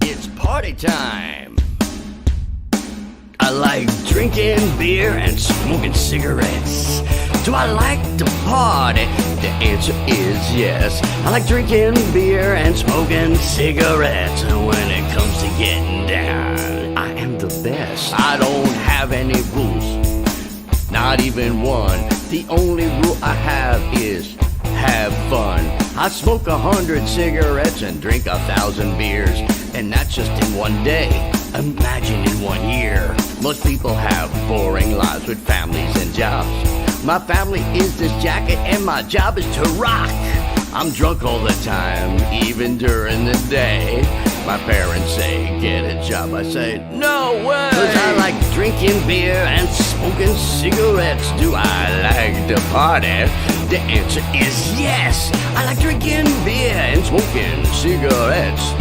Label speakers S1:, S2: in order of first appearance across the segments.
S1: it's party time. I like drinking beer and smoking cigarettes. Do I like to party? The answer is yes. I like drinking beer and smoking cigarettes. And when it comes to getting down, I am the best. I don't have any rules, not even one. The only rule I have is have fun. I smoke 100 cigarettes and drink 1,000 beers, and that's just in one day. Imagine in 1 year. Most people have boring lives with families and jobs. My family is this jacket and my job is to rock. I'm drunk all the time, even during the day. My parents say, get a job. I say, no way. 'Cause I like drinking beer and smoking cigarettes. Do I like to party? The answer is yes. I like drinking beer and smoking cigarettes.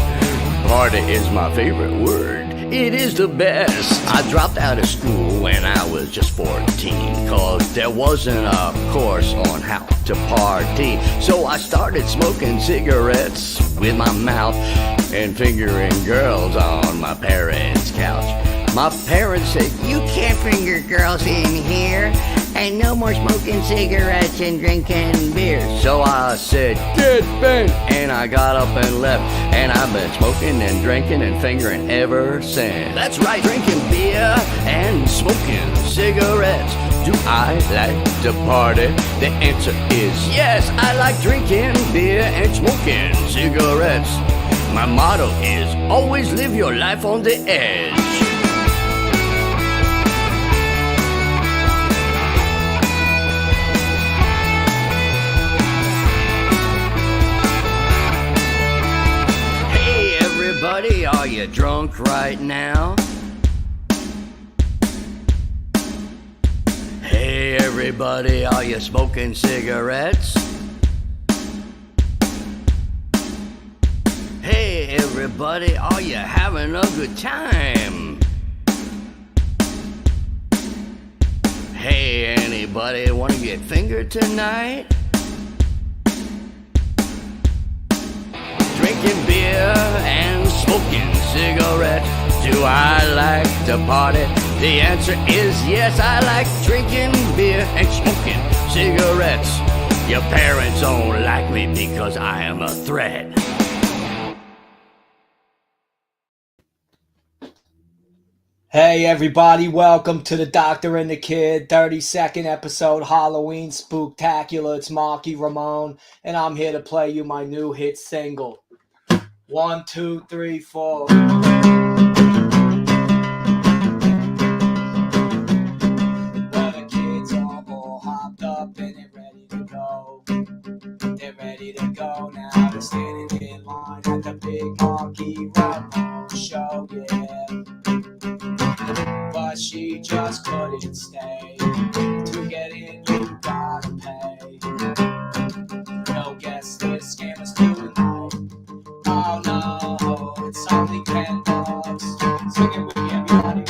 S1: Party is my favorite word. It is the best. I dropped out of school when I was just 14, 'cause there wasn't a course on how to party. So I started smoking cigarettes with my mouth and fingering girls on my parents' couch. My parents said, you can't finger girls in here, and no more smoking cigarettes and drinking beer. So I said, get bent, and I got up and left. And I've been smoking and drinking and fingering ever since. That's right, drinking beer and smoking cigarettes. Do I like to party? The answer is yes. I like drinking beer and smoking cigarettes. My motto is always live your life on the edge. Buddy, are you drunk right now? Hey everybody, are you smoking cigarettes? Hey everybody, are you having a good time? Hey anybody, wanna get fingered tonight? Drinking beer and smoking cigarettes. Do I like to party? The answer is yes. I like drinking beer and smoking cigarettes. Your parents don't like me because I am a threat.
S2: Hey everybody, welcome to the Doctor and the Kid 32nd episode Halloween Spooktacular. It's Marky Ramone, and I'm here to play you my new hit single. 1, 2, 3, 4. Well, the kids are all hopped up and they're ready to go. They're ready to go now. They're standing in line at the big Marky Ramone show, yeah. But she just couldn't stay. To get in, you gotta pay. No guess this scam is tonight. Oh no, it's only $10. Sing it with me, everybody.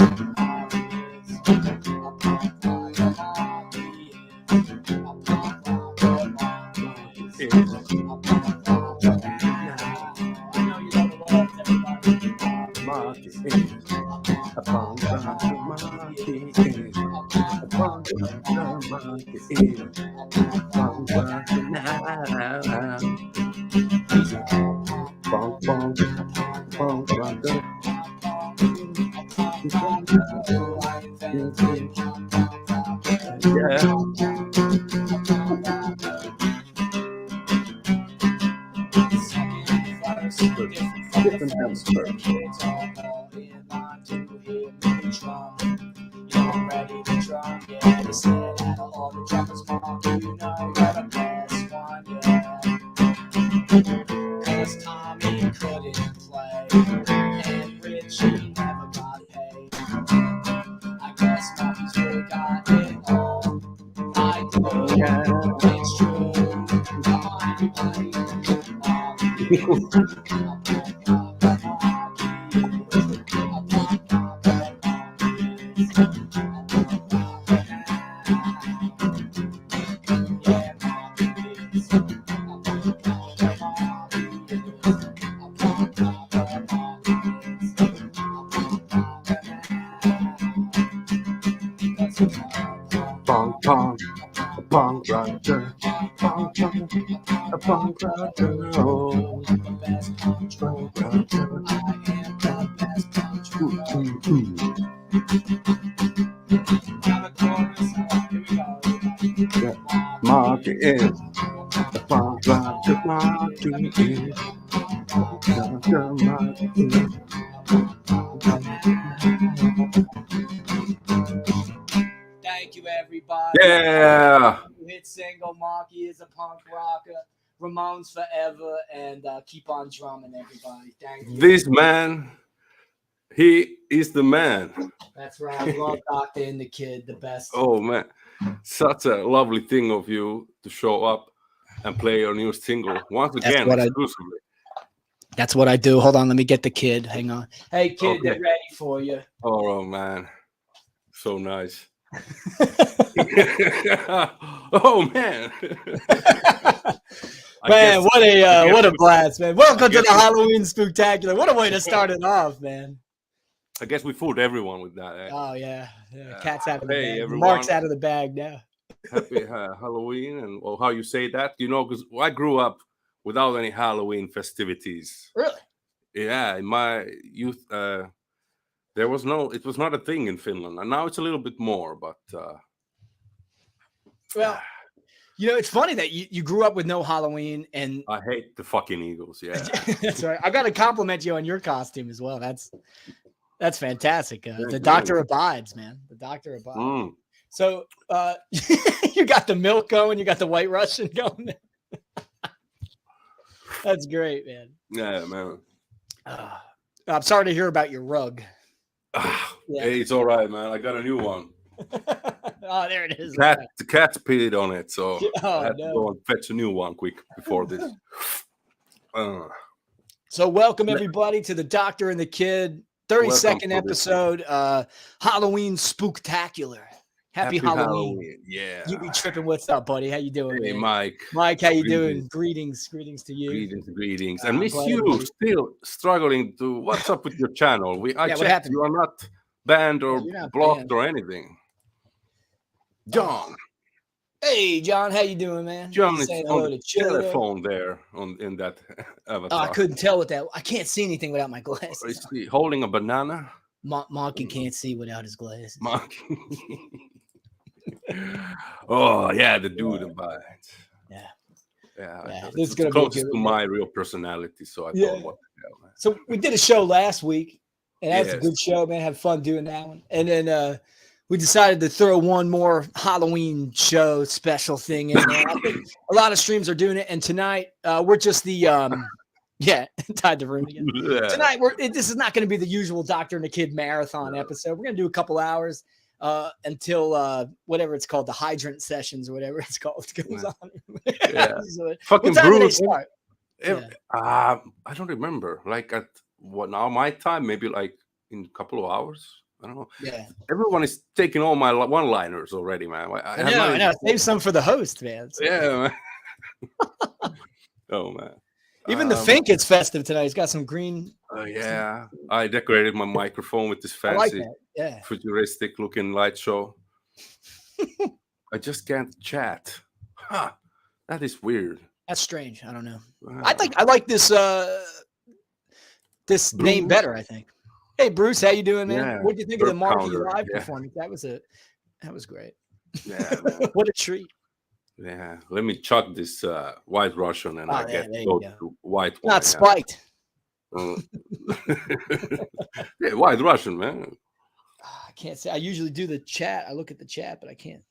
S3: punk rocker, punk rocker, oh,
S2: The best punch
S3: punk
S2: rocker.
S3: rocker.
S2: I am the best punch rocker. Now the chorus. Here we go.
S3: Mark is the punk rocker, Mark is punk rocker.
S2: Thank you, everybody.
S3: Yeah.
S2: Hit single. Marky is a punk rocker. Ramones forever, and keep on drumming, everybody. Thank you.
S3: This man, he is the man.
S2: That's right. Love Doctor and the Kid, the best.
S3: Oh man, such a lovely thing of you to show up and play your new single once again exclusively.
S2: That's what I do. Hold on, let me get the Kid. Hang on. Hey, Kid,
S3: Okay.
S2: they're ready for you.
S3: Oh man, so nice. Oh man.
S2: Man, what a blast, man. Welcome to the Halloween Spooktacular. What a way to start it off, man.
S3: I guess we fooled everyone with that. Eh?
S2: Oh, yeah. Cat's out of the bag.
S3: Everyone.
S2: Mark's out of the bag now.
S3: Happy Halloween. And well, how you say that? You know, because I grew up without any Halloween festivities.
S2: Really?
S3: Yeah. In my youth, it was not a thing in Finland. And now it's a little bit more, but.
S2: Well, you know, it's funny that you grew up with no Halloween, and
S3: I hate the fucking Eagles. Yeah.
S2: That's right. I got to compliment you on your costume as well. That's fantastic. The Doctor abides, man. The Doctor abides.
S3: Mm.
S2: So you got the milk going. You got the White Russian going. That's great, man.
S3: Yeah, man.
S2: I'm sorry to hear about your rug.
S3: Yeah. Hey, it's all right, man. I got a new one.
S2: Oh, there it is.
S3: The cat's peed on it, so I had to
S2: no.
S3: go and fetch a new one quick before this.
S2: So welcome everybody to the Doctor and the Kid 32nd episode, Halloween Spooktacular. Happy Halloween.
S3: Yeah.
S2: You be tripping. What's up, buddy? How you doing,
S3: Hey,
S2: man?
S3: Mike.
S2: Mike, how you doing? Greetings to you.
S3: Greetings. And Miss you still struggling to. What's up with your channel? I checked. You are not banned or blocked banned or anything. John.
S2: Hey, John, how you doing, man?
S3: John is on the telephone there in that avatar.
S2: I couldn't tell with that. I can't see anything without my glasses.
S3: Is he holding a banana?
S2: Monkey can't see without his glasses.
S3: Monkey. Oh yeah, the dude abides. Yeah.
S2: This is gonna
S3: closest to my real personality. So I thought, what the hell, man?
S2: So we did a show last week, and that was a good show, man. Had fun doing that one, and then we decided to throw one more Halloween show special thing in there. I think a lot of streams are doing it, and tonight we're just the tied the room again. Yeah. Tonight this is not going to be the usual Doctor and the Kid marathon episode. We're going to do a couple hours until whatever it's called, the hydrant sessions or whatever it's called goes on.
S3: Yeah.
S2: So,
S3: fucking
S2: Bruce.
S3: I don't remember. Like at what now? My time, maybe like in a couple of hours. I don't know.
S2: Yeah.
S3: Everyone is taking all my one-liners already, man.
S2: I know. Save some for the host, man. So.
S3: Yeah, man. Oh, man.
S2: Even the Fink is festive tonight. He's got some green.
S3: Oh, yeah. I decorated my microphone with this fancy, futuristic-looking light show. I just can't chat. Huh. That is weird.
S2: That's strange. I don't know. I like this name better, I think. Hey, Bruce, how you doing, man?
S3: Yeah,
S2: what do you think of the Marquee live performance? That was great.
S3: Yeah,
S2: what a treat.
S3: Yeah, let me chuck this White Russian and I get to go to white one.
S2: Not spiked.
S3: Yeah, White Russian, man.
S2: I can't say. I usually do the chat. I look at the chat, but I can't.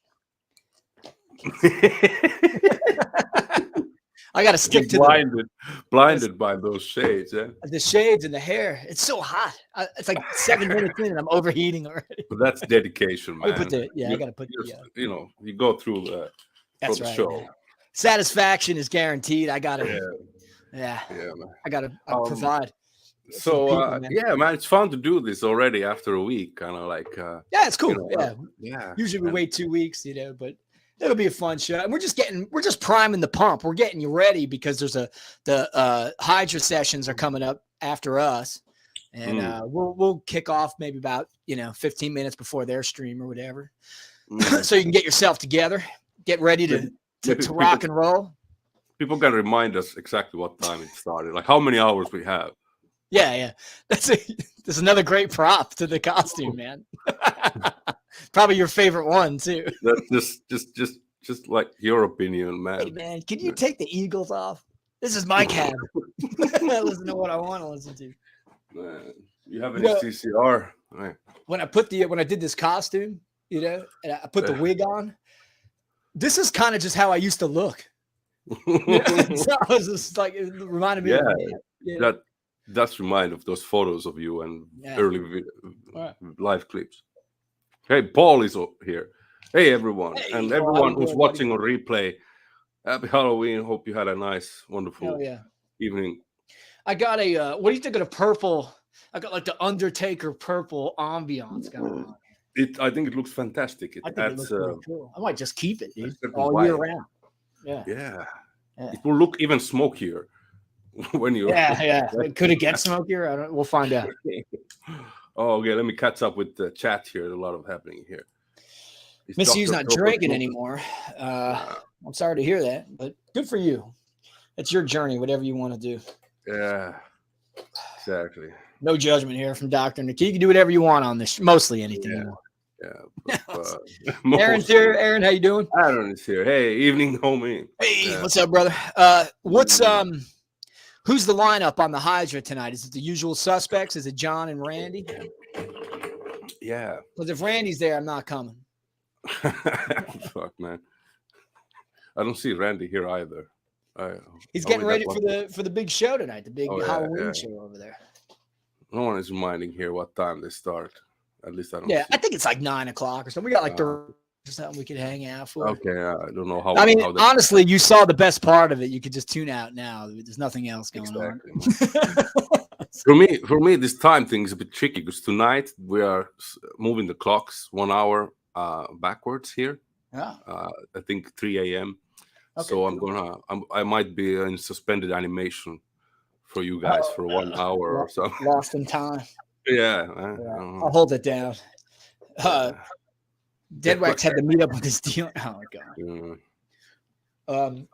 S2: I got to stick to
S3: blinded by those shades. Yeah,
S2: the shades and the hair. It's so hot. It's like 7 minutes in, and I'm overheating already.
S3: But that's dedication, man.
S2: I got to put.
S3: You go through the show. Man.
S2: Satisfaction is guaranteed. I got to. Yeah, man. I got to provide.
S3: So people, man, it's fun to do this already after a week. Kind of like.
S2: It's cool. Yeah. Usually we wait 2 weeks, but. It'll be a fun show, and we're just priming the pump. We're getting you ready because there's the Hydra sessions are coming up after us, and we'll kick off maybe about 15 minutes before their stream or whatever, so you can get yourself together, get ready to to rock and roll.
S3: People can remind us exactly what time it started, like how many hours we have.
S2: Yeah. That's another great prop to the costume, man. Probably your favorite one too.
S3: That's just like your opinion, man.
S2: Hey man, can you take the Eagles off? This is my cab. Listen to what I want to listen to.
S3: Man, you have any CCR? Right.
S2: When I did this costume, and I put the wig on, this is kind of just how I used to look. So I was just like, it reminded me of me.
S3: That does remind of those photos of you and early live clips. Hey, Paul is here. Hey, everyone. Hey, and everyone who's watching on replay, happy Halloween. Hope you had a nice, wonderful evening.
S2: I got what do you think of the purple? I got like the Undertaker purple ambiance going on.
S3: I think it looks fantastic.
S2: I think it looks really cool. I might just keep it, dude, all year round.
S3: Yeah. It will look even smokier when you.
S2: Yeah. Could it get smokier? We'll find out.
S3: Okay. Let me catch up with the chat here. There's a lot of happening here.
S2: Miss You's not drinking anymore. I'm sorry to hear that, but good for you. It's your journey, whatever you want to do.
S3: Yeah, exactly.
S2: No judgment here from Dr. Nikki. You can do whatever you want on this. Mostly anything you want.
S3: But,
S2: Aaron's here. Aaron, how you doing?
S3: Aaron is here. Hey, evening, homie.
S2: Hey, what's up, brother? Who's the lineup on the Hydra tonight? Is it the usual suspects? Is it John and Randy?
S3: Yeah.
S2: Because if Randy's there, I'm not coming.
S3: Fuck, man. I don't see Randy here either.
S2: He's getting ready for the big show tonight, the big Halloween show over there.
S3: No one is reminding here what time they start. At least I don't.
S2: Yeah, I think it's like 9 o'clock or something. We got like something we could hang out for.
S3: Okay, I don't know how.
S2: I mean, honestly, you saw the best part of it. You could just tune out now. There's nothing else going on.
S3: For me, this time thing is a bit tricky because tonight we are moving the clocks 1 hour backwards here.
S2: Yeah.
S3: I think 3 a.m.
S2: Okay,
S3: so I might be in suspended animation for you guys for 1 hour or so.
S2: Lost in time.
S3: Yeah.
S2: I'll hold it down. Deadwax had to meet up with his deal. Oh my god.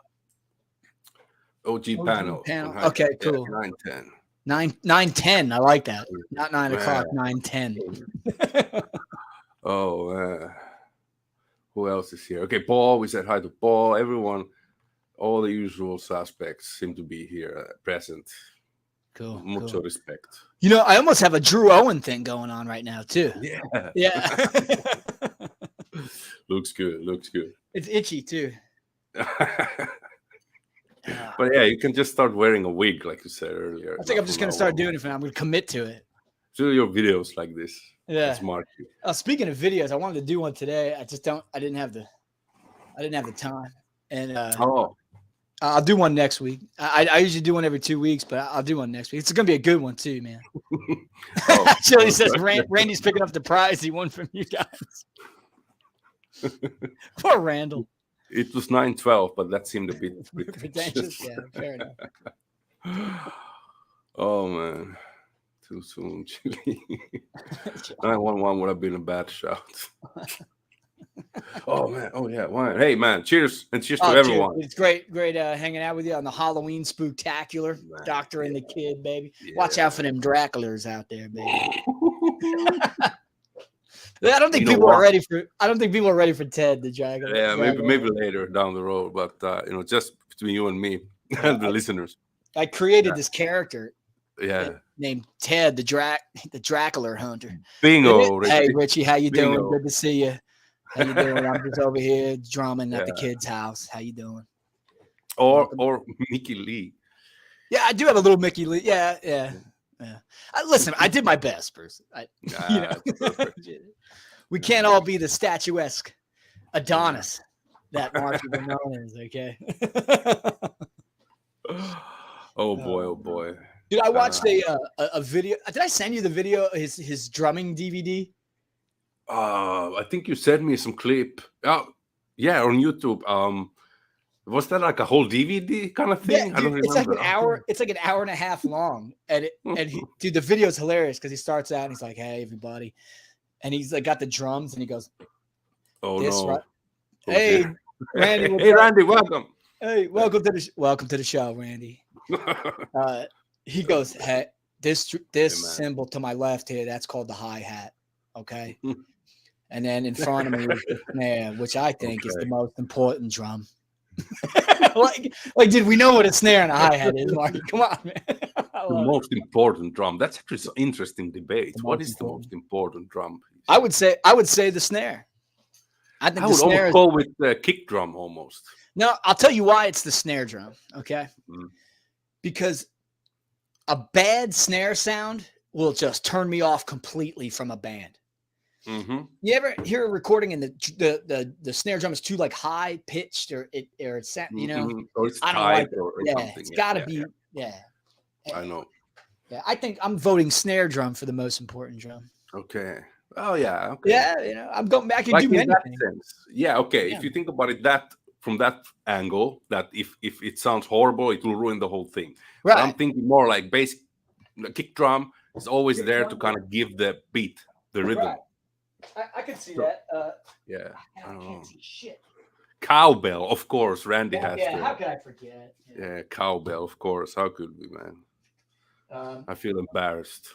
S3: OG panel.
S2: Okay, cool.
S3: 9:10.
S2: 9:10. I like that. Not 9 o'clock. 9:10.
S3: Who else is here? Okay, Paul. We said hi to Paul. Everyone, all the usual suspects seem to be here present.
S2: Cool.
S3: Mucho respect.
S2: You know, I almost have a Drew Owen thing going on right now too. Yeah.
S3: Looks good.
S2: It's itchy too.
S3: But yeah, you can just start wearing a wig, like you said earlier.
S2: I think I'm just gonna start doing it for now. I'm gonna commit to it.
S3: Do your videos like this.
S2: Yeah.
S3: Smart.
S2: Speaking of videos, I wanted to do one today. I didn't have the time. And I'll do one next week. I usually do one every 2 weeks, but I'll do one next week. It's gonna be a good one too, man. Actually, says Randy's picking up the prize he won from you guys. Poor Randall.
S3: It was 9:12, but that seemed a bit
S2: pretentious. Yeah, fair enough.
S3: Oh man, too soon, Chili. 911 would have been a bad shout. Oh man, hey man, cheers and cheers to everyone.
S2: Cheers. It's great hanging out with you on the Halloween Spooktacular. Man, Doctor and the Kid, baby. Yeah. Watch out for them Draculars out there, baby. I don't think people are ready for Ted the Dragon.
S3: Yeah, maybe later down the road, but just between you and me and the listeners.
S2: I created this character.
S3: Yeah.
S2: Named Ted the Dracular Hunter.
S3: Bingo.
S2: Hey Richie, how you doing? Good to see you. How you doing? I'm just over here drumming at the kid's house. How you doing?
S3: Or Mickey Lee.
S2: Yeah, I do have a little Mickey Lee. Yeah. Listen, I did my best, Bruce. We can't all be the statuesque Adonis that Mark known is, okay?
S3: Oh boy.
S2: Dude, I watched a video. Did I send you the video, his drumming DVD?
S3: I think you sent me some clip. Yeah, on YouTube. Was that like a whole DVD kind of thing?
S2: Yeah, dude, it's like an hour. It's like an hour and a half long, dude, the video is hilarious because he starts out and he's like, "Hey, everybody," and he's like got the drums and he goes,
S3: "Oh
S2: this,
S3: no,
S2: right? Hey, Randy,
S3: hey, Randy, welcome.
S2: Hey, welcome to the show, Randy. He goes, hey, this symbol to my left here, that's called the hi-hat. Okay. And then in front of me is the snare, which I think is the most important drum. like, did we know what a snare and a hi-hat is, Marky? Come on, man.
S3: The most important drum. That's actually an interesting debate. What is the most important drum?
S2: I would say the snare. I think
S3: I would almost go with the kick drum almost.
S2: No, I'll tell you why it's the snare drum. Okay. Because a bad snare sound will just turn me off completely from a band. You ever hear a recording and the snare drum is too like high pitched or it's you know,
S3: or it's
S2: I don't like it.
S3: or
S2: yeah,
S3: something.
S2: It's gotta be.
S3: I know.
S2: Yeah, I think I'm voting snare drum for the most important drum.
S3: Okay. Oh yeah. Okay.
S2: Yeah, you know, I'm going back and
S3: like
S2: do
S3: in that
S2: things.
S3: sense. Yeah. Okay. If you think about it from that angle, that if it sounds horrible, it will ruin the whole thing.
S2: Right.
S3: But I'm thinking more like basic kick drum is always there to kind of give the beat, the rhythm.
S2: Right. I can see that.
S3: Yeah.
S2: I can't see shit.
S3: Cowbell, of course. Randy has.
S2: Yeah. How could I forget?
S3: Yeah, cowbell, of course. How could we, man? I feel embarrassed.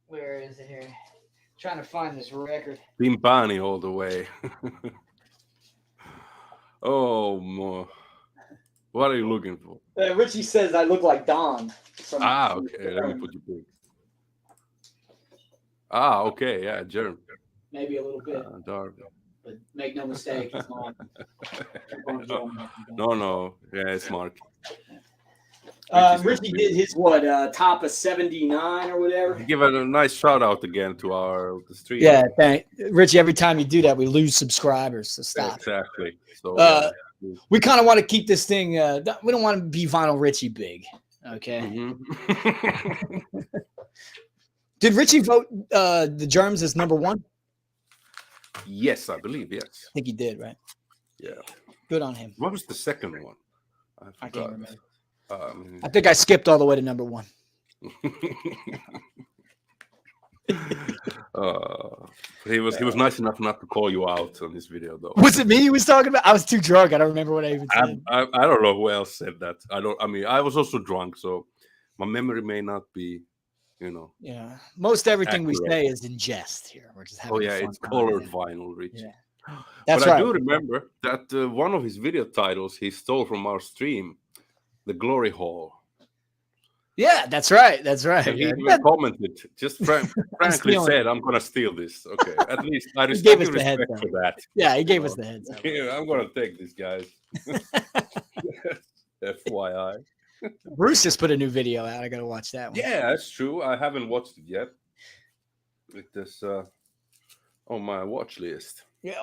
S2: Where is it here? Trying to find this record.
S3: Pimpani all the way. Oh, more. What are you looking for?
S2: Richie says I look like Don.
S3: Okay. Let me put you big. Okay. Yeah, German.
S2: Maybe a little bit.
S3: Dark.
S2: But make no mistake, it's not.
S3: No. Yeah, it's Mark.
S2: Richie did his top of 79 or whatever.
S3: Give a nice shout out again to the stream.
S2: Yeah, thank Richie. Every time you do that, we lose subscribers. So stop.
S3: Exactly. So
S2: we kind of want to keep this thing. We don't want to be Vinyl Richie big. Okay. Did Richie vote the Germs as number one?
S3: Yes, I believe. Yes.
S2: I think he did. Right.
S3: Yeah.
S2: Good on him.
S3: What was the second one?
S2: I can't remember. I think I skipped all the way to number one.
S3: He was nice enough not to call you out on this video, though.
S2: Was it me he was talking about? I was too drunk. I don't remember what I even said.
S3: I don't know who else said that. I was also drunk, so my memory may not be,
S2: Yeah. Most everything
S3: accurate.
S2: We say is in jest here. We're just having
S3: it's colored vinyl, Rich.
S2: Yeah. That's
S3: but
S2: right.
S3: I do remember that one of his video titles he stole from our stream, The Glory Hall.
S2: Yeah, that's right. That's right.
S3: And he even commented, just frankly said, I'm going to steal this. Okay. At least I respect for that.
S2: Yeah, he gave us the heads up.
S3: Yeah, I'm going to take this, guys. FYI.
S2: Bruce just put a new video out. I got to watch that one.
S3: Yeah, that's true. I haven't watched it yet. It is on my watch list.
S2: Yeah.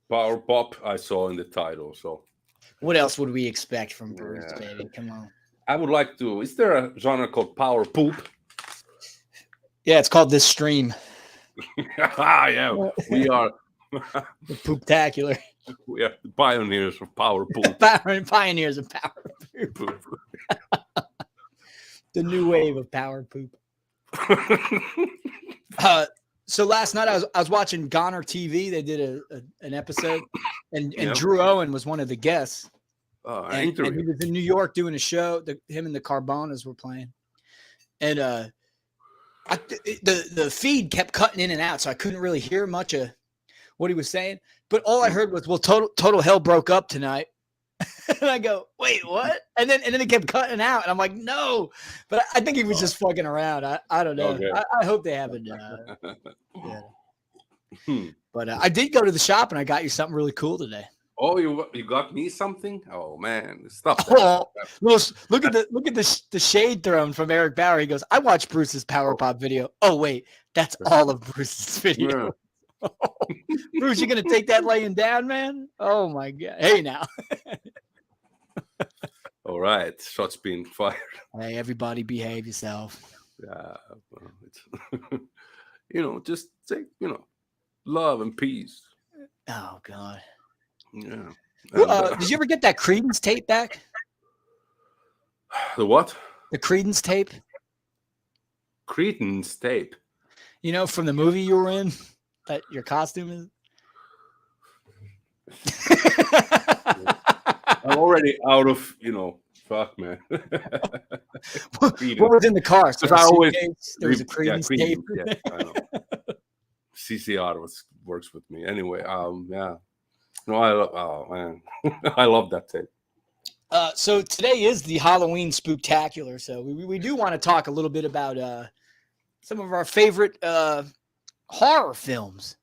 S3: Power Pop, I saw in the title. So,
S2: what else would we expect from Bruce, baby? Come on.
S3: I would like to. Is there a genre called Power Poop?
S2: Yeah, it's called This Stream.
S3: Yeah, we are
S2: the Spooktacular.
S3: We are the pioneers of Power Poop.
S2: Pioneers of Power Poop. The new wave of Power Poop. So last night I was watching Goner TV. They did an episode, and Drew Owen was one of the guests. And he was in New York doing a show. Him and the Carbonas were playing, and the feed kept cutting in and out, so I couldn't really hear much of what he was saying. But all I heard was, "Well, total hell broke up tonight." And I go, "Wait, what?" And then it kept cutting out, and I'm like, "No!" But I think he was just fucking around. I don't know. Okay. I hope they haven't. But I did go to the shop, and I got you something really cool today.
S3: Oh, you got me something? Oh man, stop!
S2: Look at the shade thrown from Eric Bauer. He goes, "I watched Bruce's Power Pop video." Oh wait, that's all of Bruce's video. Yeah. Bruce, you gonna take that laying down, man? Oh my god! Hey now.
S3: All right, shots being fired.
S2: Hey, everybody, behave yourself.
S3: Yeah, well, it's just say love and peace.
S2: Oh god.
S3: Yeah.
S2: Did you ever get that Creedence tape back?
S3: The what?
S2: The Creedence tape.
S3: Creedence tape.
S2: From the movie you were in, that your costume is.
S3: I'm already out of, fuck, man.
S2: What was in the car? So
S3: I always
S2: there was a credence tape.
S3: Yeah, I know. CCR works with me anyway. Yeah. No, oh man, I love that tape.
S2: So today is the Halloween Spooktacular. So we do want to talk a little bit about some of our favorite horror films.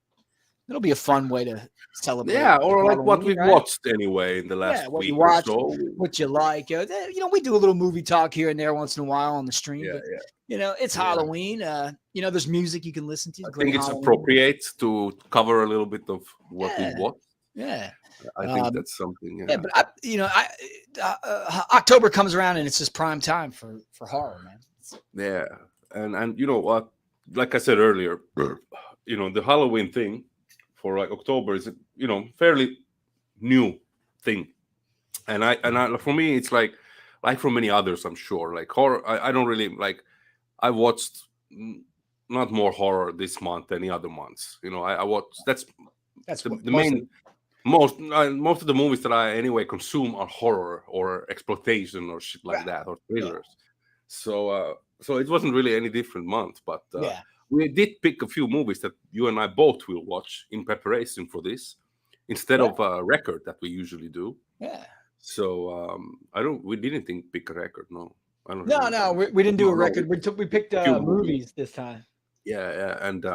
S2: It'll be a fun way to celebrate.
S3: Yeah, or
S2: Halloween,
S3: like what we've watched anyway in the last
S2: what
S3: week
S2: you watch,
S3: or so.
S2: what you like. We do a little movie talk here and there once in a while on the stream.
S3: Yeah,
S2: but, it's Halloween. There's music you can listen to.
S3: I think it's appropriate to cover a little bit of what we've watched.
S2: Yeah.
S3: I think that's something.
S2: Yeah, but October comes around and it's just prime time for horror, man.
S3: Yeah, and you know what? Like I said earlier, the Halloween thing for like October is fairly new thing, and I for me it's like for many others, I'm sure, like horror. I don't really like. I watched not more horror this month than the other months. I watched. That's the main. Most of the movies that I anyway consume are horror or exploitation or shit like that, or thrillers. Yeah. So it wasn't really any different month, but we did pick a few movies that you and I both will watch in preparation for this, instead of a record that we usually do.
S2: Yeah.
S3: So we didn't pick a record. No, I don't.
S2: No, we didn't do a record. We picked movies this time.
S3: Yeah, and.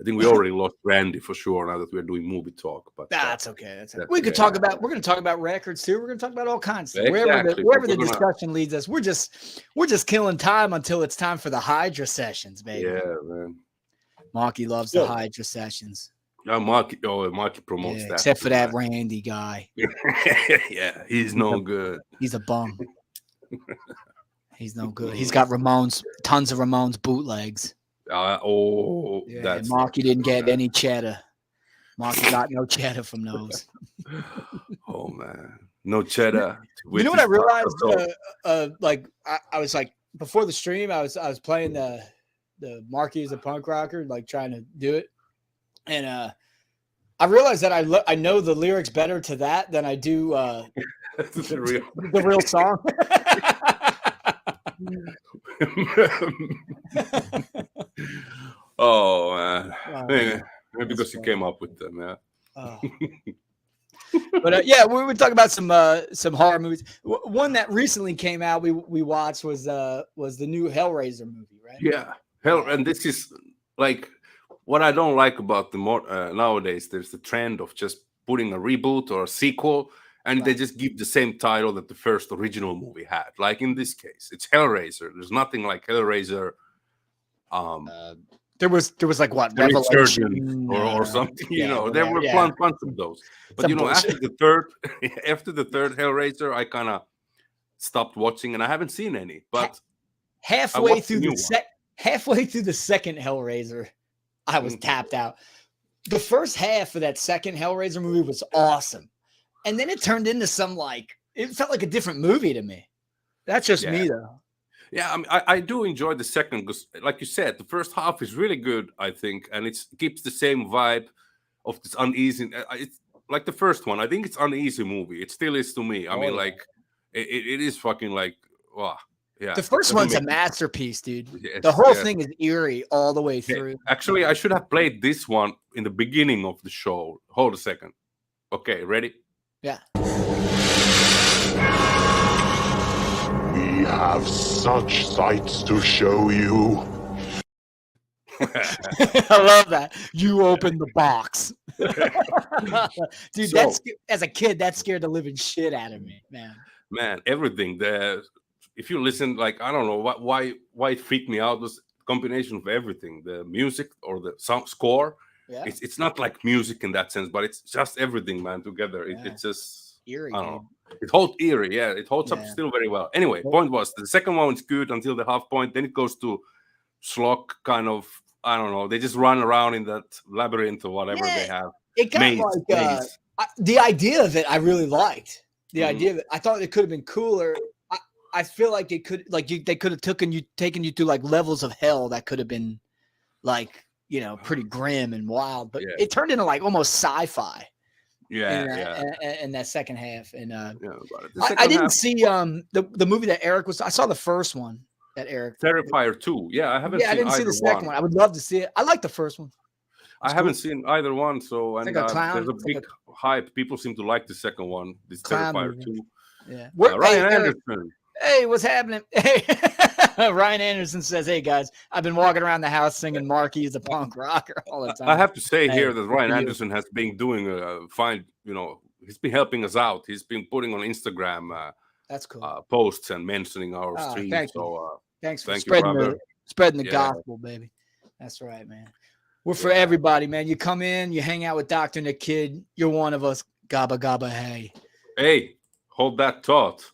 S3: I think we already lost Randy for sure now that we're doing movie talk. But
S2: that's okay. That's okay. We could talk about. We're going to talk about records too. We're going to talk about all kinds of stuff.
S3: Exactly.
S2: Wherever the discussion leads us, we're just killing time until it's time for the Hydra sessions, baby.
S3: Yeah, man.
S2: Marky loves the Hydra sessions.
S3: Marky promotes that.
S2: Except for that Randy guy.
S3: Yeah, he's no good.
S2: He's a bum. He's no good. He's got tons of Ramones bootlegs. Marky didn't get any cheddar. Marky got no cheddar from those.
S3: Oh man, no cheddar.
S2: You know what I realized? I was like before the stream, I was playing the Marky as a punk rocker, like trying to do it, and I realized that I know the lyrics better to that than I do the real song.
S3: Oh man, maybe because you came up with them, yeah.
S2: But we would talk about some horror movies. One that recently came out we watched was the new Hellraiser movie, right?
S3: Yeah, and this is like what I don't like about the nowadays. There's the trend of just putting a reboot or a sequel, and they just give the same title that the first original movie had. Like in this case, it's Hellraiser. There's nothing like Hellraiser.
S2: There was like what Revelation
S3: or something. There were bunch of those. But after the third Hellraiser, I kind of stopped watching, and I haven't seen any. But
S2: halfway through the second Hellraiser, I was tapped out. The first half of that second Hellraiser movie was awesome. And then it turned into it felt like a different movie to me. That's just me, though.
S3: Yeah, I mean, I do enjoy the second because, like you said, the first half is really good, I think, and it keeps the same vibe of this uneasy. It's like the first one. I think it's uneasy movie. It still is to me. I mean, like, it is fucking like, wow. Yeah.
S2: The first one's a masterpiece, dude. Yes, the whole thing is eerie all the way through.
S3: Actually, I should have played this one in the beginning of the show. Hold a second. Okay, ready?
S2: Yeah.
S4: We have such sights to show you.
S2: I love that. You open the box. Dude, as a kid, that scared the living shit out of me, man.
S3: Man, everything. If you listen, like, I don't know why it freaked me out was a combination of everything. The music or the sound score. Yeah. It's not like music in that sense, but it's just everything, man, together. It's just
S2: eerie.
S3: I don't know. It holds eerie, yeah. It holds up still very well. Anyway, point was the second one is good until the half point. Then it goes to slog kind of. I don't know. They just run around in that labyrinth or whatever they have.
S2: It got the idea of it. I really liked the idea of it. I thought it could have been cooler. I feel like it could, they could have taken you to like levels of hell that could have been like, pretty grim and wild. But it turned into like almost sci-fi. in that second half. And
S3: I
S2: didn't see the movie that Eric was. I saw the first one that Eric.
S3: Terrifier 2. Yeah, I haven't.
S2: Yeah, I didn't see the second one. I would love to see it. I like the first one.
S3: I haven't seen either one. So and
S2: like
S3: there's a big hype. People seem to like the second one. This Terrifier 2.
S2: Yeah,
S3: Ryan Anderson.
S2: Hey, what's happening? Hey, Ryan Anderson says, "Hey guys, I've been walking around the house singing Marky is a punk rocker all the time."
S3: I have to say here that Ryan Anderson has been doing a fine. He's been helping us out. He's been putting on Instagram.
S2: That's cool.
S3: Posts and mentioning our stream.
S2: Thanks for spreading the gospel, baby. That's right, man. We're for everybody, man. You come in, you hang out with Dr. Nick Kid. You're one of us. Gabba gabba hey.
S3: Hey, hold that thought.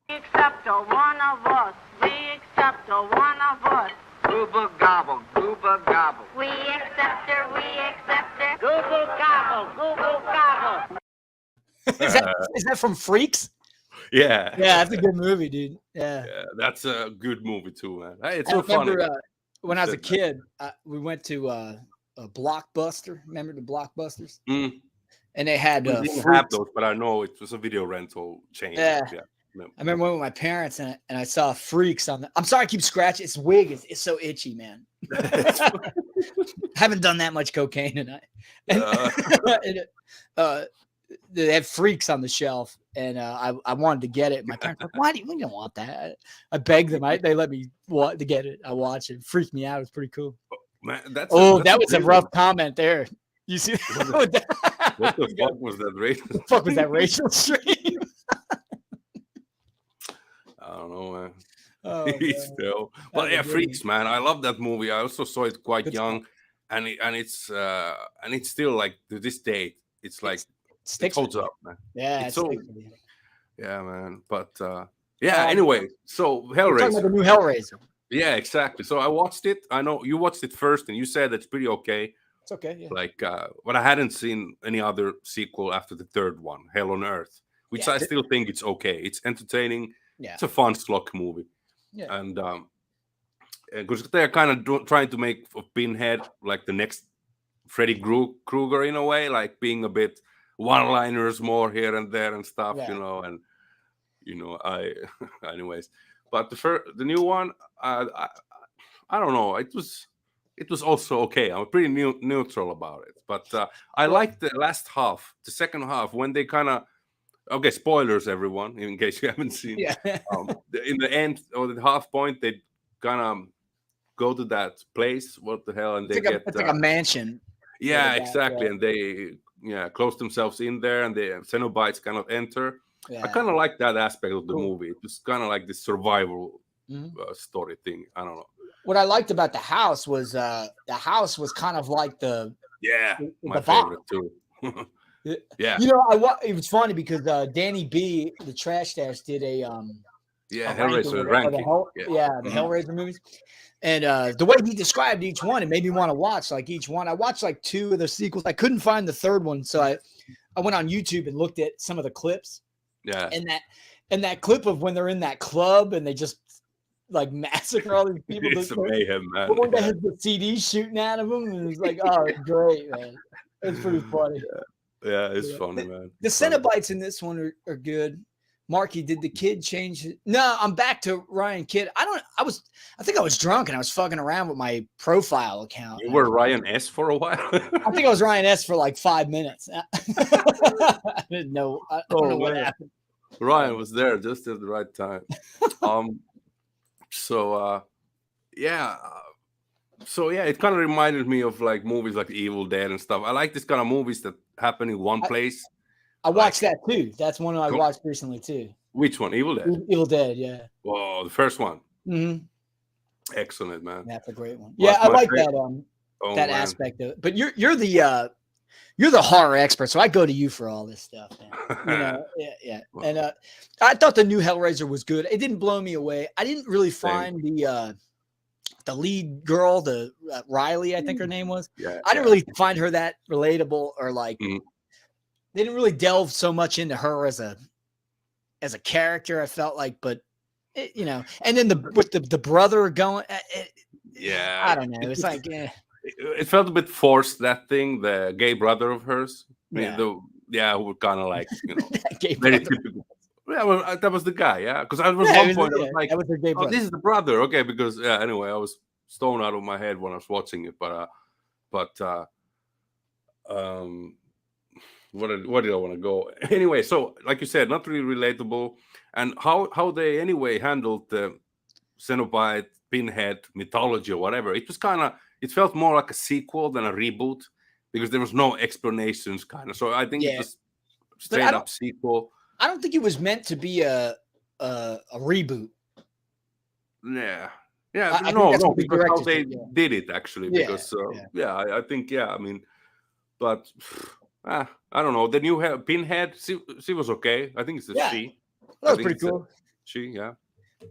S5: We accept a one of us. We accept a one of us.
S6: Gooba gobble, gooba gobble.
S5: We accept her, we accept her. Google gobble, Google gobble.
S2: Is that from Freaks?
S3: Yeah.
S2: Yeah, that's a good movie, dude. Yeah,
S3: that's a good movie too, man. Hey, it's so funny.
S2: When I was a kid, we went to a Blockbuster. Remember the Blockbusters?
S3: Mm.
S2: And they had.
S3: We didn't have those, but I know it was a video rental chain.
S2: Yeah. I remember when with my parents and I saw Freaks on the. I'm sorry, I keep scratching. It's wig. It's so itchy, man. Haven't done that much cocaine tonight. They had Freaks on the shelf, and I wanted to get it. My parents were like, "Why do you don't want that?" I begged them. They let me to get it. I watched it. It freaked me out. It was pretty cool.
S3: Man,
S2: that was a rough comment there. You see?
S3: What the fuck was that racial?
S2: What the fuck was that racial stream?
S3: I don't know, man.
S2: Oh,
S3: Still, but yeah, Freaks, man. I love that movie. I also saw it quite young, and it's still like to this day, it's like it holds up, man.
S2: Yeah,
S3: yeah, man. But anyway, so Hellraiser.
S2: Talking about the new Hellraiser.
S3: Yeah, exactly. So I watched it. I know you watched it first, and you said it's pretty okay.
S2: It's okay, yeah.
S3: Like, but I hadn't seen any other sequel after the third one, Hell on Earth, which I still think it's okay. It's entertaining.
S2: Yeah.
S3: It's a fun schlock movie.
S2: Yeah.
S3: And because they're kind of trying to make Pinhead like the next Freddy Krueger in a way, like being a bit one-liners more here and there and stuff, and anyways. But the new one, I don't know. It was also okay. I'm pretty neutral about it, but I like the last half, the second half, when they kind of. Okay, spoilers, everyone, in case you haven't seen.
S2: Yeah.
S3: In the end or the half point, they kind of go to that place. What the hell? And it's
S2: like a mansion.
S3: Yeah, exactly. And they close themselves in there, and the Cenobites kind of enter. Yeah. I kind of like that aspect of the movie. It was kind of like this survival story thing. I don't know.
S2: What I liked about the house was kind of like
S3: my favorite too. Yeah,
S2: it was funny because Danny B, the Trash Stash, did a
S3: Hellraiser ranking.
S2: The Hellraiser movies, and the way he described each one, it made me want to watch like each one. I watched like 2 of the sequels. I couldn't find the third one, so I went on YouTube and looked at some of the clips.
S3: Yeah,
S2: and that clip of when they're in that club and they just like massacre all these people.
S3: It's a mayhem, man.
S2: The one that has the CD shooting out of them, and it's like, oh, great, man. It's pretty funny.
S3: Yeah, it's funny, man.
S2: The Cenobites in this one are good. Marky, did the kid change it? No, I'm back to Ryan Kidd. I think I was drunk and I was fucking around with my profile account.
S3: You were Ryan S for a while?
S2: I think I was Ryan S for like 5 minutes. I didn't know. I don't know what happened.
S3: Ryan was there just at the right time. It kind of reminded me of like movies like Evil Dead and stuff. I like this kind of movies that happen in one place.
S2: I watched that too. That's one I watched recently too.
S3: Which one? Evil Dead?
S2: Evil Dead, yeah.
S3: Whoa, the first one.
S2: Mm-hmm.
S3: Excellent, man.
S2: That's a great one. Yeah, I like that aspect of it. But you're the horror expert, so I go to you for all this stuff, man. Yeah. And I thought the new Hellraiser was good. It didn't blow me away. I didn't really find the lead girl, the Riley, I think her name was.
S3: Yeah,
S2: I didn't really find her that relatable or like. They didn't really delve so much into her as a character. I felt like, but and then with the brother going, I don't know. It's like,
S3: it felt a bit forced, that thing, the gay brother of hers.
S2: Yeah.
S3: who were kind of like, you know,
S2: Gay
S3: very
S2: brother.
S3: typical. Yeah, well, that was the guy. Yeah, because I was
S2: Yeah,
S3: one point I was like,
S2: that was their gay
S3: oh,
S2: brother.
S3: this is the brother. Okay, because anyway, I was stoned out of my head when I was watching it, but what did I want to go? Anyway, so like you said, not really relatable, and how they anyway handled the Cenobite Pinhead mythology or whatever. It was kind of, it felt more like a sequel than a reboot because there was no explanations, kind of. So I think it was straight up sequel.
S2: I don't think it was meant to be a reboot.
S3: Yeah.
S2: I
S3: No,
S2: think that's what the
S3: because how
S2: directors
S3: they
S2: did,
S3: did it actually.
S2: Yeah,
S3: Because
S2: yeah.
S3: I think I mean, but I don't know. The new Pinhead, she was okay. I think it's a she.
S2: That was pretty cool.
S3: She, yeah.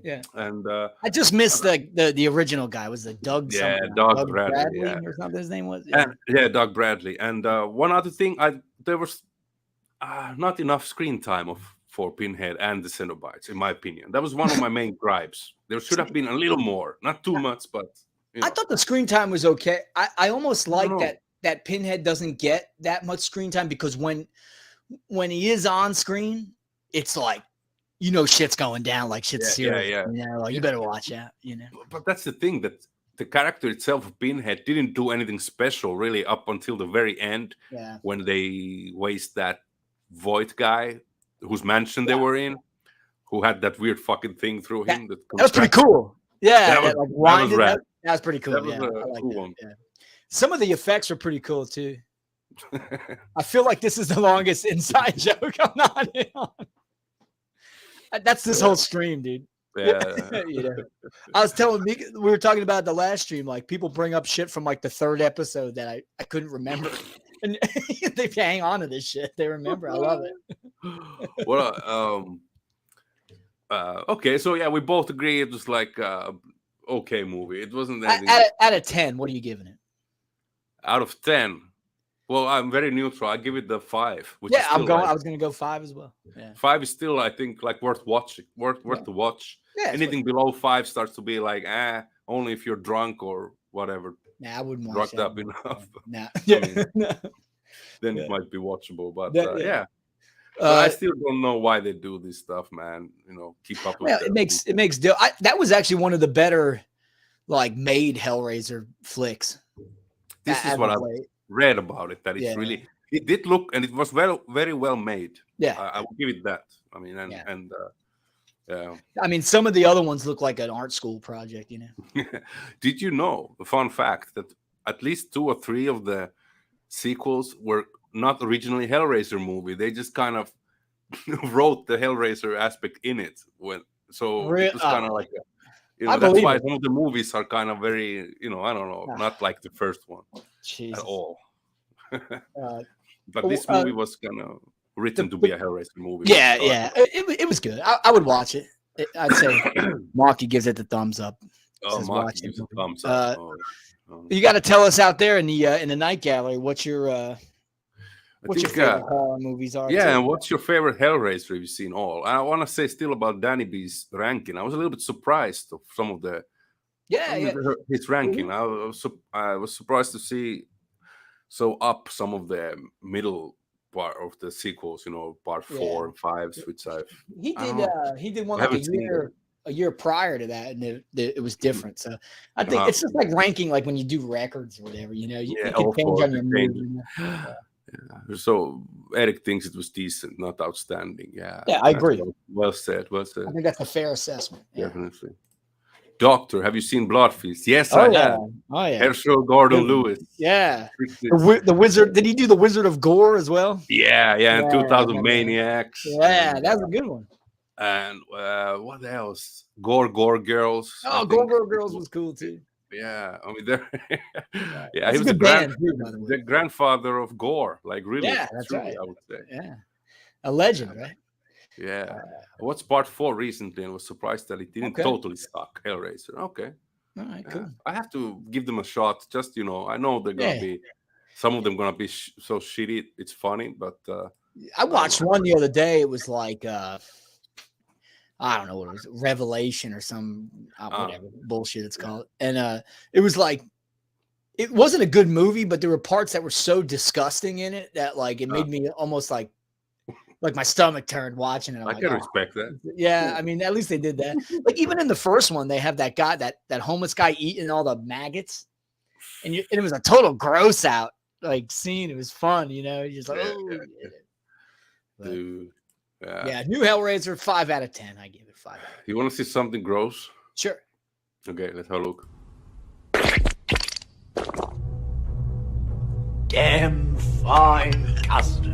S2: Yeah.
S3: And
S2: I just missed the original guy. Was it Doug?
S3: yeah,
S2: something?
S3: Doug Bradley,
S2: or something. His name was.
S3: And Doug Bradley. And one other thing, there was not enough screen time for Pinhead and the Cenobites, in my opinion. That was one of my main gripes. There should have been a little more, not too much, but you know.
S2: I thought the screen time was okay. I almost like that Pinhead doesn't get that much screen time because when he is on screen, it's like, you know, shit's going down, like shit's serious.
S3: Yeah.
S2: You know, like you better watch out. You know,
S3: but that's the thing, that the character itself of Pinhead didn't do anything special really up until the very end.
S2: Yeah.
S3: When they waste that Void guy whose mansion they were in, who had that weird fucking thing through him. That
S2: was pretty cool. Yeah,
S3: that
S2: was pretty cool.
S3: That was
S2: I like
S3: cool
S2: that.
S3: one.
S2: Yeah. Some of the effects are pretty cool too. I feel like this is the longest inside joke I'm not in on. That's this whole stream, dude.
S3: Yeah.
S2: You know, I was telling me, we were talking about the last stream, like people bring up shit from like the third episode that I couldn't remember. And they hang on to this shit. They remember. I love it.
S3: Well, okay, so yeah, we both agree it was like okay movie. It wasn't anything.
S2: Out of 10, what are you giving it?
S3: Out of 10. Well, I'm very neutral. I give it the 5. Which
S2: yeah,
S3: is still
S2: I was gonna go 5 as well. Yeah.
S3: 5 is still, I think, like worth watching, worth to watch.
S2: Yeah,
S3: anything below 5 starts to be like, only if you're drunk or whatever.
S2: Nah, I wouldn't watch
S3: drugged
S2: that
S3: up enough.
S2: Nah.
S3: Then it might be watchable, but
S2: yeah.
S3: But I still don't know why they do this stuff, man. You know, keep up with
S2: it makes deal. That was actually one of the better like made Hellraiser flicks.
S3: This is what I read about it, that it's really, it did look, and it was very well made.
S2: Yeah,
S3: I will give it that. I mean,
S2: I mean, some of the other ones look like an art school project, you know.
S3: Did you know, a fun fact, that at least 2 or 3 of the sequels were not originally Hellraiser movie? They just kind of wrote the Hellraiser aspect in it. It was kind of like that's why some of the movies are kind of very, I don't know, not like the first one at all. But this movie was kind of written to be a Hellraiser movie.
S2: Yeah. It was good. I would watch it. I'd say Marky gives it the thumbs up.
S3: Marky gives it a thumbs up.
S2: You got to tell us out there in the night gallery what your favorite horror movies are.
S3: Yeah, and what's your favorite Hellraiser you've seen all? And I want to say still about Danny B's ranking. I was a little bit surprised of some of the his ranking. I was surprised to see up some of the middle part of the sequels. Part 4 and 5, which
S2: he did one like a year prior to that, and it was different. So I think it's just like ranking, like when you do records or whatever. You can change on your mood.
S3: So Eric thinks it was decent, not outstanding. Yeah,
S2: I agree.
S3: Well said.
S2: I think that's a fair assessment.
S3: Definitely. Doctor, have you seen Blood Feast? Yes, I have.
S2: Oh yeah.
S3: Herschel Gordon Lewis.
S2: Yeah. The Wizard. Did he do the Wizard of Gore as well?
S3: Yeah. In 2000 Maniacs.
S2: Yeah, that was a good one.
S3: And what else? Gore Girls.
S2: Oh, Gore Girls was cool too.
S3: Yeah, I mean, he was the grandfather of Gore, like really.
S2: Yeah, that's
S3: truly,
S2: right.
S3: I would say.
S2: Yeah, a legend, right?
S3: Yeah. What's part 4 recently, and was surprised that it didn't totally suck. Hellraiser. Okay.
S2: All right, cool.
S3: I have to give them a shot. Just I know they're gonna be, some of them gonna be so shitty. It's funny, but
S2: I watched one the other day. It was like. I don't know what it was, Revelation or some whatever bullshit it's called, and it was like
S7: it wasn't a good movie, but there were parts that were so disgusting in it that like it made me almost like my stomach turned watching it. I'm
S3: I
S7: like,
S3: can
S7: "Oh."
S3: respect that.
S7: Yeah, I mean, at least they did that. Like even in the first one, they have that guy, that homeless guy eating all the maggots, and it was a total gross out like scene. It was fun, You're just like, oh, yeah. But,
S3: Dude.
S7: yeah, new Hellraiser, 5 out of 10. I give it 5 out of 10.
S3: You want to see something gross?
S7: Sure.
S3: Okay, let's have a look.
S1: Damn fine custard.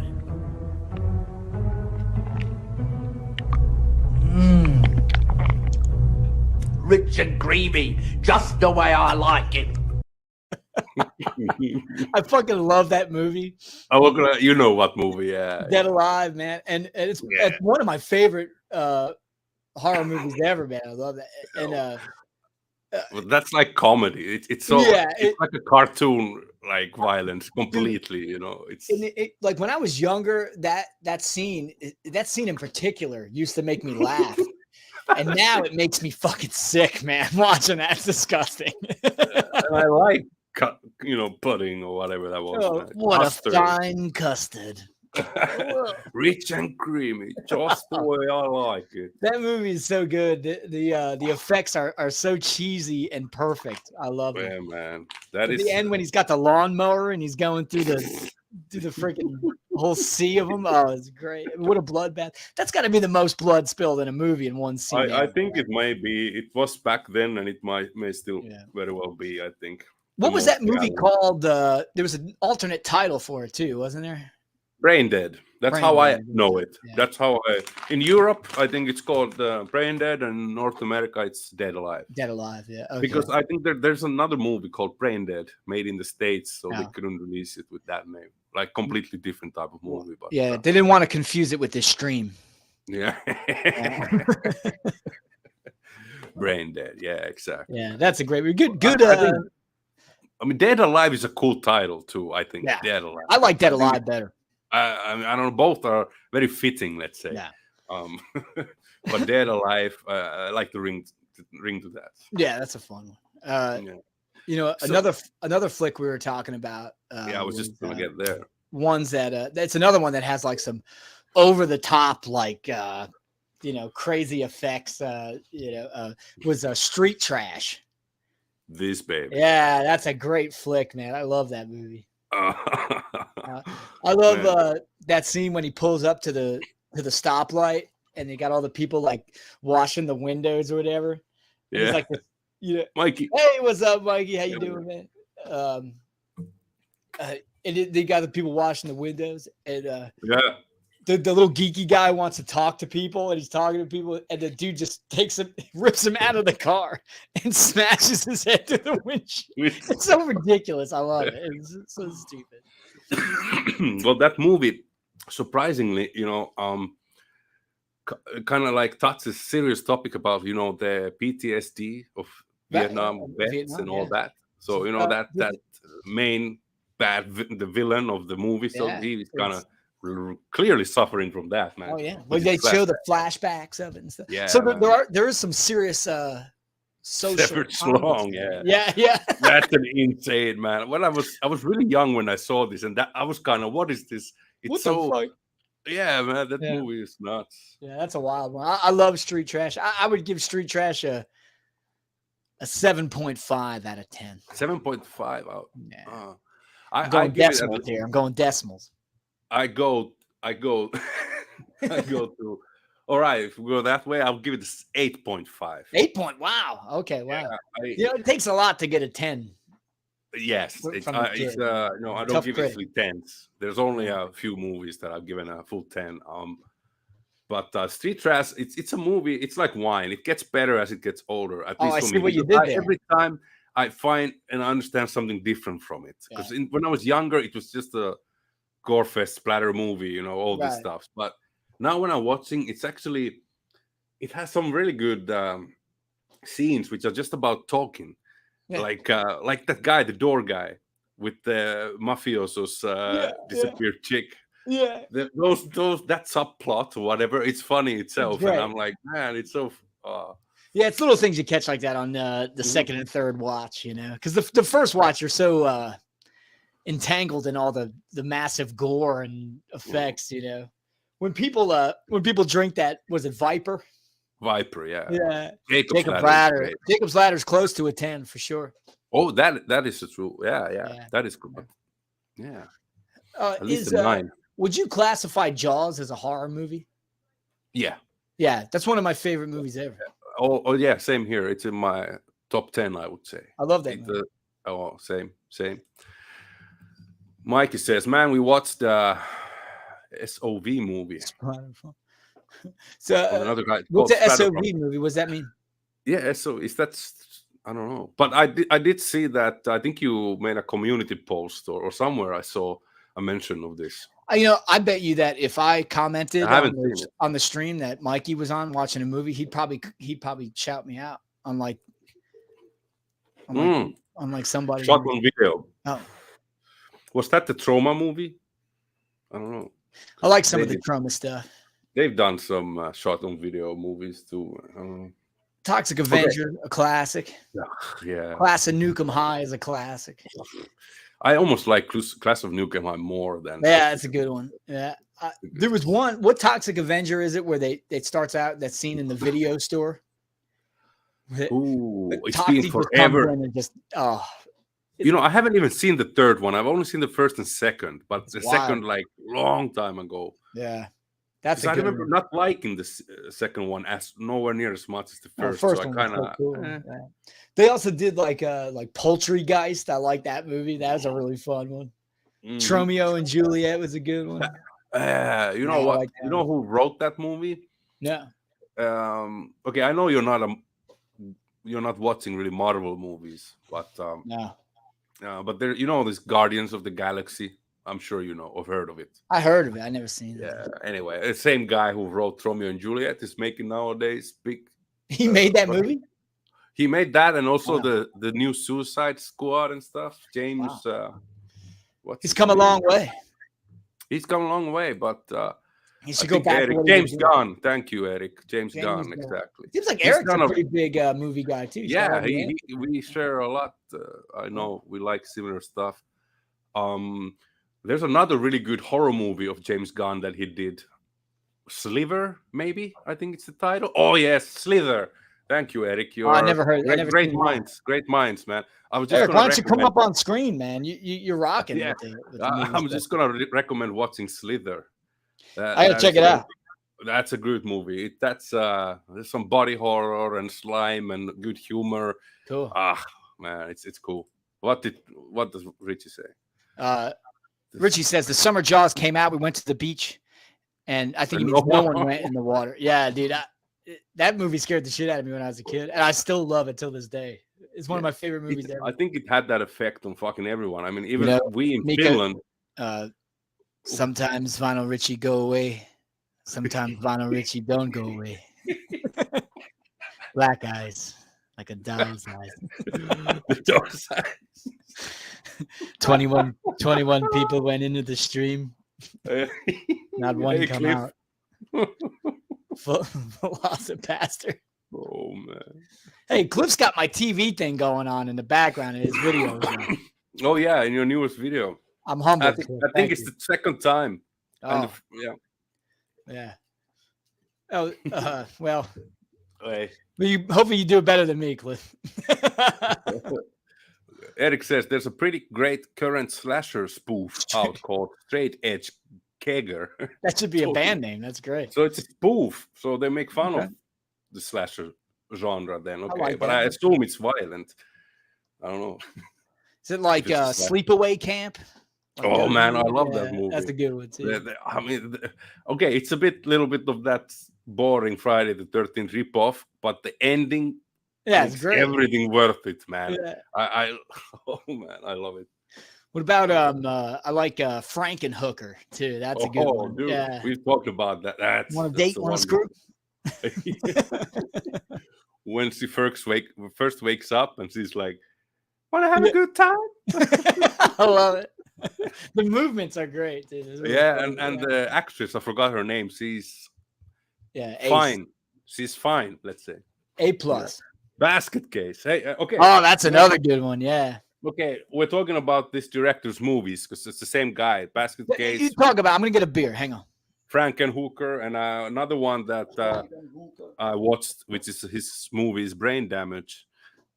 S1: Rich and creamy, just the way I like it.
S7: I fucking love that movie.
S3: You know what movie? Yeah.
S7: Dead Alive, man, and it's one of my favorite horror movies ever, man. I love that. And
S3: But that's like comedy. It's so it's like a cartoon, like violence completely. It's
S7: like when I was younger, that scene in particular used to make me laugh. And now it makes me fucking sick, man. Watching that, it's disgusting.
S3: And I like, pudding or whatever that was.
S7: Oh, what custard. A fine custard.
S3: Rich and creamy, just the way I like it.
S7: That movie is so good. The effects are so cheesy and perfect. I love it.
S3: Yeah, man. That is
S7: the end when he's got the lawnmower and he's going through the freaking whole sea of them. Oh, it's great. What a bloodbath. That's got to be the most blood spilled in a movie in one scene.
S3: I think it may be. It was back then, and it may still very well be, I think.
S7: What was that movie called? There was an alternate title for it too, wasn't there?
S3: Brain Dead. That's how I know it. Yeah. That's how in Europe, I think it's called Brain Dead, and in North America, it's Dead Alive.
S7: Dead Alive, yeah. Okay.
S3: Because I think there's another movie called Brain Dead made in the States, so they couldn't release it with that name. Like completely different type of movie. But
S7: they didn't want to confuse it with this stream.
S3: Yeah. Brain Dead. Yeah, exactly.
S7: Yeah, that's a great movie. Good.
S3: I mean, Dead Alive is a cool title too. I think. Yeah. Dead Alive.
S7: I like Dead Alive better.
S3: I mean, I don't know. Both are very fitting. Let's say.
S7: Yeah.
S3: But Dead Alive, I like the ring to that.
S7: Yeah, that's a fun one. Another flick we were talking about.
S3: I was just gonna get there.
S7: Ones that's another one that has like some over the top, like crazy effects. Was Street Trash.
S3: This baby.
S7: Yeah, that's a great flick, man. I love that movie. I love that scene when he pulls up to the stoplight and they got all the people like washing the windows or whatever. And he's like,
S3: Mikey.
S7: Hey, what's up, Mikey? How you doing, man? And they got the people washing the windows, and the little geeky guy wants to talk to people, and he's talking to people, and the dude just rips him out of the car and smashes his head through the windshield. It's so ridiculous. I love it. It's so stupid.
S3: Well, that movie, surprisingly, kind of like touches a serious topic about the PTSD of Vietnam vets and all that. So that main the villain of the movie. So he's kind of clearly suffering from that, man.
S7: Oh yeah, well they show the flashbacks of it and stuff.
S3: Yeah,
S7: so there is some serious social
S3: long,
S7: yeah.
S3: That's an insane, man. When I was really young when I saw this, and that I was kind of, what is this? It's
S7: what
S3: so
S7: the fuck?
S3: Yeah, man, that movie is nuts.
S7: Yeah, that's a wild one. I love Street Trash. I would give Street Trash a 7.5 out of 10.
S3: 7.5 out.
S7: Yeah.
S3: I'm
S7: going decimals here. I'm going decimals.
S3: I go to. All right, if we go that way, I'll give it 8.5.
S7: 8 point. Wow. Okay. Wow. It takes a lot to get a 10.
S3: Yes, I don't give it 3 10s. There's only a few movies that I've given a full 10. But Street Trash, it's a movie. It's like wine. It gets better as it gets older. At least
S7: I
S3: for
S7: see
S3: me.
S7: what you did there.
S3: Every time I find and I understand something different from it. Because when I was younger, it was just a gore fest splatter movie, all this stuff. But now when I'm watching, it has some really good scenes which are just about talking. Yeah. Like that guy, the door guy with the mafioso's disappeared chick.
S7: Yeah,
S3: those that subplot or whatever, it's funny itself, and I'm like, man, it's so.
S7: Yeah, it's little things you catch like that on the second and third watch, because the first watch you're so entangled in all the massive gore and effects, When people drink that, was it Viper?
S3: Viper, yeah.
S7: Yeah.
S3: Jacob's
S7: Ladder. Jacob's Ladder's close to a 10 for sure.
S3: Oh, that is true. Yeah. That is good. Yeah. At least a 9.
S7: Would you classify Jaws as a horror movie?
S3: Yeah.
S7: Yeah, that's one of my favorite movies ever.
S3: Oh yeah, same here. It's in my top 10, I would say.
S7: I love that movie.
S3: Same. Mikey says, man, we watched the SOV movie.
S7: So
S3: another guy.
S7: What's the SOV movie? What does that mean?
S3: Yeah, so that's I don't know. But I did see that. I think you made a community post or somewhere I saw a mention of this.
S7: I bet you that if I commented on the stream that Mikey was on watching a movie, he'd probably shout me out on like somebody
S3: shot on video.
S7: Oh,
S3: was that the Trauma movie? I don't know.
S7: I like some of the Trauma stuff.
S3: They've done some shot on video movies too. I don't know.
S7: Toxic Avenger, a classic.
S3: Yeah.
S7: Class of Nukem High is a classic.
S3: I almost like Class of Nukem High more than.
S7: Yeah, it's a good one. Yeah, there was one. What Toxic Avenger is it? Where it starts out that scene in the video store.
S3: Ooh, it's been forever. I haven't even seen the third one. I've only seen the first and second, but the second like long time ago.
S7: Yeah,
S3: I remember not liking the second one as nowhere near as much as the first.
S7: First
S3: so
S7: one
S3: I kind of.
S7: so cool. Yeah. They also did like Poultrygeist. I like that movie. That was a really fun one. Romeo and Juliet was a good one.
S3: You know what? You know who wrote that movie?
S7: No.
S3: Okay, I know you're not watching really Marvel movies, but
S7: no.
S3: But there, this Guardians of the Galaxy. I'm sure I've heard of it.
S7: I heard of it. I never seen it.
S3: Yeah. Anyway, the same guy who wrote Romeo and Juliet is making nowadays big.
S7: He made that movie.
S3: He made that, and also the new Suicide Squad and stuff. James,
S7: he's come a long way.
S3: He's come a long way, but
S7: he should go back.
S3: James Gunn, thank you, Eric. James Gunn, exactly.
S7: Seems like Eric's a pretty big movie guy too.
S3: Yeah, we share a lot. I know we like similar stuff. There's another really good horror movie of James Gunn that he did. Sliver, maybe I think it's the title. Oh yes, Slither. Thank you, Eric.
S7: I never heard.
S3: Great minds, man. I was just
S7: Eric, why don't you come up on screen, man? You're rocking.
S3: Yeah. I'm just gonna recommend watching Slither.
S7: I gotta check it out.
S3: That's a good movie. There's some body horror and slime and good humor.
S7: Cool.
S3: Man, it's cool. What does Richie say?
S7: Richie says the summer Jaws came out. We went to the beach, and I think he means no one went in the water. Yeah, dude. That movie scared the shit out of me when I was a kid, and I still love it till this day. It's one of my favorite movies ever.
S3: I think it had that effect on fucking everyone. I mean, even we in Finland.
S7: Sometimes Vinyl Richie go away. Sometimes Vinyl Richie don't go away. Black eyes, like a doll's eyes.
S3: The doll's eyes.
S7: 21 people went into the stream. Not one come out. Velocipastor.
S3: Oh man.
S7: Hey, Cliff's got my TV thing going on in the background in his videos.
S3: Oh yeah, in your newest video.
S7: I'm humbled.
S3: I think it's the second time.
S7: Oh. Yeah. Oh, well.
S3: Hey.
S7: Hopefully you do it better than me, Cliff.
S3: Eric says there's a pretty great current slasher spoof out called Straight Edge Kegger.
S7: That should be a band name. That's great.
S3: So it's a spoof. So they make fun of the slasher genre then. Okay. But I assume it's violent. I don't know.
S7: Is it like Sleepaway Camp?
S3: Oh man, I love that movie.
S7: That's a good one too.
S3: I mean, okay, it's little bit of that boring Friday the 13th ripoff, but the ending,
S7: it's great.
S3: Everything worth it, man.
S7: Yeah.
S3: Oh man, I love it.
S7: What about I like Frankenhooker too. That's a good one.
S3: Dude,
S7: yeah.
S3: We've talked about that.
S7: Want to date? Want to screw?
S3: When she first wakes up and she's like, "Want to have a good time?"
S7: I love it. The movements are great, dude. Really
S3: cool. and the actress, I forgot her name. She's fine. She's fine. Let's say
S7: A plus.
S3: Basket Case. Hey, okay.
S7: Oh, that's another good one. Yeah.
S3: Okay, we're talking about this director's movies because it's the same guy. Basket
S7: You
S3: Case,
S7: talk about. I'm gonna get a beer. Hang on.
S3: Frankenhooker, and another one that I watched, which is his movie, is Brain Damage.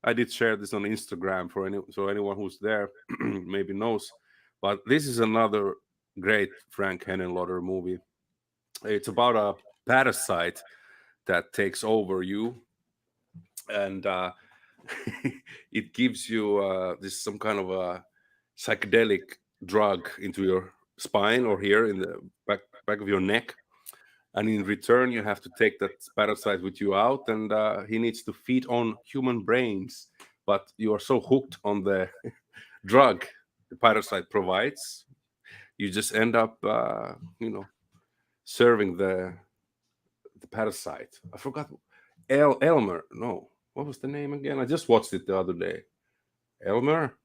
S3: I did share this on Instagram so anyone who's there maybe knows. But this is another great Frank Henenlotter movie. It's about a parasite that takes over you, and it gives you this some kind of a psychedelic drug into your spine or here in the back of your neck, and in return you have to take that parasite with you out, and he needs to feed on human brains, but you are so hooked on the drug the parasite provides, you just end up serving the parasite. I forgot. Elmer. No, what was the name again? I just watched it the other day. Elmer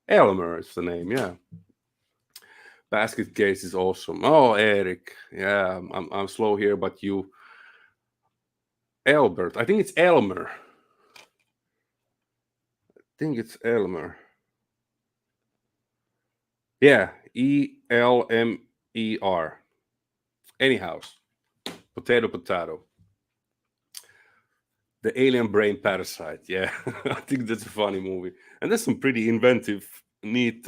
S3: is the name. Yeah. Basket Case is awesome. Oh, Eric. Yeah, I'm slow here, but you. Albert. I think it's Elmer. Yeah, Elmer. Anyhow, potato. The alien brain parasite. Yeah, I think that's a funny movie. And there's some pretty inventive, neat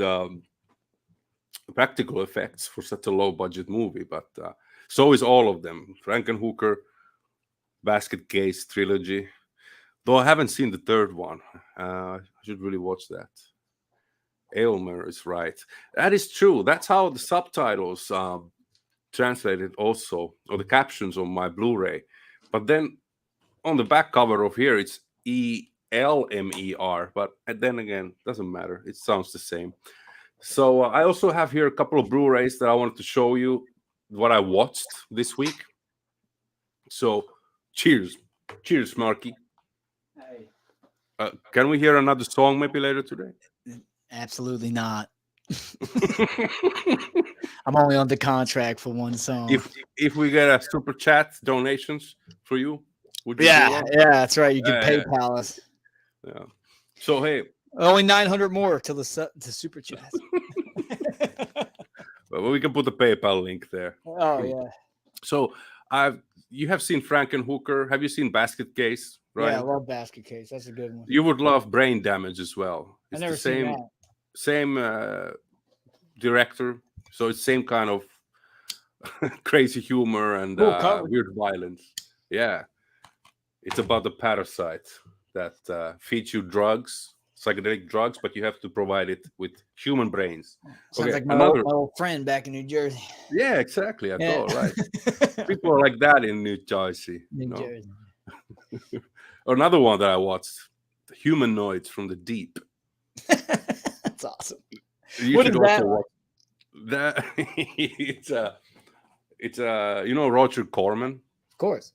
S3: practical effects for such a low budget movie. But so is all of them. Frankenhooker, Basket Case trilogy. Though I haven't seen the third one. I should really watch that. Aylmer is right. That is true. That's how the subtitles translated also, or the captions on my Blu-ray. But then on the back cover of here, it's Elmer, but then again, doesn't matter. It sounds the same. So I also have here a couple of Blu-rays that I wanted to show you what I watched this week. So cheers, Marky.
S7: Hey.
S3: Can we hear another song maybe later today?
S7: Absolutely not. I'm only on the contract for one song.
S3: If we get a super chat donations for you, would you?
S7: Yeah, that's right. You can PayPal us.
S3: Yeah. So hey,
S7: only 900 more till the super chat.
S3: Well, we can put the PayPal link there.
S7: Oh yeah.
S3: So you have seen Frankenhooker. Have you seen Basket Case? Right.
S7: Yeah, I love Basket Case. That's a good one.
S3: You would love Brain Damage as well. It's
S7: I never seen that.
S3: Same director, so it's same kind of crazy humor and weird violence. Yeah, it's about the parasite that feeds you psychedelic drugs, but you have to provide it with human brains.
S7: Sounds like my old friend back in New Jersey.
S3: Yeah, exactly. I thought, right. People are like that in New Jersey.
S7: Jersey.
S3: Another one that I watched, Humanoids from the Deep.
S7: That's awesome.
S3: You
S7: what
S3: should
S7: is
S3: also
S7: that?
S3: watch that. It's Roger Corman.
S7: Of course.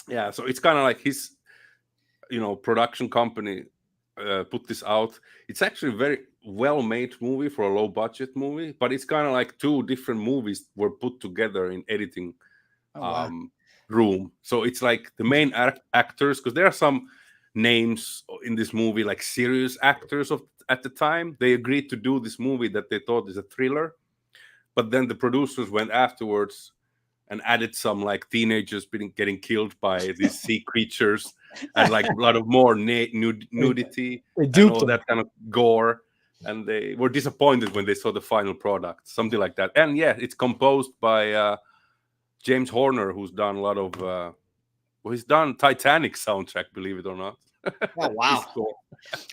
S3: Yeah, so it's kind of like his production company put this out. It's actually a very well-made movie for a low-budget movie, but it's kind of like two different movies were put together in editing room. So it's like the main actors, because there are some names in this movie like serious actors at the time. They agreed to do this movie that they thought is a thriller, but then the producers went afterwards and added some like teenagers getting killed by these sea creatures and like a lot of more nudity and all that kind of gore, and they were disappointed when they saw the final product, something like that. And yeah, it's composed by James Horner, who's done a lot of he's done Titanic soundtrack, believe it or not.
S7: Oh wow! Cool.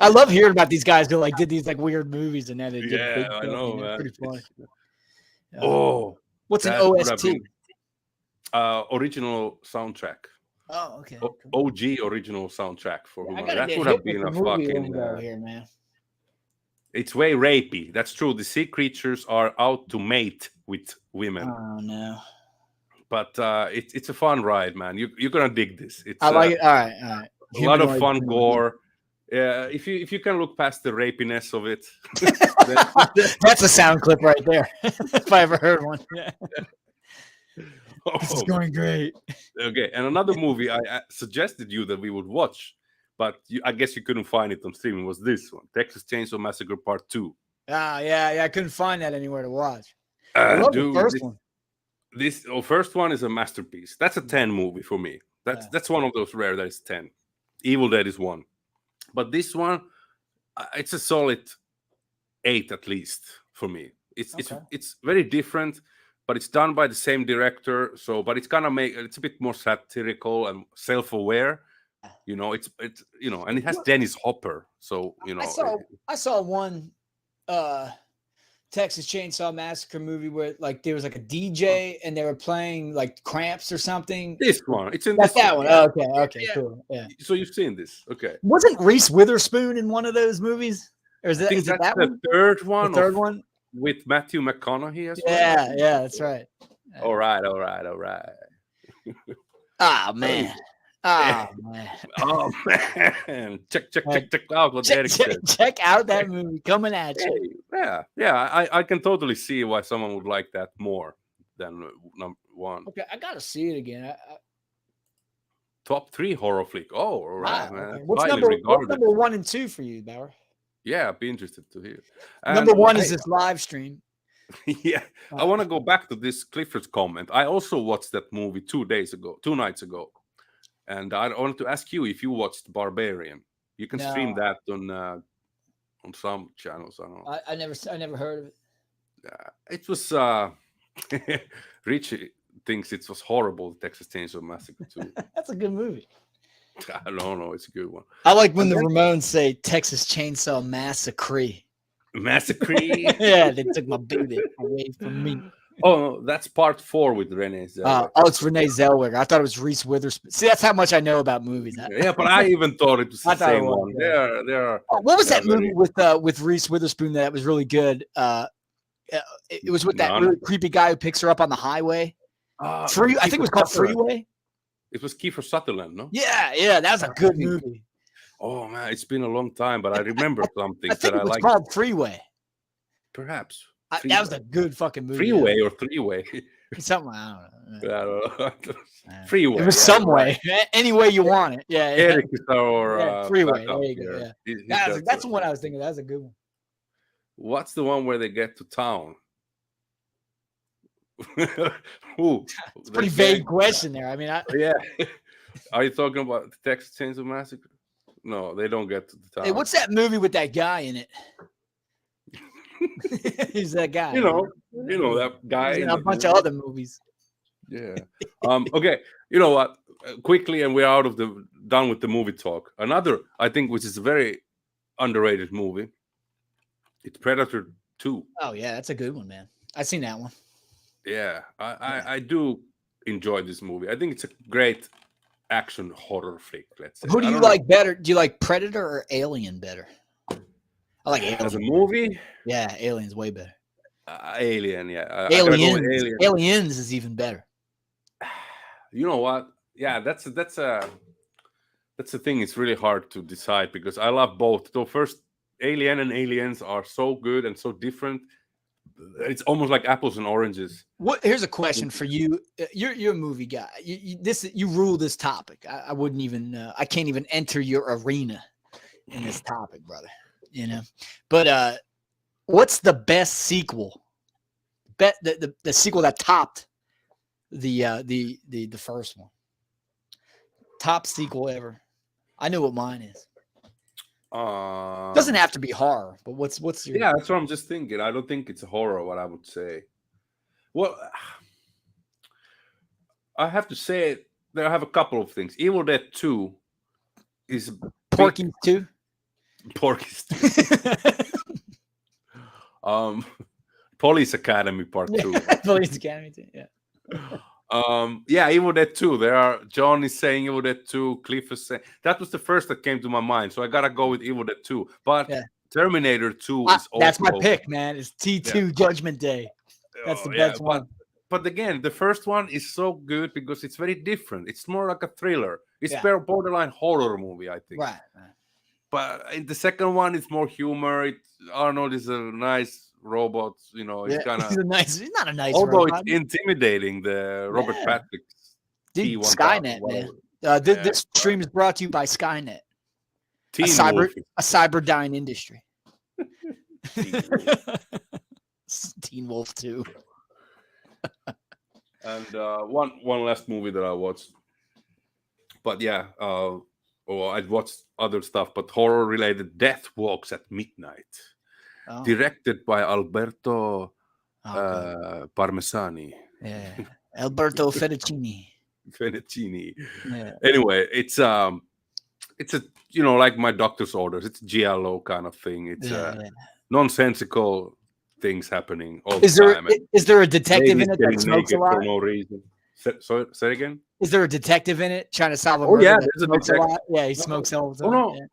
S7: I love hearing about these guys who did these weird movies and then they did
S3: big I know, man.
S7: Pretty funny.
S3: What's
S7: an OST?
S3: Original soundtrack.
S7: Oh, okay.
S3: OG original soundtrack for that would have been a fucking
S7: here, man.
S3: It's way rapey. That's true. The sea creatures are out to mate with women.
S7: Oh no!
S3: But it's a fun ride, man. You're gonna dig this. It's,
S7: I like it. All right.
S3: A lot of fun gore. Yeah, if you can look past the rapiness of it,
S7: that's a sound clip right there. If I ever heard one. Yeah. This is going great.
S3: Okay, and another movie I suggested you that we would watch, but I guess you couldn't find it on streaming. Was this one, Texas Chainsaw Massacre Part 2?
S7: Yeah. I couldn't find that anywhere to watch. I love the first one.
S3: This first one is a masterpiece. That's a 10 movie for me. That's one of those rare that is 10. Evil Dead is 1, but this one, it's a solid 8 at least for me. It's very different, but it's done by the same director. So, but it's it's a bit more satirical and self-aware. It's and it has Dennis Hopper. So
S7: I saw one Texas Chainsaw Massacre movie where like there was like a DJ and they were playing like Cramps or something.
S3: This one, it's in
S7: that one. Oh, okay, cool. Yeah.
S3: So you've seen this, okay?
S7: Wasn't Reese Witherspoon in one of those movies? Or is
S3: I think
S7: that's
S3: that
S7: the one?
S3: third one.
S7: The third one
S3: with Matthew McConaughey as well.
S7: Yeah, that's right.
S3: All right.
S7: Ah, man.
S3: Oh man! Check out what Eric said.
S7: Check out that movie coming at you.
S3: Yeah. I can totally see why someone would like that more than number 1.
S7: Okay, I gotta see it again.
S3: Top 3 horror flick. Oh, all right, man.
S7: Okay. What's number 1 and 2 for you, Bauer?
S3: Yeah, I'd be interested to hear.
S7: Number 1 is this live stream.
S3: Yeah, I want to go back to this Clifford's comment. I also watched that movie 2 nights ago. And I wanted to ask you if you watched Barbarian. You can stream that on some channels. I don't know.
S7: I never heard of it.
S3: It was Richie thinks it was horrible. Texas Chainsaw Massacre 2.
S7: That's a good movie.
S3: I don't know. It's a good one.
S7: I like when the Ramones say Texas Chainsaw Massacre.
S3: Massacre.
S7: Yeah, they took my baby away from me.
S3: Oh, no, that's part 4 with Renee Zellweger.
S7: It's Renee Zellweger. I thought it was Reese Witherspoon. See, that's how much I know about movies.
S3: Yeah, but I even thought it was the same one. Yeah. They're
S7: what was that movie with Reese Witherspoon that was really good? It was with that really creepy guy who picks her up on the highway. I think it was called Freeway.
S3: It was Kiefer Sutherland, no?
S7: Yeah, that was a good movie.
S3: Oh man, it's been a long time, but I remember something
S7: I think
S3: that
S7: it was
S3: liked.
S7: Called Freeway.
S3: Perhaps.
S7: That was a good fucking movie.
S3: Freeway or Three-Way.
S7: Something, I don't know.
S3: Freeway.
S7: It was some way. Any way you want it. Yeah.
S3: Eric is our
S7: Freeway. There you go. Yeah. That's the one I was thinking. That's a good one.
S3: What's the one where they get to town? Ooh,
S7: it's a pretty vague question there. I mean,
S3: yeah. Are you talking about the Texas Chainsaw Massacre? No, they don't get to the town.
S7: Hey, what's that movie with that guy in it? He's that guy.
S3: You know that guy.
S7: He's in a bunch of other movies.
S3: Yeah. Okay. You know what? Quickly, and we're done with the movie talk. Another, I think, which is a very underrated movie. It's Predator 2.
S7: Oh yeah, that's a good one, man. I've seen that one.
S3: Yeah, I do enjoy this movie. I think it's a great action horror flick. Let's say.
S7: Who do you like better? Do you like Predator or Alien better? I like Alien.
S3: As a movie?
S7: Yeah, Alien's way better.
S3: Alien, yeah.
S7: Aliens is even better.
S3: You know what? Yeah, that's a thing. It's really hard to decide because I love both. So first, Alien and Aliens are so good and so different. It's almost like apples and oranges.
S7: Here's a question for you. You're a movie guy. You rule this topic. I wouldn't even. I can't even enter your arena in this topic, brother. You know, but what's the best sequel? The sequel that topped the first one. Top sequel ever. I know what mine is. Doesn't have to be horror, but what's your?
S3: Yeah, that's what I'm just thinking. I don't think it's a horror. What I would say. Well, I have to say that I have a couple of things. Evil Dead 2 is
S7: Porky's 2.
S3: Porky's 2. Police Academy Part 2.
S7: Police Academy 2. Yeah.
S3: Yeah, Evil Dead 2. John is saying Evil Dead 2. Cliff is saying that was the first that came to my mind, so I gotta go with Evil Dead 2. But Terminator 2 is also
S7: that's my pick, man. It's T2 Judgment Day. That's the best one.
S3: But again, the first one is so good because it's very different. It's more like a thriller. It's borderline horror movie, I think.
S7: Right.
S3: But in the second one, it's more humor. Arnold is a nice robots. You know, it's kind of
S7: He's not a nice
S3: although
S7: robot.
S3: it's intimidating. The Robert Patrick's
S7: Dude,
S3: T1000,
S7: Skynet,
S3: whatever.
S7: man. This stream is brought to you by Skynet,
S3: Teen Wolf.
S7: a cyberdyne industry. Teen Wolf 2.
S3: And one last movie that I watched, but I'd watched other stuff, but horror related. Death Walks at Midnight, directed by Alberto Parmesani.
S7: Yeah, Alberto Fettuccini.
S3: Yeah. Anyway, it's a like My Doctor's Orders. It's giallo kind of thing. It's nonsensical things happening all the time.
S7: Is there a detective in it that smokes a lot?
S3: For no reason. Say again.
S7: Is there a detective in it trying to solve a murder?
S3: Yeah, there's a detective.
S7: Yeah, he smokes all the time.
S3: Oh no,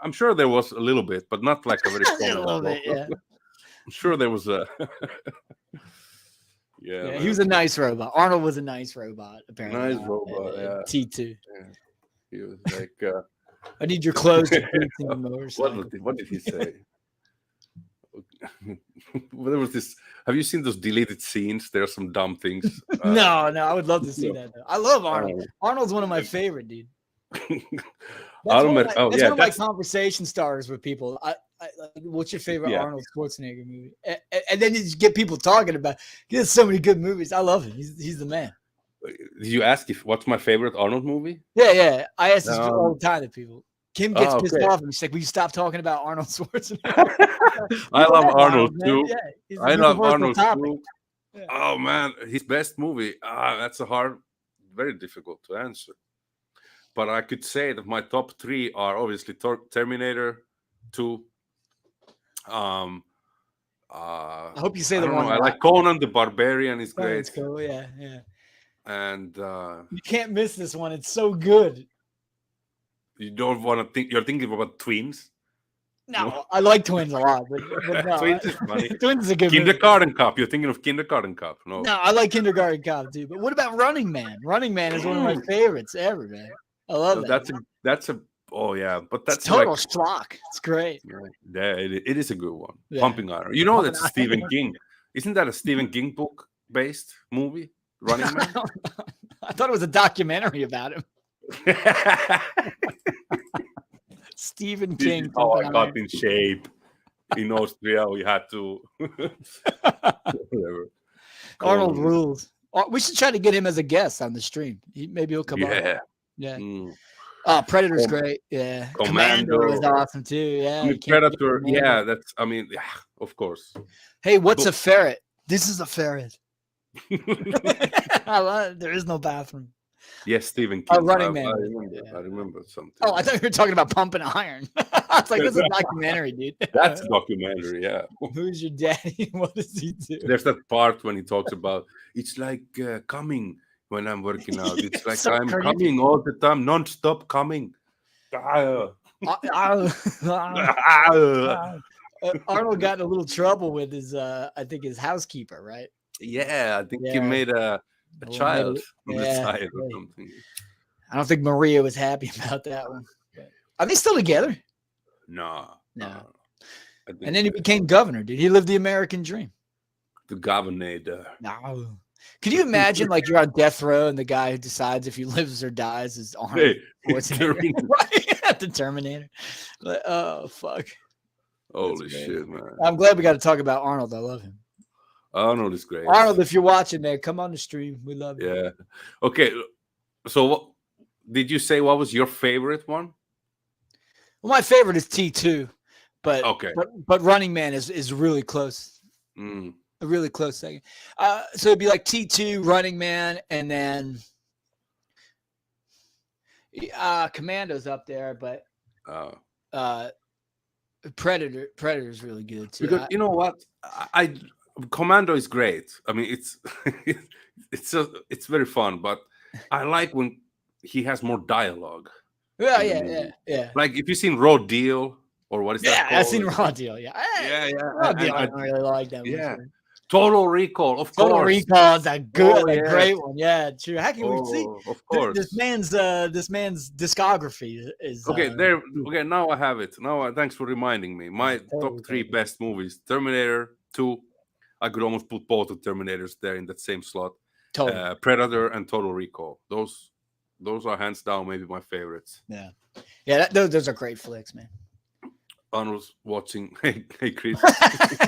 S3: I'm sure there was a little bit, but not like a very strong.
S7: A little bit, yeah.
S3: I'm sure there was a. Yeah,
S7: he was a nice robot. Arnold was a nice robot, apparently.
S3: Nice robot, yeah.
S7: T2.
S3: Yeah. He was like,
S7: I need your clothes to beat the motorcycle.
S3: What did he say? There was this. Have you seen those deleted scenes? There are some dumb things.
S7: No, I would love to see that. Though. I love Arnold. Arnold's one of my favorite, dude. That's one of my conversation starters with people. What's your favorite Arnold Schwarzenegger movie? And then you just get people talking about. He has so many good movies. I love him. He's the man.
S3: Did you ask what's my favorite Arnold movie?
S7: Yeah. I ask this all the time to people. Kim gets pissed off and she's like, "Will you stop talking about Arnold Schwarzenegger?"
S3: I love Arnold too.
S7: Yeah,
S3: I love Arnold too.
S7: Yeah.
S3: Oh man, his best movie. That's very difficult to answer. But I could say that my top 3 are obviously Terminator 2. I
S7: hope you say the one.
S3: I like Conan the Barbarian. Is great.
S7: Cool. Yeah.
S3: And
S7: you can't miss this one. It's so good.
S3: You don't want to think. You're thinking about Twins.
S7: No, I like Twins a lot, but no.
S3: Twins is funny.
S7: Twins is a good
S3: Kindergarten Cop. You're thinking of Kindergarten Cop. No,
S7: I like Kindergarten Cop too. But what about Running Man? Running Man is one of my favorites ever, man. I love that.
S3: That's a but that's
S7: total schlock. It's great.
S3: Yeah, it is a good one. Yeah. Pumping Iron. You know that's Stephen King. Isn't that a Stephen King book based movie? Running Man.
S7: I thought it was a documentary about him. Stephen King.
S3: Oh, I got in shape in Austria. We had to.
S7: Arnold rules. We should try to get him as a guest on the stream. Maybe he'll come on. Yeah. Predator's great. Yeah. Commando is awesome too. Yeah.
S3: Predator. Yeah. Of course.
S7: Hey, what's a ferret? This is a ferret. I love it. There is no bathroom.
S3: Yes, Stephen King.
S7: Running Man.
S3: I remember something.
S7: Oh, I thought you were talking about Pumping Iron. I was like, this is a documentary, dude.
S3: That's a documentary, yeah.
S7: Who's your daddy? What does he do?
S3: There's that part when he talks about, it's like coming when I'm working out. It's like I'm coming all the time, non-stop coming.
S7: Arnold got in a little trouble with his, I think his housekeeper, right?
S3: Yeah, I think he made a child on the side or something.
S7: I don't think Maria was happy about that one. Are they still together?
S3: No.
S7: And then he became governor. Did he live the American dream?
S3: The governor.
S7: No. Could you imagine, like, you're on death row and the guy who decides if he lives or dies is Arnold Schwarzenegger? Right? The Terminator. Like, oh, fuck.
S3: Holy shit, man.
S7: I'm glad we got to talk about Arnold. I love him.
S3: Arnold is great.
S7: Arnold, if you're watching, man, come on the stream. We love you.
S3: Yeah. Okay. So did you say what was your favorite one?
S7: Well, my favorite is T2, but Running Man is really close. A really close second. So it'd be like T2, Running Man, and then Commando's up there, but Predator's really good too.
S3: Because you know what? Commando is great. I mean, it's very fun, but I like when he has more dialogue.
S7: Yeah.
S3: Like if you've seen Raw Deal or what is that called?
S7: I've seen Raw Deal. Yeah. Raw Deal. I don't really like that.
S3: Yeah, Total Recall, of
S7: Total
S3: course.
S7: Recall is a good,
S3: Oh,
S7: a
S3: yes.
S7: great one. Yeah, true. How can we see?
S3: Of course.
S7: This man's discography is
S3: Okay, there. Okay, now I have it. Now, thanks for reminding me. My
S7: Totally
S3: top 3 best movies: Terminator 2. I could almost put both of Terminators there in that same slot.
S7: Totally.
S3: Predator and Total Recall. Those are hands down maybe my favorites.
S7: Yeah, yeah. Those are great flicks, man.
S3: Arnold's watching. Hey, Chris.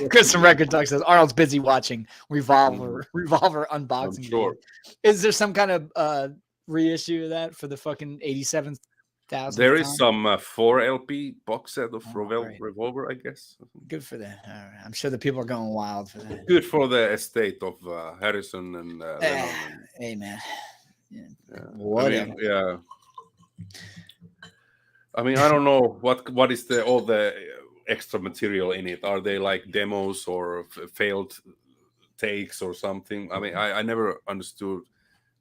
S7: Chris from Record Talk says Arnold's busy watching Revolver unboxing.
S3: I'm sure.
S7: Video. Is there some kind of reissue of that for the fucking 87,000?
S3: There is some 4 LP box set of
S7: great.
S3: Revolver, I guess.
S7: Good for that. All right. I'm sure the people are going wild for that.
S3: Good for the estate of Harrison and Lennon.
S7: Hey, man. Yeah.
S3: Whatever. I mean, I don't know what is all the extra material in it. Are they like demos or failed takes or something? I mean, I never understood.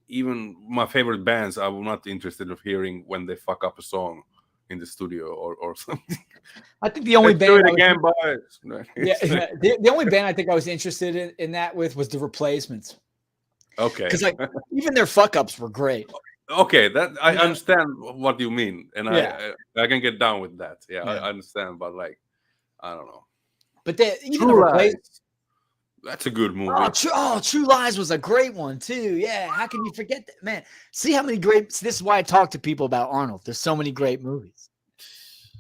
S3: Even my favorite bands, I'm not interested in hearing when they fuck up a song in the studio or something.
S7: I think the only
S3: Let's do
S7: band
S3: it again, boys.
S7: the only band I think I was interested in that with was the Replacements.
S3: Okay.
S7: Because like even their fuck ups were great.
S3: Okay, that I understand what you mean, and I can get down with that. Yeah, I understand, but like, I don't know.
S7: But even the Replacements.
S3: That's a good movie.
S7: True Lies was a great one too. Yeah, how can you forget that, man? See how many great. This is why I talk to people about Arnold. There's so many great movies.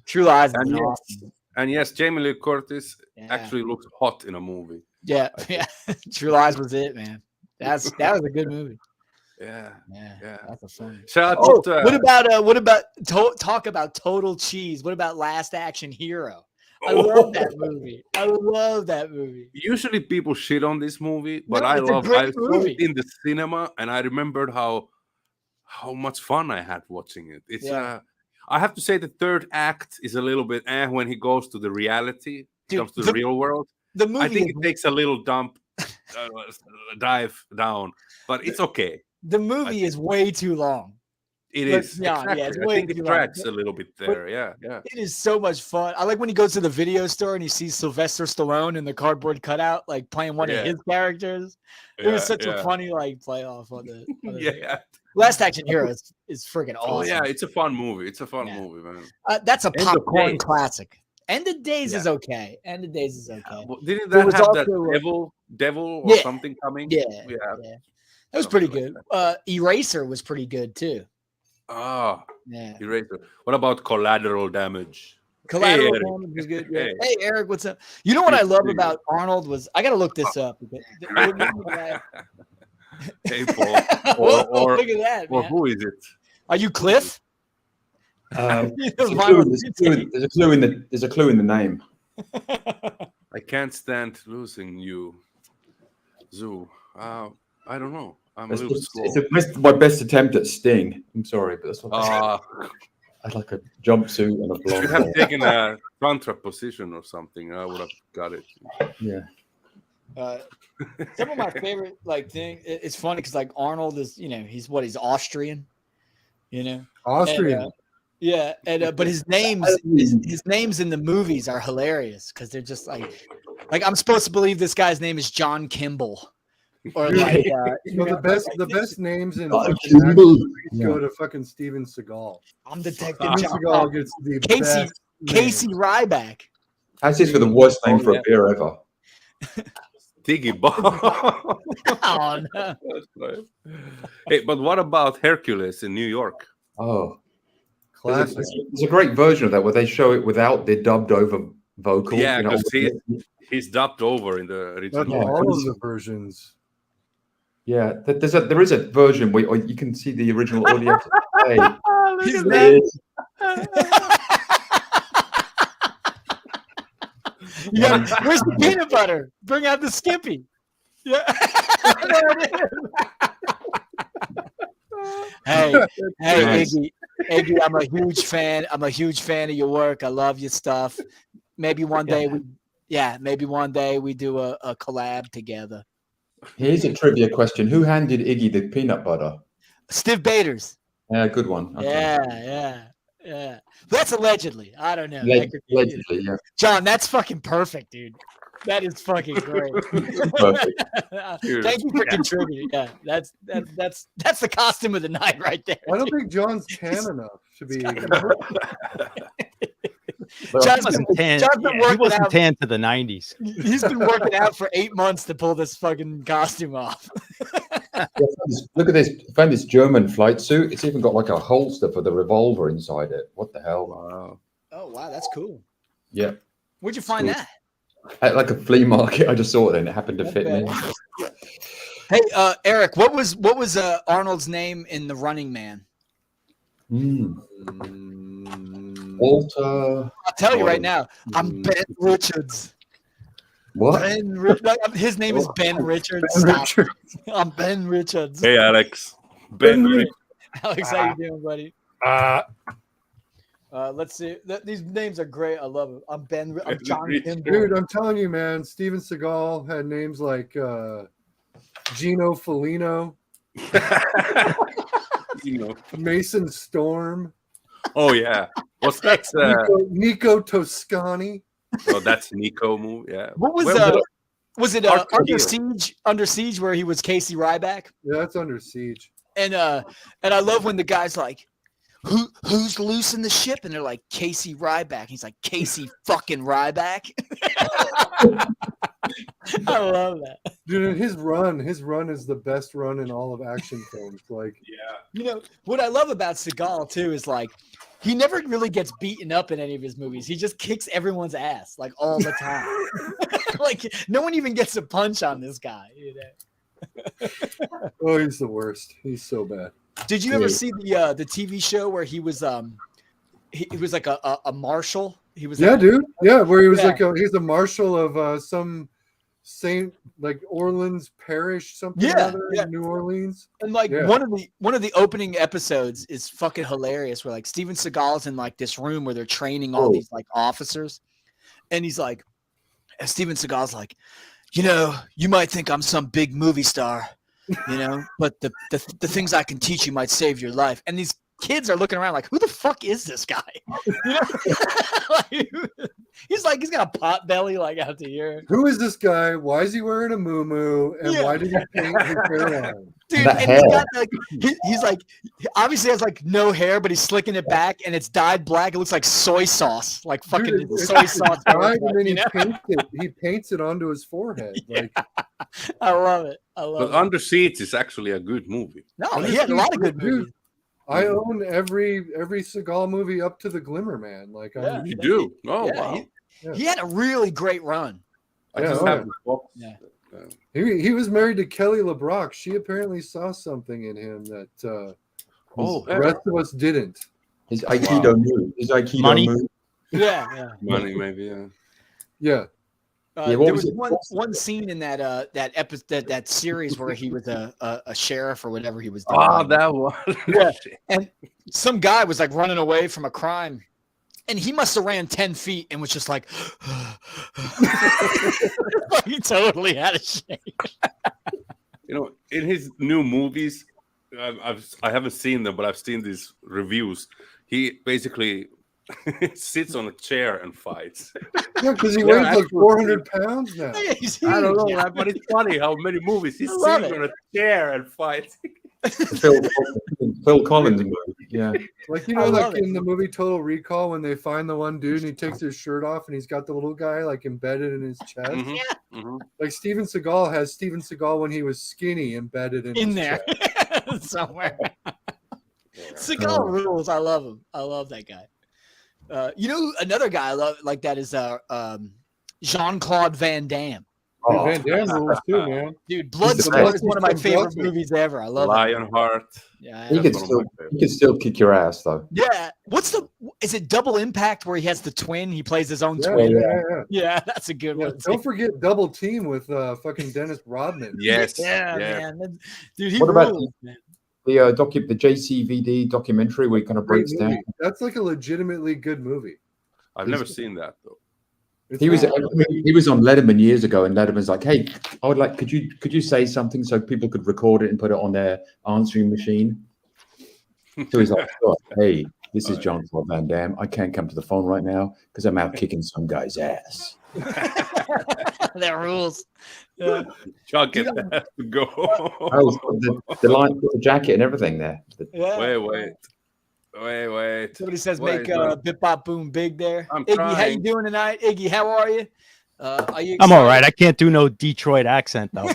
S7: True Lies is awesome.
S3: And yes, Jamie Lee Curtis actually looks hot in a movie.
S7: Yeah. True Lies was it, man. That was a good movie.
S3: Yeah.
S7: That's a fun.
S3: What
S7: about talk about Total Cheese? What about Last Action Hero? I love that movie.
S3: Usually people shit on this movie, but I saw it in the cinema, and I remembered how much fun I had watching it. It's I have to say the third act is a little bit when he goes to the reality, comes to the real world.
S7: The movie,
S3: I think it takes a little dive down, but it's okay.
S7: The movie is way too long.
S3: It is. Exactly.
S7: It's
S3: I think it drags a little bit there. Yeah.
S7: It is so much fun. I like when he goes to the video store and he sees Sylvester Stallone in the cardboard cutout, like playing one of his characters. It was such a funny like playoff on the Last Action Hero is freaking awesome.
S3: Oh yeah, it's a fun movie. It's a fun movie, man.
S7: That's a popcorn classic. End of Days is okay. End of Days is okay.
S3: Well, didn't that have that devil or something coming?
S7: Yeah. That was pretty good. Eraser was pretty good too.
S3: Eraser. What about Collateral Damage?
S7: Collateral Damage was good. Yeah. Hey, Eric, what's up? You know what I love about Arnold was I got to look this up.
S3: Hey, Paul. Or
S7: look at that.
S3: Or
S7: man.
S3: who is it?
S7: Are you Cliff?
S8: There's a clue in the name.
S3: I can't stand losing you, Zoo. I don't know. I'm a little slow.
S8: It's my best attempt at Sting. I'm sorry, but that's what I had like a jumpsuit and a blonde.
S3: You have taken a contra position or something. I would have got it.
S8: Yeah.
S7: Some of my favorite thing. It's funny because Arnold is he's Austrian.
S9: Austrian.
S7: But his names in the movies are hilarious because they're just like I'm supposed to believe this guy's name is John Kimball. Or
S9: the best names in go to fucking Steven Seagal.
S7: I'm Detective
S9: Steven Seagal gets the
S7: Casey Ryback.
S8: That's just for the worst name for a beer ever.
S3: Tiggy Bomb.
S7: Oh no.
S3: Hey, but what about Hercules in New York?
S8: Oh, classic. There's a great version of that where they show it without the dubbed over vocal.
S3: Yeah, because he's dubbed over in the original.
S9: All of the versions.
S8: Yeah, there is a version where you can see the original audio. Hey,
S7: where's the peanut butter? Bring out the Skippy. Yeah. Hey, nice. Iggy, I'm a huge fan. I'm a huge fan of your work. I love your stuff. Maybe one day we do a collab together.
S8: Here's a trivia question: who handed Iggy the peanut butter?
S7: Stiv Bators.
S8: Yeah, good one. Okay.
S7: Yeah. That's allegedly. I don't know.
S8: Allegedly, yeah.
S7: John, that's fucking perfect, dude. That is fucking great. Thank you for contributing. Yeah, that's the costume of the night right there.
S9: I don't think John's tan enough to be.
S10: John's wasn't tan. He wasn't tan to the 90s.
S7: He's been working out for 8 months to pull this fucking costume off.
S8: Look at this. I found this German flight suit. It's even got like a holster for the revolver inside it. What the hell?
S3: Wow.
S7: Oh, wow. That's cool.
S8: Yeah.
S7: Where'd you find that?
S8: At like a flea market. I just saw it and it happened to fit me.
S7: Hey, Eric, what was Arnold's name in The Running Man?
S8: Walter.
S7: I'll tell you right now. I'm Ben Richards.
S8: What?
S7: His name is Ben Richards. I'm Ben Richards.
S3: Hey, Alex. Ben.
S7: Alex, how you doing, buddy? Let's see. These names are great. I love it. I'm John Kimball.
S9: Dude, I'm telling you, man. Steven Seagal had names like Gino Felino, Mason Storm.
S3: Oh yeah, what's that?
S9: Nico Toscani.
S3: Oh, that's Nico movie. Yeah.
S7: What was it? Under Siege, where he was Casey Ryback.
S9: Yeah, that's Under Siege.
S7: And I love when the guy's like, Who's loosing the ship? And they're like, Casey Ryback. He's like, Casey fucking Ryback. I love that.
S9: Dude, his run is the best run in all of action films. Like,
S3: yeah.
S7: You know, what I love about Seagal too is like, he never really gets beaten up in any of his movies. He just kicks everyone's ass like all the time. Like no one even gets a punch on this guy. You know?
S9: Oh, he's the worst. He's so bad.
S7: Did you ever see the TV show where he was he was like a marshal? He was
S9: dude. Yeah, where he was he's a marshal of some Saint like Orleans parish something in New Orleans.
S7: And like one of the opening episodes is fucking hilarious where like Steven Seagal's in like this room where they're training all these like officers, and he's like, Steven Seagal's like, you know, you might think I'm some big movie star, you know, but the things I can teach you might save your life. And these kids are looking around like, who the fuck is this guy? You know? Like, he's got a pot belly like out to here.
S9: Who is this guy? Why is he wearing a muumuu? And why did he paint his hairline?
S7: Dude, and he's got like he's like obviously has like no hair, but he's slicking it back and it's dyed black. It looks like soy sauce, like fucking soy sauce.
S9: Dyed, and then he paints it onto his forehead. Like,
S7: I love it.
S3: But Under Siege is actually a good movie.
S7: No, he had a lot of good movies.
S9: I own every Seagal movie up to The Glimmer Man. Like
S3: you do? Oh wow!
S7: He had a really great run.
S3: I just have the box.
S7: Yeah.
S9: He was married to Kelly LeBrock. She apparently saw something in him that the rest of us didn't.
S8: His Aikido move. His Aikido
S10: Money.
S8: move.
S7: Yeah.
S3: Money, maybe.
S9: Yeah.
S7: There was one scene in that series where he was a sheriff or whatever he was doing.
S3: Oh, that one.
S7: Yeah. And some guy was like running away from a crime. And he must have ran 10 feet and was just like, he totally had a shake.
S3: You know, in his new movies, I haven't seen them, but I've seen these reviews. He basically sits on a chair and fights.
S9: Yeah, because he weighs like 400 pounds now.
S3: I don't know, but it's funny how many movies he's sitting on a chair and fights.
S8: Phil Collins movie. Yeah.
S9: Like, you know, like in the movie Total Recall when they find the one dude and he takes his shirt off and he's got the little guy like embedded in his chest.
S3: Mm-hmm. Mm-hmm.
S9: Like Steven Seagal has Steven Seagal when he was skinny embedded in his
S7: there somewhere. Seagal rules. I love him. I love that guy. You know, another guy I love like that is Jean-Claude Van Damme.
S9: Dude, Van Damme rules too, man.
S7: Dude, Bloodsport is one of my favorite movies ever. I love
S3: Lionheart.
S7: Yeah,
S8: he can still kick your ass though.
S7: Yeah. Is it Double Impact where he has the twin? He plays his own twin. Yeah, that's a good one.
S9: Don't forget Double Team with fucking Dennis Rodman.
S3: Yes.
S7: Yeah, man. Dude, he
S8: what about
S7: rules, man.
S8: The JCVD documentary where he kind of breaks down?
S9: That's like a legitimately good movie.
S3: I've never seen that though.
S8: He was on Letterman years ago, and Letterman's like, "Hey, I would like, could you say something so people could record it and put it on their answering machine?" So he's like, "Hey, This is Jean-Claude Van Damme. I can't come to the phone right now because I'm out kicking some guy's ass.
S7: That rules. Yeah.
S3: Chuck it has to go.
S8: The line, the jacket, and everything there.
S7: Yeah.
S3: Wait.
S7: Somebody says make Bip Bop Boom big there.
S3: I'm
S7: Iggy,
S3: trying.
S7: how you doing tonight? Iggy, how are you? Are you?
S10: I'm all right. I can't do no Detroit accent though.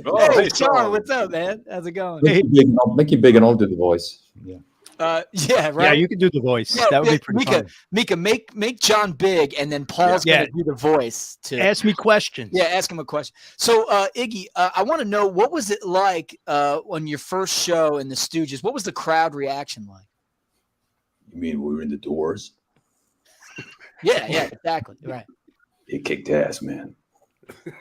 S7: Hey, Sean, what's up, man? How's it going?
S8: Make it big, and I'll do the voice. Yeah.
S7: Yeah, right.
S10: Yeah, you can do the voice. That would be pretty fun.
S7: Mika, make John big, and then Paul's gonna do the voice. To
S10: ask me questions.
S7: Yeah, ask him a question. So, Iggy, I want to know, what was it like on your first show in the Stooges? What was the crowd reaction like?
S8: You mean we were in the Doors?
S7: Yeah, exactly. Right.
S8: It kicked ass, man.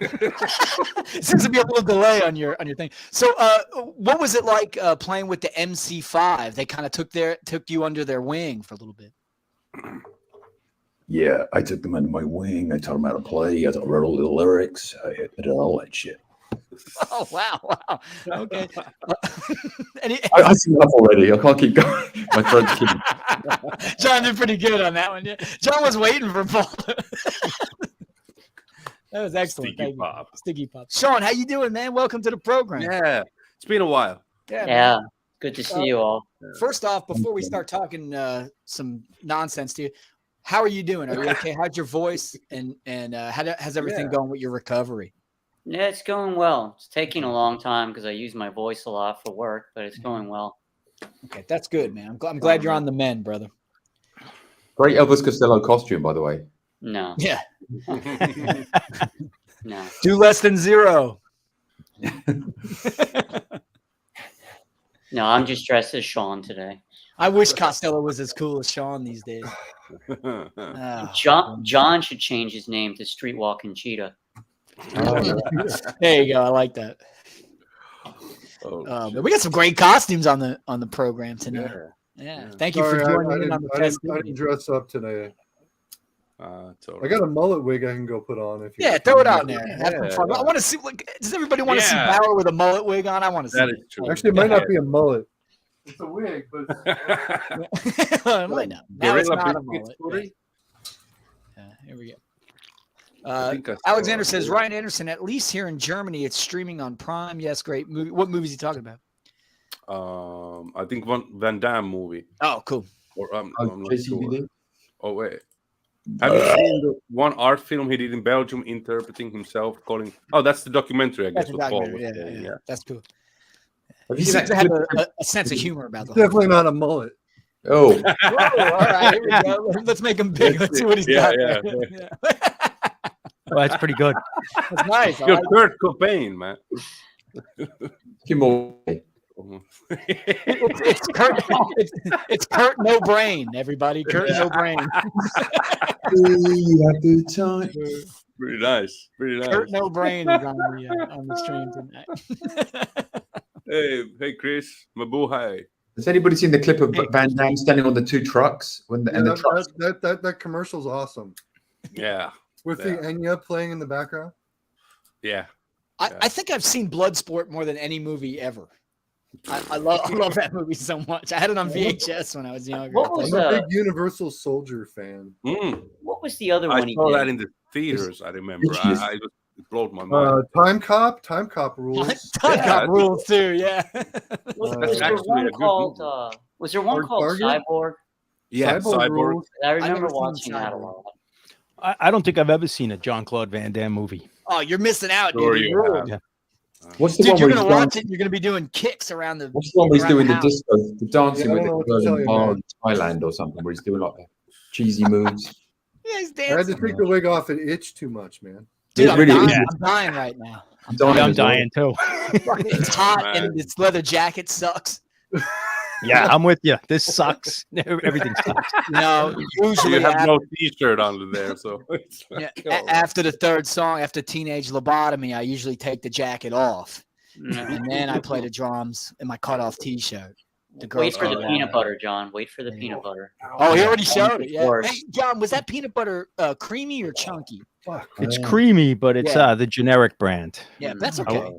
S7: It seems to be a little delay on your thing. So, what was it like playing with the MC5? They kind of took you under their wing for a little bit.
S8: Yeah, I took them under my wing. I taught them how to play. I wrote all the lyrics. I did all that shit.
S7: Oh wow! Okay.
S8: I see enough already. I can't keep going. My throat's keeping.
S7: John did pretty good on that one. Yeah. John was waiting for Paul. That was excellent. Sticky Pop. Sean, how you doing, man? Welcome to the program.
S3: Yeah, it's been a while.
S11: Yeah. Good to see you all.
S7: First off, before we start talking some nonsense to you, how are you doing? Are you okay? How's your voice and how's everything going with your recovery?
S11: Yeah, it's going well. It's taking a long time because I use my voice a lot for work, but it's going well.
S7: Okay, that's good, man. I'm glad you're on the mend, brother.
S8: Great Elvis Costello costume, by the way.
S11: No.
S7: Yeah.
S11: No.
S7: Do less than 0.
S11: No, I'm just dressed as Sean today.
S7: I wish Costello was as cool as Sean these days.
S11: John should change his name to Street Walking Cheetah.
S7: There you go. I like that. But we got some great costumes on the program tonight. Yeah. Thank you for joining in on the
S9: I didn't dress up today. I got a mullet wig I can go put on if you
S7: throw it out there. Have some fun. I want to see. Does everybody want to see Bauer with a mullet wig on? I want to see.
S3: That is true.
S9: Actually, it might not be a mullet. It's a wig, but
S7: it might not. Now it's not a mullet. Here we go. Alexander says, Ryan Anderson, at least here in Germany, it's streaming on Prime. Yes, great movie. What movie is he talking about?
S3: I think one Van Damme movie.
S7: Oh, cool.
S3: Or I'm not sure. Oh wait. Have you seen the one art film he did in Belgium, interpreting himself, calling? Oh, that's the documentary, I guess.
S7: That's
S3: with Paul.
S7: yeah. That's cool.
S8: He
S7: seems to have a sense of humor about the
S9: definitely not a mullet.
S8: Oh.
S7: Whoa, all right, here we go. Let's make him big. Let's see what he's got.
S3: Yeah.
S10: Well, that's pretty good.
S7: That's nice.
S3: You're Kurt Cobain, man.
S7: It's Kurt No Brain, everybody. Kurt No Brain.
S3: Pretty nice.
S7: Kurt No Brain is on the stream tonight.
S3: Hey, Chris, Mabuhay.
S8: Has anybody seen the clip of Van Damme standing on the 2 trucks
S9: that commercial's awesome.
S3: Yeah.
S9: With the Enya playing in the background.
S3: Yeah.
S7: I think I've seen Bloodsport more than any movie ever. I love that movie so much. I had it on VHS when I was younger.
S11: I'm
S9: a big Universal Soldier fan.
S11: What was the other one he
S3: saw
S11: did?
S3: that in the theaters, I remember. It blew my mind.
S9: Time Cop rules.
S7: Time Cop rules too, yeah.
S11: Was there one called Cyborg?
S3: Yeah, Cyborg.
S11: I remember watching that a lot.
S10: I don't think I've ever seen a Jean-Claude Van Damme movie.
S7: Oh, you're missing out,
S3: Sure
S7: dude.
S3: you have.
S8: What's the
S7: Dude,
S8: one
S7: you're
S8: where
S7: gonna
S8: he's
S7: watch it. You're gonna be doing kicks around the.
S8: What's the one where he's doing the
S7: house.
S8: disco, the dancing with the girl in bar
S9: man.
S8: in Thailand or something, where he's doing like cheesy moves?
S7: Yeah, he's
S9: I had
S7: dancing.
S9: to take the wig off. It itched too much, man.
S7: Dude, I'm
S8: really
S7: dying.
S8: is.
S7: I'm dying right now.
S10: I'm dying too.
S7: It's hot and this leather jacket sucks.
S10: Yeah, I'm with you. This sucks. Everything sucks.
S7: No, usually
S3: You have no T-shirt on there, so it's
S7: after the third song, after Teenage Lobotomy, I usually take the jacket off, and then I play the drums in my cut-off T-shirt.
S11: Wait for the peanut butter, John. Wait for the peanut butter.
S7: Oh, he already showed it. Yeah. Hey, John, was that peanut butter creamy or chunky?
S10: It's creamy, but it's the generic brand.
S7: Yeah, that's okay.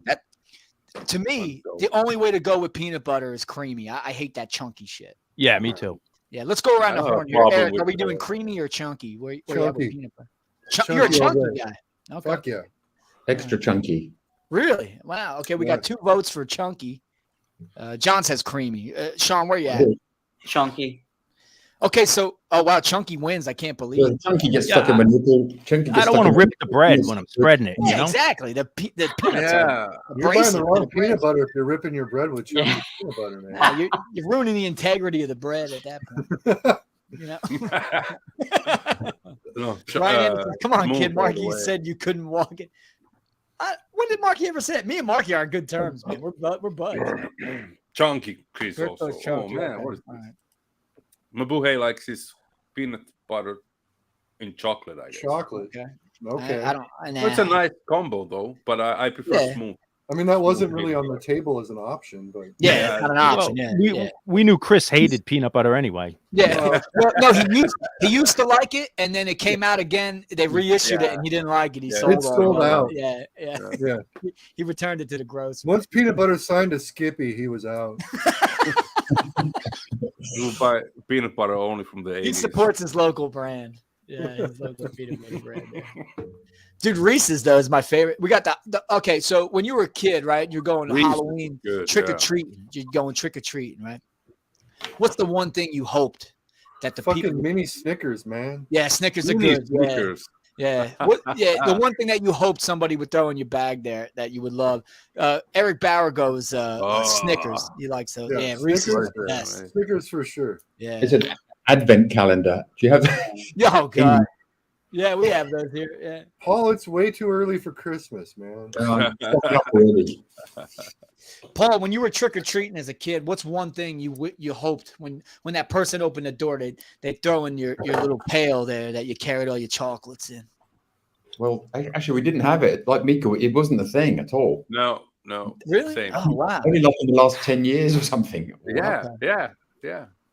S7: To me, the only way to go with peanut butter is creamy. I hate that chunky shit.
S10: Yeah, me too.
S7: Yeah, let's go around the horn here. Eric, are we doing
S3: the-
S7: creamy or chunky? Where you at with
S9: Chunky.
S7: peanut butter?
S9: Chunky
S7: You're a
S9: all
S7: chunky
S9: day.
S7: guy. Okay.
S9: Fuck yeah.
S8: Extra chunky.
S7: Really? Wow. Okay, we got 2 votes for chunky. John says creamy. Sean, where you at?
S11: Chunky.
S7: Okay, so wow, chunky wins. I can't believe it.
S8: Chunky gets stuck in my nipple. Chunky gets
S10: I don't
S8: stuck
S10: want to
S8: in
S10: rip
S8: my
S10: the bread
S8: nipple.
S10: when I'm spreading it. You
S7: Yeah,
S10: know?
S7: exactly. The peanuts
S3: Yeah.
S9: You're buying the wrong peanut butter if you're ripping your bread with chunky peanut butter, man.
S7: Wow, you're ruining the integrity of the bread at that point. You know?
S3: No,
S7: Ryan, come on,
S3: move
S7: kid.
S3: right
S7: Marky
S3: away.
S7: said you couldn't walk it. When did Marky ever say it? Me and Marky are on good terms, man. We're buds.
S3: Chunky Chris
S7: We're
S3: also.
S7: both chunky.
S3: Oh man,
S7: Okay.
S3: what is
S7: All right.
S3: Mabuhay likes his peanut butter in chocolate, I guess.
S9: Chocolate.
S7: Okay.
S9: Okay.
S7: I don't.
S3: It's a nice combo though, but I prefer
S7: Yeah.
S3: smooth.
S9: I mean, that wasn't really on the table as an option, but
S7: Yeah,
S3: Yeah,
S7: it's not an
S10: Well,
S7: option. Yeah, yeah.
S10: we knew Chris hated peanut butter anyway.
S7: Yeah. Well, no, he used to like it, and then it came out again. They reissued it, and he didn't like it. He
S3: Yeah.
S7: sold
S9: It
S7: all
S9: sold
S7: of it.
S9: out.
S7: Yeah, yeah.
S9: yeah.
S7: He returned it to the grocery.
S9: Once peanut butter signed to Skippy, he was out.
S3: You will buy peanut butter only from the 80s.
S7: He supports his local brand. Yeah, his local peanut butter brand. Yeah. Dude, Reese's though is my favorite. We got the okay. So when you were a kid, right? You're going to
S3: Reese's
S7: Halloween
S3: good,
S7: trick or
S3: yeah.
S7: treating. You're going trick or treating, right? What's the one thing you hoped that the
S9: Fucking
S7: people?
S9: mini Snickers, man.
S7: Yeah, Snickers are
S3: Mini
S7: good. Yeah.
S3: Snickers.
S7: Yeah. The one thing that you hoped somebody would throw in your bag there that you would love. Eric Bauer goes Snickers. He likes those. Yeah, Reese's
S9: Snickers,
S7: is the best.
S9: Snickers for sure.
S7: Yeah.
S8: It's an advent calendar. Do you have that?
S7: Oh god. Yeah, we have those here. Yeah.
S9: Paul, it's way too early for Christmas, man.
S8: Already.
S7: Paul, when you were trick or treating as a kid, what's one thing you hoped when that person opened the door, they throw in your little pail there that you carried all your chocolates in?
S8: Well, actually, we didn't have it. Like Miko, it wasn't a thing at all.
S3: No.
S7: Really?
S3: Same.
S7: Oh wow.
S8: Only like in the last 10 years or something.
S3: Yeah.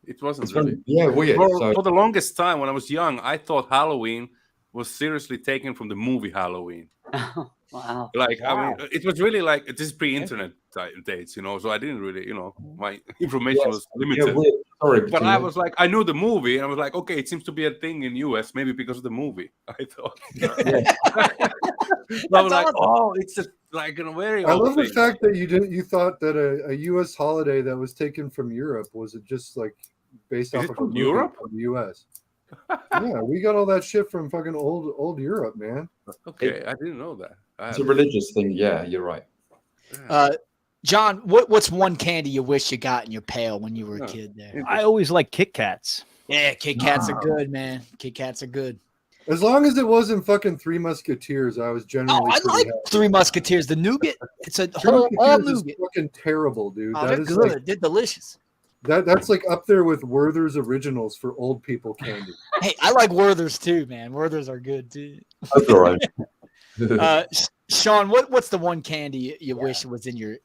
S3: It wasn't
S8: It's
S3: really.
S8: weird.
S3: For the longest time when I was young, I thought Halloween was seriously taken from the movie Halloween.
S11: Wow.
S3: Like, I mean, it was really like, this is pre-internet dates, so I didn't really, my information was limited.
S8: Sorry,
S3: But I was like, I knew the movie, and I was like, okay, it seems to be a thing in US, maybe because of the movie. I thought. I was like, oh, it's like a very.
S9: I
S3: old
S9: love the
S3: thing.
S9: fact that you thought that a U.S. holiday that was taken from Europe was it just like based
S3: Is
S9: off
S3: it
S9: of
S3: from
S9: a movie
S3: Europe?
S9: from the U.S. Yeah, we got all that shit from fucking old Europe, man.
S3: Okay, I didn't know that.
S8: It's a religious thing. Yeah, you're right.
S7: John, what's one candy you wish you got in your pail when you were a kid there?
S10: I always like Kit Kats.
S7: Yeah, Kit Kats are good, man. Kit Kats are good.
S9: As long as it wasn't fucking Three Musketeers, I was generally.
S7: Oh, I
S9: pretty
S7: like
S9: happy.
S7: Three Musketeers. The nougat, it's a
S9: Three
S7: whole all
S9: Musketeers is
S7: nougat.
S9: fucking terrible, dude.
S7: Oh,
S9: That
S7: they're
S9: is
S7: good.
S9: like
S7: They're delicious.
S9: that's like up there with Werther's Originals for old people candy.
S7: Hey, I like Werther's too, man. Werther's are good too.
S8: That's all right.
S7: Sean, what's the one candy you wish was in your?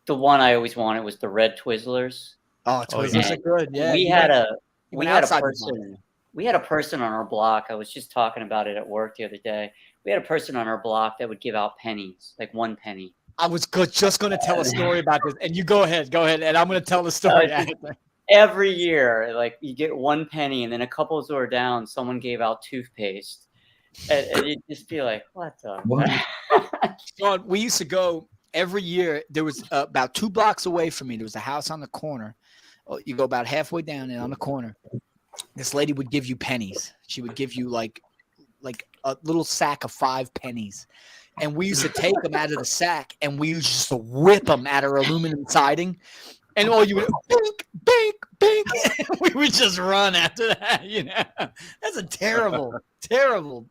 S11: The one I always wanted was the red Twizzlers.
S7: Oh, Twizzlers are good. Yeah,
S11: we
S7: you
S11: had
S7: went-
S11: a
S7: you
S11: we
S7: went
S11: had a
S7: outside the
S11: person. We had a person on our block. I was just talking about it at work the other day. We had a person on our block that would give out pennies, like 1 penny.
S7: I was just going to tell a story about this, and you go ahead, and I'm going to tell the story after.
S11: Every year, like you get 1 penny, and then a couple door down, someone gave out toothpaste, and you'd just be like, "What the?"
S7: Sean, we used to go every year. There was about 2 blocks away from me. There was a house on the corner. Oh, you go about halfway down, and on the corner, this lady would give you pennies. She would give you like a little sack of 5 pennies. And we used to take them out of the sack, and we used just to whip them at our aluminum siding. And all you would bink, bink, bink. We would just run after that. That's a terrible, terrible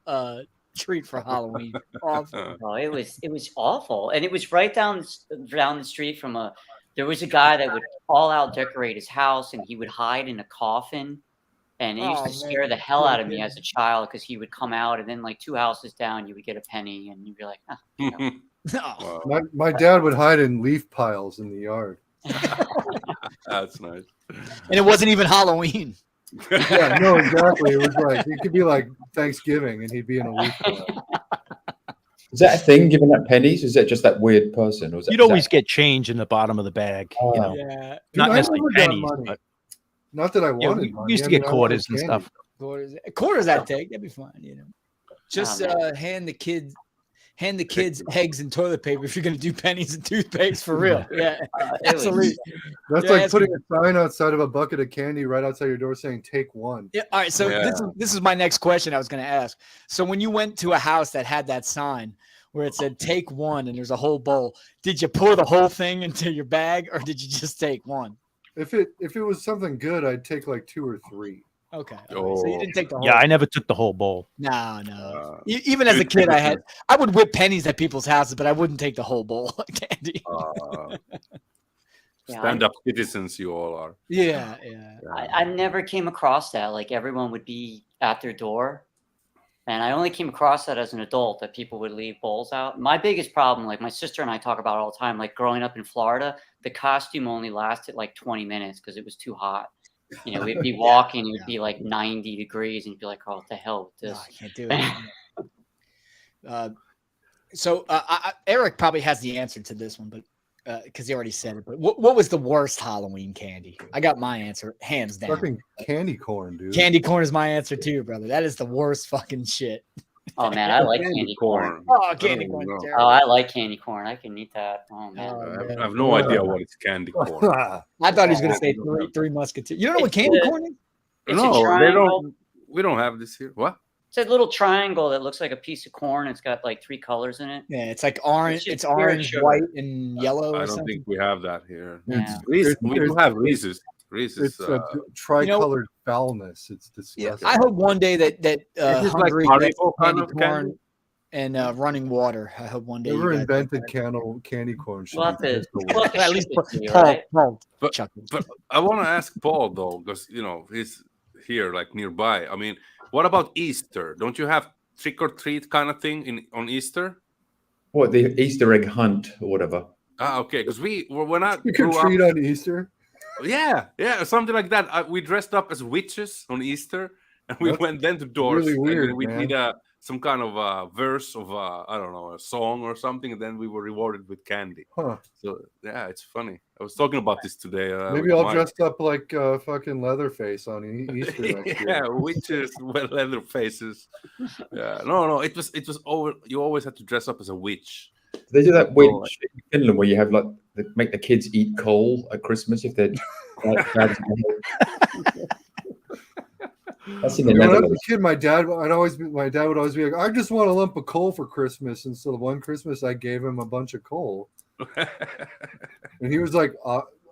S7: treat for Halloween. Awful.
S11: Oh, it was awful, and it was right down the street from There was a guy that would all out decorate his house, and he would hide in a coffin. And it used to scare the hell out of me as a child because he would come out, and then like 2 houses down, you would get a penny, and you'd be like,
S7: No.
S9: My dad would hide in leaf piles in the yard.
S3: That's nice.
S7: And it wasn't even Halloween.
S9: Yeah, no, exactly. It was like it could be like Thanksgiving, and he'd be in a leaf pile.
S8: Is that a thing? Giving out pennies? Is that just that weird person? Or is that,
S10: You'd always get change in the bottom of the bag. You know,
S7: Yeah.
S10: not
S9: Dude, I
S10: necessarily
S9: never got
S10: pennies,
S9: money.
S10: but
S9: Not that I
S10: you know,
S9: wanted
S10: we
S9: money.
S10: used to
S9: I
S10: get
S9: mean, I wanted
S10: quarters and
S9: candy.
S10: stuff.
S7: Quarters I'd take. That'd be fine. You know, just hand the kids eggs and toilet paper if you're gonna do pennies and toothpaste for real. Yeah, absolutely.
S9: That's
S7: You're
S9: like
S7: asking-
S9: putting a sign outside of a bucket of candy right outside your door saying "Take one."
S7: Yeah. All right. So this is my next question I was going to ask. So when you went to a house that had that sign where it said "Take one" and there's a whole bowl, did you pour the whole thing into your bag or did you just take one?
S9: If it was something good, I'd take like 2 or 3.
S7: Okay. All right. So you didn't take the whole.
S10: Yeah, I never took the whole bowl.
S7: No. Even as a kid, I would whip pennies at people's houses, but I wouldn't take the whole bowl of candy.
S3: Stand-up citizens, you all are.
S7: Yeah.
S11: I never came across that. Like everyone would be at their door. And I only came across that as an adult, that people would leave bowls out. My biggest problem, like my sister and I talk about all the time, like growing up in Florida, the costume only lasted like 20 minutes because it was too hot. You know, we'd be walking, it would be like 90 degrees, and you'd be like, oh, what the hell with this?
S7: No, I can't do it. So Eric probably has the answer to this one, but because he already said it. But what was the worst Halloween candy? I got my answer, hands down.
S9: Fucking candy corn, dude.
S7: Candy corn is my answer too, brother. That is the worst fucking shit.
S11: Oh man, I like candy corn.
S7: Oh, candy corn.
S11: Oh, I like candy corn. I can eat that. Oh man.
S3: I have no idea what it's candy corn.
S7: I thought he was going to say three musketeers. You don't know what candy corn is?
S11: It's a
S3: No, they
S11: triangle.
S3: don't. We don't have this here. What?
S11: It's a little triangle that looks like a piece of corn. It's got like 3 colors in it.
S7: Yeah, it's like orange.
S11: It's
S7: It's
S11: just pure
S7: orange,
S11: sugar.
S7: white, and yellow.
S3: I
S7: Or
S3: don't
S7: something.
S3: think we have that here.
S11: Yeah.
S3: We do have Reese's.
S9: It's a tricolored foulness. It's
S7: Yeah,
S9: disgusting.
S7: I hope one day that
S3: Is like
S7: Hungary
S3: Haribo
S7: gets
S3: kind
S7: candy
S3: of
S7: corn
S3: candy?
S7: and running water. I hope one day.
S9: Whoever
S7: you guys-
S9: invented candy corn should
S11: We'll
S9: be
S11: have to-
S9: pissed away.
S11: we'll have to
S7: at least
S11: ship it to you,
S7: Paul,
S11: right?
S7: Paul
S3: But,
S7: chuckles.
S3: but I want to ask Paul though, because he's here, like nearby. I mean, what about Easter? Don't you have trick or treat kind of thing on Easter?
S8: What, the Easter egg hunt or whatever?
S3: Okay, because when I
S9: You can
S3: grew
S9: treat
S3: up,
S9: on Easter.
S3: yeah, something like that. We dressed up as witches on Easter, and we
S9: That's
S3: went then to doors.
S9: really
S3: and
S9: weird,
S3: then we
S9: man.
S3: did some kind of verse of I don't know, a song or something, and then we were rewarded with candy.
S9: Huh.
S3: So yeah, it's funny. I was talking about this today.
S9: Maybe
S3: with
S9: I'll
S3: Mike.
S9: dress up like fucking Leatherface on Easter next year.
S3: Yeah, witches with leather faces. Yeah, no, it was over. You always had to dress up as a witch.
S8: They do that weird shit in Finland where you have they make the kids eat coal at Christmas if they're. That's in the
S9: When I was
S8: Netherlands.
S9: a kid, my dad would always be like, "I just want a lump of coal for Christmas." And so one Christmas, I gave him a bunch of coal, and he was like,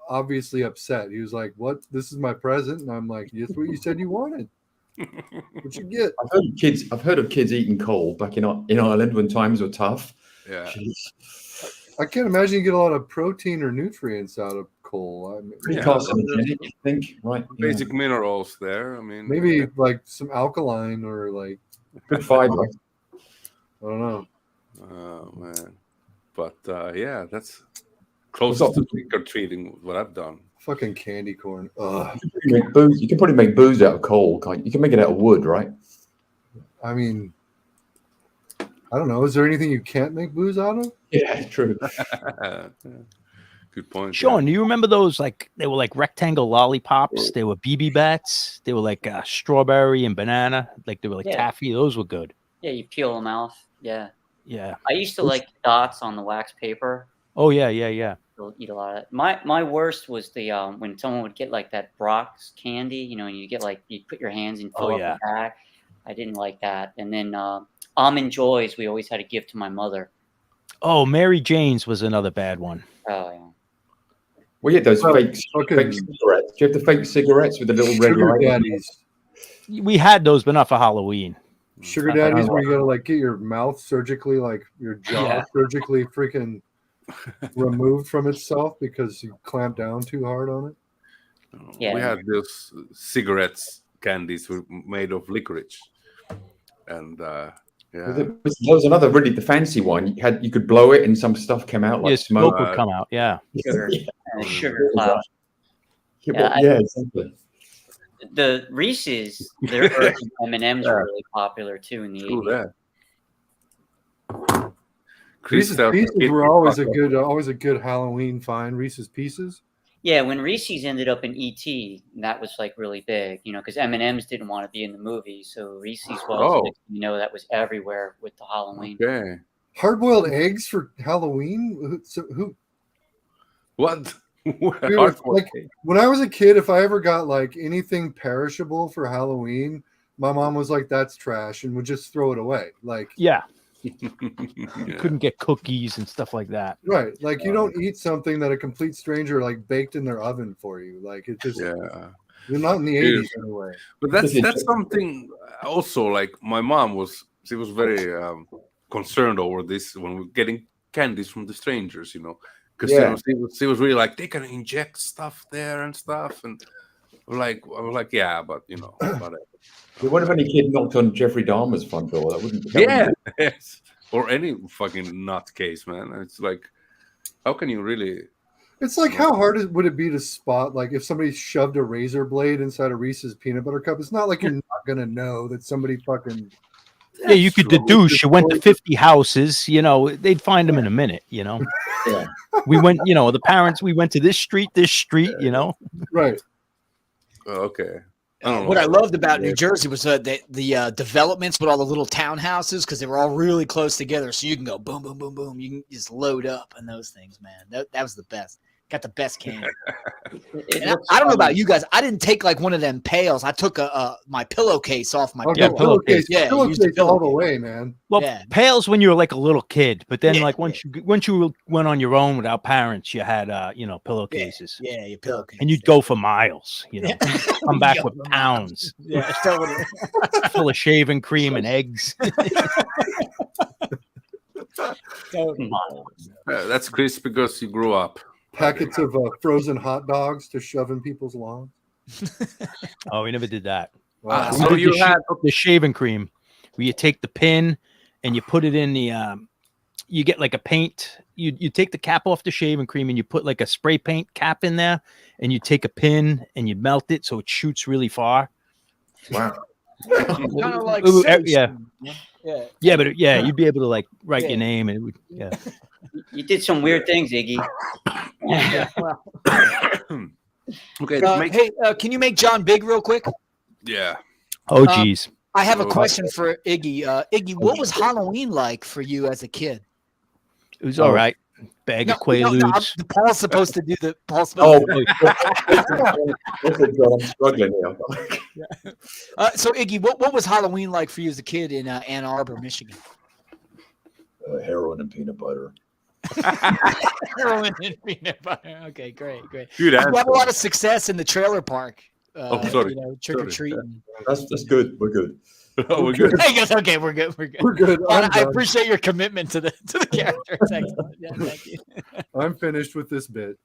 S9: obviously upset. He was like, "What? This is my present?" And I'm like, "That's what you said you wanted. What you get?"
S8: I've heard of kids eating coal back in Ireland when times were tough.
S3: Yeah.
S9: I can't imagine you get a lot of protein or nutrients out of coal. I mean,
S8: Pretty carcinogenic, I think. Right.
S3: Basic minerals there. I mean,
S9: maybe like some alkaline or like
S8: good fiber.
S9: I don't know.
S3: Oh man, but yeah, that's closest to trick or treating what I've done.
S9: Fucking candy corn. Ugh.
S8: You can probably make booze out of coal, can't you? You can make it out of wood, right?
S9: I mean, I don't know. Is there anything you can't make booze out of?
S8: Yeah, true.
S3: Good point.
S10: Sean, do you remember those? Like they were like rectangle lollipops. They were BB bats. They were like strawberry and banana. Like they were like taffy. Those were good.
S11: Yeah, you peel them off. Yeah.
S10: Yeah.
S11: I used to like dots on the wax paper.
S10: Oh yeah.
S11: You'll eat a lot of it. My worst was the when someone would get like that Brock's candy, you know, and you get like you put your hands and fill up the back. I didn't like that. And then almond joys we always had to give to my mother.
S10: Oh, Mary Jane's was another bad one.
S11: Oh yeah.
S8: Well, yeah, those fake cigarettes. Do you have the fake cigarettes with the little red
S9: Sugar
S8: light?
S9: daddies.
S10: We had those, but not for Halloween.
S9: Sugar daddies where you gotta like get your mouth surgically, like your jaw surgically freaking removed from itself because you clamp down too hard on it.
S11: Yeah.
S3: We had those cigarettes candies were made of licorice, and yeah,
S8: There was another really the fancy one. You could blow it and some stuff came out like smoke.
S10: Smoke would come out. Yeah.
S11: Sugar, sugar cloud.
S8: Yeah, exactly.
S11: The Reese's, their M&Ms were really popular too in the 80s.
S9: Reese's Pieces were always a good Halloween find. Reese's Pieces.
S11: Yeah, when Reese's ended up in E.T., that was like really big, because M&M's didn't want to be in the movie, so Reese's was, that was everywhere with the Halloween.
S3: Okay.
S9: Hard-boiled eggs for Halloween?
S3: What?
S9: Like when I was a kid, if I ever got like anything perishable for Halloween, my mom was like, "That's trash," and would just throw it away. Like,
S10: yeah. You couldn't get cookies and stuff like that.
S9: Right. Like you don't eat something that a complete stranger like baked in their oven for you. Like it just you're not in the 80s anyway.
S3: But that's something also like my mom was very concerned over this when we're getting candies from the strangers, because she was really like they can inject stuff there and stuff, and I was like yeah, but whatever.
S8: What if any kid knocked on Jeffrey Dahmer's front door? That wouldn't.
S3: Yes. Or any fucking nutcase, man. It's like, how can you really?
S9: It's like, how hard would it be to spot, like, if somebody shoved a razor blade inside a Reese's peanut butter cup? It's not like you're not gonna know that somebody fucking.
S10: Yeah, you could deduce. You went to 50 houses. They'd find them in a minute. Yeah. We went. The parents. We went to this street.
S9: Right.
S3: Okay.
S7: What I loved about New Jersey was the developments with all the little townhouses because they were all really close together. So you can go boom, boom, boom, boom. You can just load up on those things, man. That was the best. Got the best candy. I don't know about you guys. I didn't take like one of them pails. I took my pillowcase off my
S9: pillowcase. Yeah, pillowcase all the way, man.
S10: Well, pails when you were like a little kid, but then once you went on your own without parents, you had pillowcases.
S7: Yeah, your pillowcase.
S10: And you'd go for miles. Come back with pounds.
S7: Yeah,
S10: full of shaving cream and eggs.
S3: That's Chris because you grew up.
S9: Packets of frozen hot dogs to shove in people's lawns.
S10: Oh, we never did that.
S9: Wow.
S10: So you had the shaving cream where you take the pin and you put it in the you get like a paint. You take the cap off the shaving cream and you put like a spray paint cap in there and you take a pin and you melt it so it shoots really far.
S8: Wow.
S7: Kind of like
S10: but you'd be able to like write your name and it would
S11: You did some weird things, Iggy.
S3: Okay.
S7: Hey, can you make John big real quick?
S3: Yeah.
S10: Oh, geez.
S7: I have a question for Iggy. Iggy, what was Halloween like for you as a kid?
S10: It was all right. Bag of Quaaludes.
S7: Paul's supposed to do the.
S8: I'm struggling here.
S7: So, Iggy, what was Halloween like for you as a kid in Ann Arbor, Michigan?
S8: Heroin and peanut butter.
S7: Heroin and peanut butter. Okay, great.
S3: Dude,
S7: you have a lot of success in the trailer park.
S3: Sorry.
S7: Trick or treating.
S8: That's good. We're good.
S3: Oh, we're good.
S7: I guess okay, we're good.
S9: We're good.
S7: I appreciate your commitment to the character. It's excellent. Yeah, thank you.
S9: I'm finished with this bit.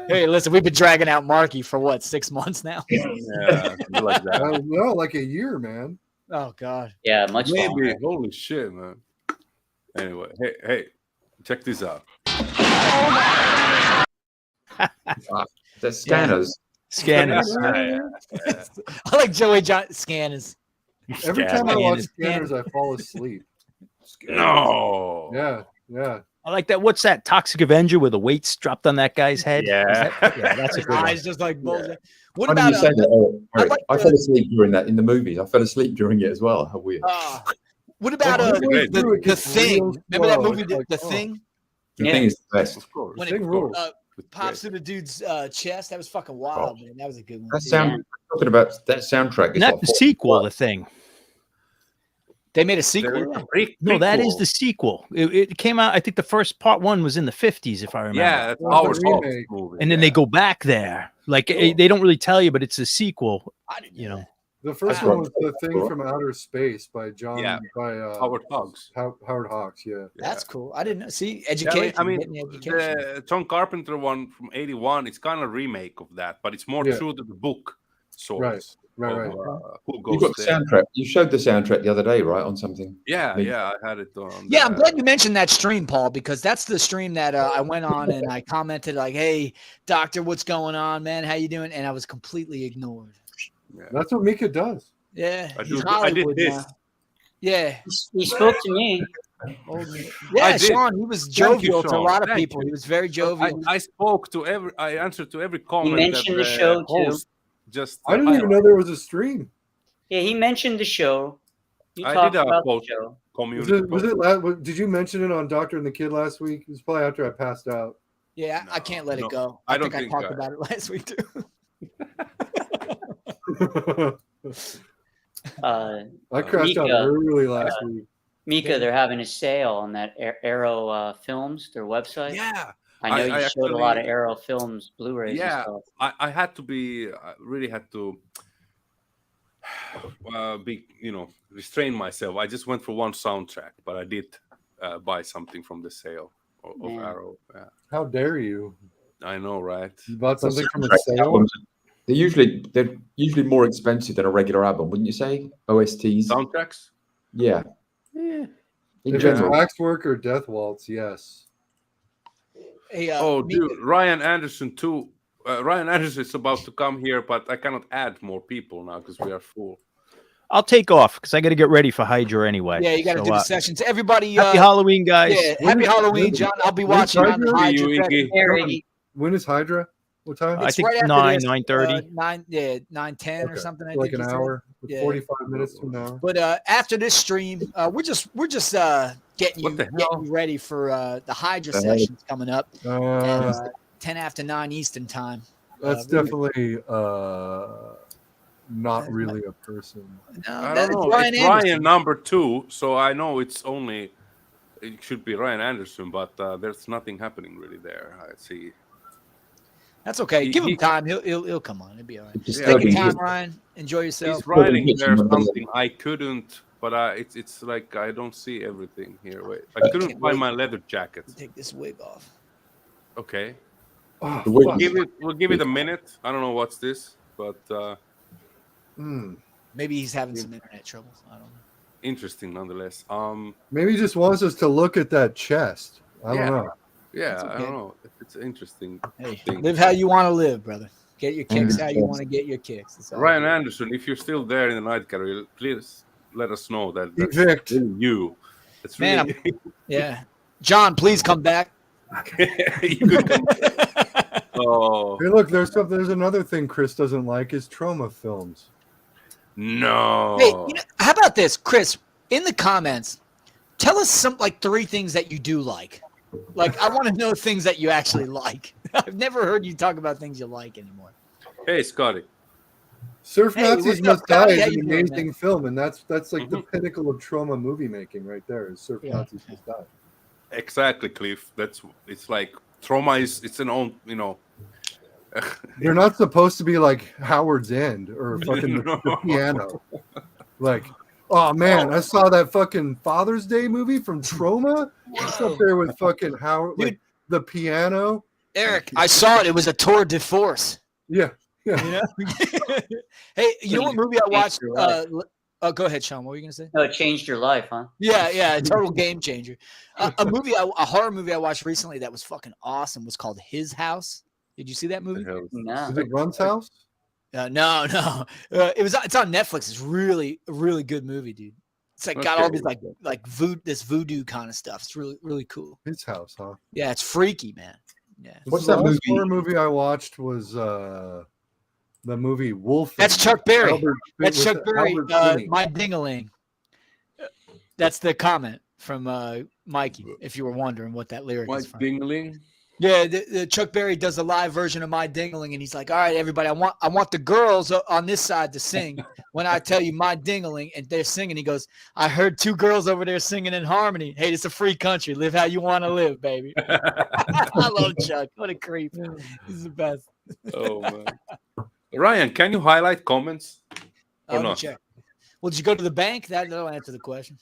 S7: Hey, listen, we've been dragging out Marky for what, 6 months now?
S3: Yeah, like that.
S9: No, like a year, man.
S7: Oh God.
S11: Yeah, much longer.
S3: Holy shit, man. Anyway, hey, check this out.
S8: The scanners.
S10: Scanners.
S7: I like Joey John Scanners.
S9: Every time I watch Scanners, I fall asleep.
S3: No.
S9: Yeah.
S10: I like that. What's that? Toxic Avenger where the weights dropped on that guy's head?
S3: Yeah.
S10: That's a good one.
S7: Eyes just like bullshit.
S8: Yeah.
S7: What about
S8: I fell asleep during that in the movies. I fell asleep during it as well. How weird.
S7: What about the Thing? Remember that movie, The Thing?
S8: The Thing is the best.
S7: When
S9: Thing rules.
S7: Pops through the dude's chest. That was fucking wild, man. That was a good one.
S8: Talking about that soundtrack.
S10: Not the sequel, The Thing.
S7: They made a sequel.
S10: No, that is the sequel. It came out. I think the first part 1 was in the 50s, if I remember.
S3: Yeah, that's Howard Hawks movie.
S10: And then they go back there. Like they don't really tell you, but it's a sequel.
S9: The first one was The Thing from Outer Space by
S3: Howard Hawks.
S9: Howard Hawks, yeah.
S7: That's cool. I didn't see education.
S3: I mean, the John Carpenter one from '81. It's kind of a remake of that, but it's more true to the book.
S9: Right.
S3: You
S8: got the soundtrack. You showed the soundtrack the other day, right? On something.
S3: Yeah, I had it on.
S7: Yeah, I'm glad you mentioned that stream, Paul, because that's the stream that I went on and I commented like, "Hey, doctor, what's going on, man? How you doing?" And I was completely ignored.
S9: Yeah. That's what Mika does.
S7: Yeah,
S3: I did this.
S7: Yeah.
S11: He spoke to me.
S7: Yeah, Sean, he was jovial to a lot of
S3: Thank
S7: people.
S3: you.
S7: He was very jovial.
S3: I spoke to I answered to every comment.
S11: mentioned
S3: that
S11: the show, too.
S3: host Just
S9: I didn't even know there was a stream.
S11: Yeah, he mentioned the show. You
S3: I
S11: talked
S3: did a
S11: about the
S3: post.
S11: show.
S9: Did you mention it on Doctor and the Kid last week? It was probably after I passed out.
S7: Yeah, I can't let it go.
S3: I
S7: I
S3: don't
S7: think I
S3: think
S7: talked about it last week too.
S9: I crashed out early last week.
S11: Mika, they're having a sale on that Arrow Films, their website.
S3: Yeah.
S11: I know you showed a lot of Arrow Films Blu-rays and stuff.
S3: I had to be, I really had to restrain myself. I just went for one soundtrack, but I did buy something from the sale of Arrow. Yeah.
S9: How dare you?
S3: I know, right?
S9: You bought something from a sale?
S8: They're usually more expensive than a regular album, wouldn't you say? OSTs.
S3: Soundtracks?
S8: Yeah.
S9: In
S8: In
S9: if
S8: general.
S9: it's Waxwork or Death Waltz, yes.
S7: Hey,
S3: dude, Ryan Anderson too. Ryan Anderson is about to come here, but I cannot add more people now because we are full.
S10: I'll take off because I got to get ready for Hydra anyway.
S7: Yeah, you got to do the sessions. Everybody,
S10: happy Halloween, guys.
S7: Yeah, happy Halloween, John. I'll be watching on the Hydra.
S9: When is Hydra? What time?
S10: I think
S7: right after
S10: 9:30.
S7: 9:10 or something. I
S9: Like
S7: think
S9: an
S7: he said.
S9: hour,
S7: Yeah.
S9: 45 minutes from now.
S7: But after this stream, we're just getting you ready for the Hydra sessions coming up. At, 10 after 9 Eastern time.
S9: That's definitely not really a person.
S7: No,
S3: I don't know.
S7: Ryan
S3: It's Ryan number 2, so I know it should be Ryan Anderson, but there's nothing happening really there. I see.
S7: That's okay. Give him time. He'll come on. It'll be all right.
S8: Just
S7: take your time, Ryan. Enjoy yourself.
S3: He's writing there something I couldn't, but it's like I don't see everything here. Wait, I couldn't find my leather jacket.
S7: Take this wig off.
S3: Okay.
S9: Oh,
S3: We'll give it a minute. I don't know what's this, but
S7: maybe he's having some internet troubles. I don't know.
S3: Interesting nonetheless.
S9: Maybe he just wants us to look at that chest. I don't know.
S3: Yeah,
S7: okay.
S3: I don't know. It's interesting.
S7: Hey,
S3: thing.
S7: live how you want to live, brother. Get your kicks how you want to get your kicks. That's all
S3: Ryan
S7: good.
S3: Anderson, if you're still there in the night gallery, please let us know that that's
S9: Evict.
S3: you. It's
S7: Man,
S3: really
S7: yeah. John, please come back.
S3: you could come back. Oh
S9: Hey, look, there's another thing Chris doesn't like is trauma films.
S3: no!
S7: Hey, how about this, Chris? In the comments, tell us some 3 things that you do like. Like, I want to know things that you actually like. I've never heard you talk about things you like anymore.
S3: Hey, Scotty.
S9: Surf Nazis
S7: what's up,
S9: Must
S7: Scotty?
S9: Die
S7: How
S9: is
S7: you
S9: an
S7: doing,
S9: amazing
S7: man?
S9: film, and that's like the pinnacle of trauma movie making right there. Is Surf Nazis Must Die.
S3: Exactly, Cliff. It's like trauma it's an own,
S9: They're not supposed to be like Howard's End or fucking the piano. Like, oh man, I saw that fucking Father's Day movie from Trauma. It's up there with fucking Howard, like the piano.
S7: Eric, I saw it. It was a tour de force.
S9: Yeah.
S7: Hey, you know what movie I watched? Go ahead, Sean. What were you gonna say?
S11: No, it changed your life, huh?
S7: Yeah, a total game changer. A horror movie I watched recently that was fucking awesome was called His House. Did you see that movie?
S11: No.
S9: Is it Run's House?
S7: No. It's on Netflix. It's really, really good movie, dude. It's like got all these this voodoo kind of stuff. It's really, really cool.
S9: His House, huh?
S7: Yeah, it's freaky, man. Yeah.
S8: What's
S9: The
S8: that
S9: last
S8: movie?
S9: horror movie I watched was the movie Wolf.
S7: That's Chuck Berry.
S9: Albert-
S7: That's
S9: with
S7: Chuck Berry.
S9: Albert Finney.
S7: My ding-a-ling. That's the comment from Mikey. If you were wondering what that lyric is from.
S3: Dingling.
S7: Yeah, the Chuck Berry does a live version of My Ding-a-ling, and he's like, "All right, everybody, I want the girls on this side to sing when I tell you My Ding-a-ling," and they're singing. He goes, "I heard 2 girls over there singing in harmony. Hey, it's a free country. Live how you want to live, baby." I love Chuck. What a creep. He's the best.
S3: Oh man. Ryan, can you highlight comments or
S7: Let me
S3: not?
S7: check. Well, did you go to the bank? That'll answer the question.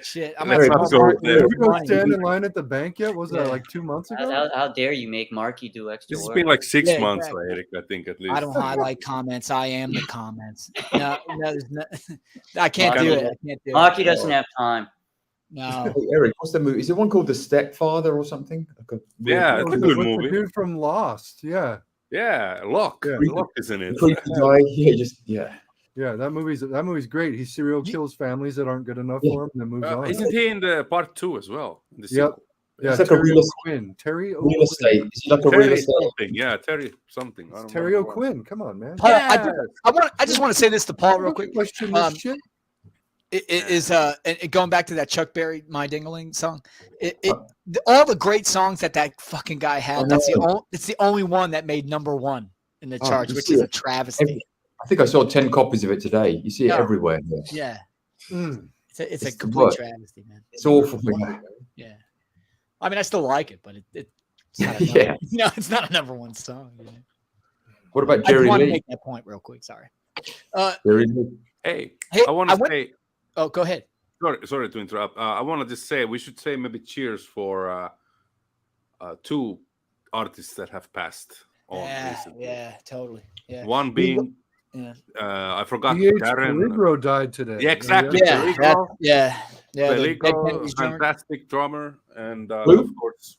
S7: Shit, I'm
S3: Let's not go there.
S9: Did you go stand in line at the bank yet? Was that like 2 months ago?
S11: How dare you make Marky do extra
S3: It's
S11: work?
S3: been like 6
S7: Yeah,
S3: months,
S7: exactly.
S3: Eric. I think at least.
S7: I don't highlight comments. I am the comments. No, there's no, I can't do it. I can't do it.
S11: Marky doesn't have time.
S7: No.
S8: Hey, Eric, what's the movie? Is it one called The Stepfather or something?
S3: Yeah, it's a good
S9: With
S3: movie.
S9: The dude from Lost. Yeah.
S3: Yeah, Locke.
S9: Yeah.
S3: Locke is in it.
S8: Creepy guy. Yeah,
S9: Yeah, that movie's great. He serial kills families that aren't good enough for him, and then moves on.
S3: Isn't he in the part 2 as well? In the
S9: Yep.
S3: sequel?
S9: Yeah,
S8: It's like
S9: Terry
S8: a real
S9: O'Quinn. Terry
S8: real
S9: O'Quinn.
S8: estate. Is he like a real
S3: Terry
S8: estate?
S3: something. Yeah, Terry something. I don't
S9: Terry
S3: remember
S9: O'Quinn. Come on, man.
S7: Paul, I just want to say this to Paul real quick.
S9: Question this shit.
S7: And going back to that Chuck Berry "My Ding-a-Ling" song, all the great songs that fucking guy had. It's the only one that made #1 in the charts, which is a travesty.
S8: I think I saw 10 copies of it today. You see it everywhere.
S7: Yeah, it's a
S8: the
S7: complete
S8: worst.
S7: travesty, man.
S8: It's awful.
S7: Yeah, I mean, I still like it, but it's not it's not a #1 song. You know?
S8: What about
S7: I
S8: Jerry
S7: want to
S8: Lee?
S7: make that point real quick. Sorry.
S8: Jerry Lee.
S3: Hey,
S7: Hey,
S3: I want to say.
S7: Oh, go ahead.
S3: Sorry to interrupt. I want to just say we should say maybe cheers for 2 artists that have passed on recently.
S7: Yeah, totally. Yeah.
S3: One being I forgot
S9: D.H.
S3: Darren.
S9: Peligro died today.
S3: Yeah, exactly.
S7: Yeah.
S3: Peligro, fantastic drummer, and of course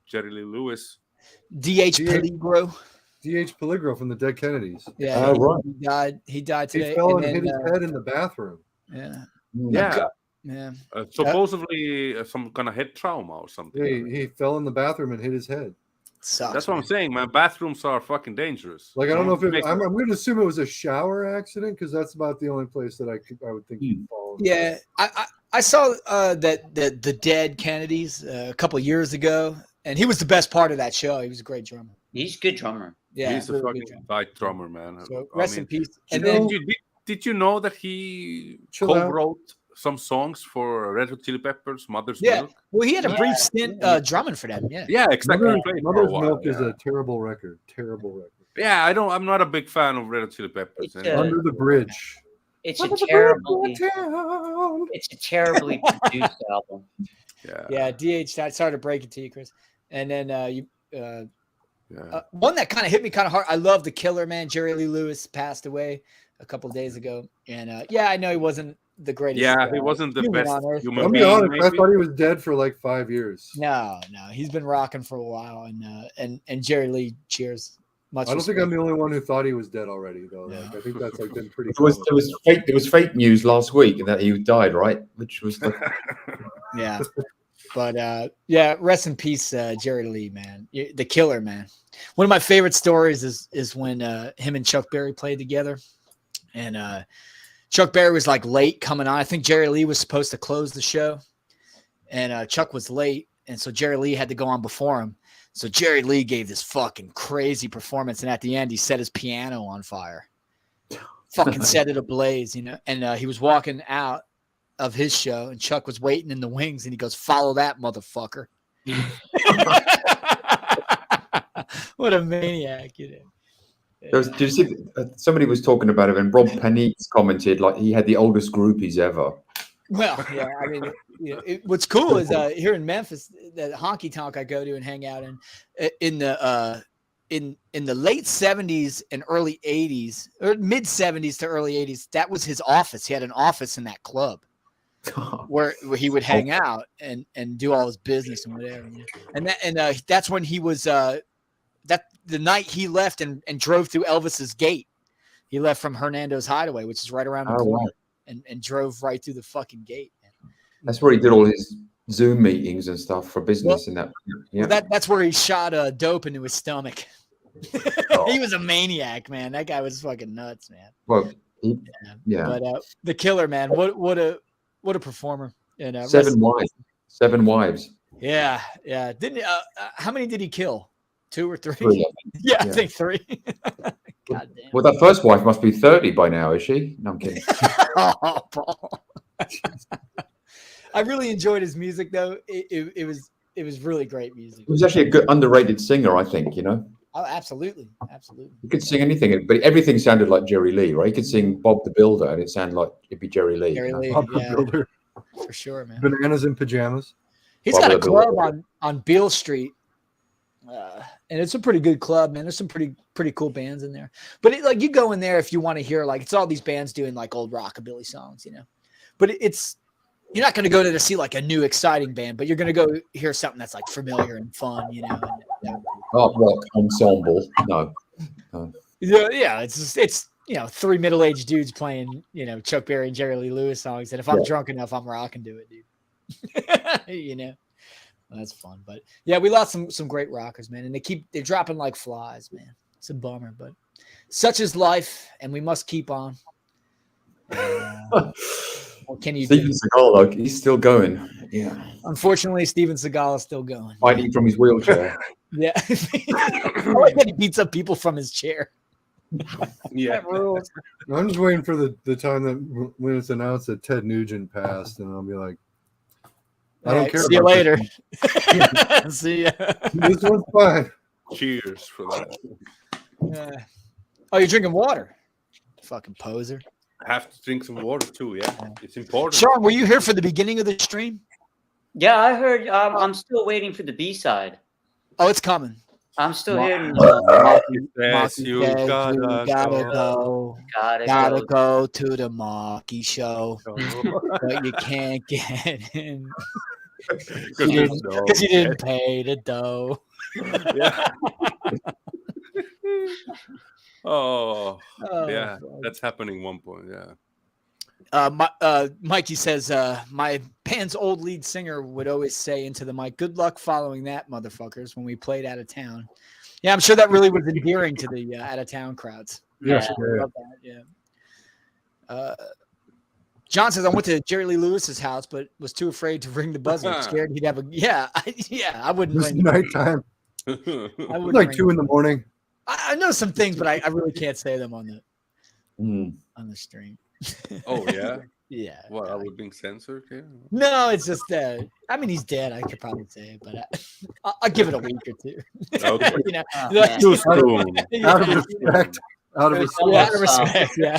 S3: Jerry Lee Lewis.
S7: D.H. Peligro.
S9: D.H. Peligro from the Dead Kennedys.
S7: Yeah,
S8: right.
S7: He died today.
S9: He fell and hit his head in the bathroom.
S7: Yeah.
S3: Supposedly some kind of head trauma or something.
S9: Yeah, he fell in the bathroom and hit his head.
S7: Sucks,
S3: That's what I'm saying, man. Bathrooms are fucking dangerous.
S9: Like I don't know if I'm going to assume it was a shower accident because that's about the only place that I would think he'd fall.
S7: Yeah, I saw that the Dead Kennedys a couple of years ago, and he was the best part of that show. He was a great drummer.
S11: He's a good drummer.
S7: Yeah,
S3: he's a fucking tight drummer, man.
S7: So rest in peace.
S3: And then did you know that he co-wrote some songs for Red Hot Chili Peppers, Mother's Milk?
S7: Well, he had a brief stint drumming for them.
S3: Yeah, exactly.
S9: Mother's Milk is a terrible record. Terrible record.
S3: Yeah, I'm not a big fan of Red Hot Chili Peppers.
S9: Under the Bridge.
S11: It's a terribly produced album.
S7: Yeah. DH. Sorry to break it to you, Chris. And then one that kind of hit me kind of hard. I love The Killer, man. Jerry Lee Lewis passed away a couple of days ago, and I know he wasn't the greatest.
S3: Yeah, he wasn't the best human
S9: I'll be honest. I thought he was dead for like 5 years.
S7: No, he's been rocking for a while, and Jerry Lee, cheers. Much
S9: I don't
S7: respect.
S9: think I'm the only one who thought he was dead already, though. Like, I think that's like been pretty.
S8: There was fake news last week that he died, right? Which was
S7: yeah. But rest in peace, Jerry Lee, man. The Killer, man. One of my favorite stories is when him and Chuck Berry played together, and Chuck Berry was like late coming on. I think Jerry Lee was supposed to close the show, and Chuck was late, and so Jerry Lee had to go on before him. So Jerry Lee gave this fucking crazy performance, and at the end, he set his piano on fire. Fucking set it ablaze, And he was walking out of his show, and Chuck was waiting in the wings, and he goes, "Follow that, motherfucker." What a maniac,
S8: Did you see? Somebody was talking about it, and Rob Penix commented like he had the oldest groupies ever.
S7: Well, yeah, I mean, what's cool is here in Memphis, the honky tonk I go to and hang out in the late 70s and early 80s, or mid 70s to early 80s, that was his office. He had an office in that club where he would hang out and do all his business and whatever. And that's when he was the night he left and drove through Elvis's gate. He left from Hernando's Hideaway, which is right around the corner. Wow. And drove right through the fucking gate.
S8: That's where he did all his Zoom meetings and stuff for business.
S7: Well, that's where he shot dope into his stomach. He was a maniac, man. That guy was fucking nuts, man.
S8: Well,
S7: But The Killer, man. What a performer. And
S8: 7 wives.
S7: Yeah. Didn't how many did he kill? 2 or 3?
S8: 3.
S7: Yeah, I think 3. God damn.
S8: Well, that first wife must be 30 by now, is she? No, I'm kidding.
S7: Oh, Paul. I really enjoyed his music, though. It was really great music.
S8: He was actually a good underrated singer, I think.
S7: Oh, absolutely.
S8: He could sing anything, but everything sounded like Jerry Lee, right? He could sing Bob the Builder, and it sounded like it'd be Jerry Lee.
S9: Bob the Builder,
S7: for sure, man.
S9: Bananas in pajamas.
S7: He's got a club on Beale Street. And it's a pretty good club, man. There's some pretty cool bands in there. But you go in there if you want to hear it's all these bands doing like old rockabilly songs, But you're not going to go there to see like a new exciting band, but you're going to go hear something that's like familiar and fun,
S8: Art rock ensemble, no.
S7: Yeah, it's 3 middle-aged dudes playing, Chuck Berry and Jerry Lee Lewis songs. And if I'm drunk enough, I'm rocking to it, dude. Well, that's fun. But yeah, we lost some great rockers, man. And they're dropping like flies, man. It's a bummer, but such is life, and we must keep on. What can you
S8: Steven
S7: do?
S8: Seagal, like, he's still going. Yeah.
S7: Unfortunately, Steven Seagal is still going.
S8: Fighting from his wheelchair.
S7: Yeah. I like that he beats up people from his chair.
S3: Yeah.
S9: I'm just waiting for the time that when it's announced that Ted Nugent passed, and I'll be like, I don't care.
S7: See you later. See ya.
S9: This one's fine.
S3: Cheers for that.
S7: Oh, you're drinking water. Fucking poser.
S3: I have to drink some water too. Yeah, it's important.
S7: Sean, were you here for the beginning of the stream?
S11: Yeah, I heard. I'm still waiting for the B-side.
S7: Oh, it's coming.
S11: I'm still hearing.
S3: Yes, you gotta
S11: go.
S7: Gotta go to the Marky show, but you can't get in because you didn't pay the dough.
S3: Yeah. Oh, yeah, that's happening one point. Yeah.
S7: Mikey says, my band's old lead singer would always say into the mic, "Good luck following that, motherfuckers," when we played out of town. Yeah, I'm sure that really was endearing to the out of town crowds.
S9: Yes,
S7: I love that. Yeah. John says, I went to Jerry Lee Lewis's house, but was too afraid to ring the buzzer. Scared he'd have a I wouldn't.
S9: It was nighttime.
S7: I would
S9: like 2 a.m.
S7: I know some things, but I really can't say them on the stream.
S3: Oh yeah.
S7: Yeah.
S3: What? Are we being censored here?
S7: No, it's just he's dead. I could probably say it, but I'll give it a week or two.
S3: Okay.
S9: Too soon. Out of respect. Out of
S7: respect. Yeah.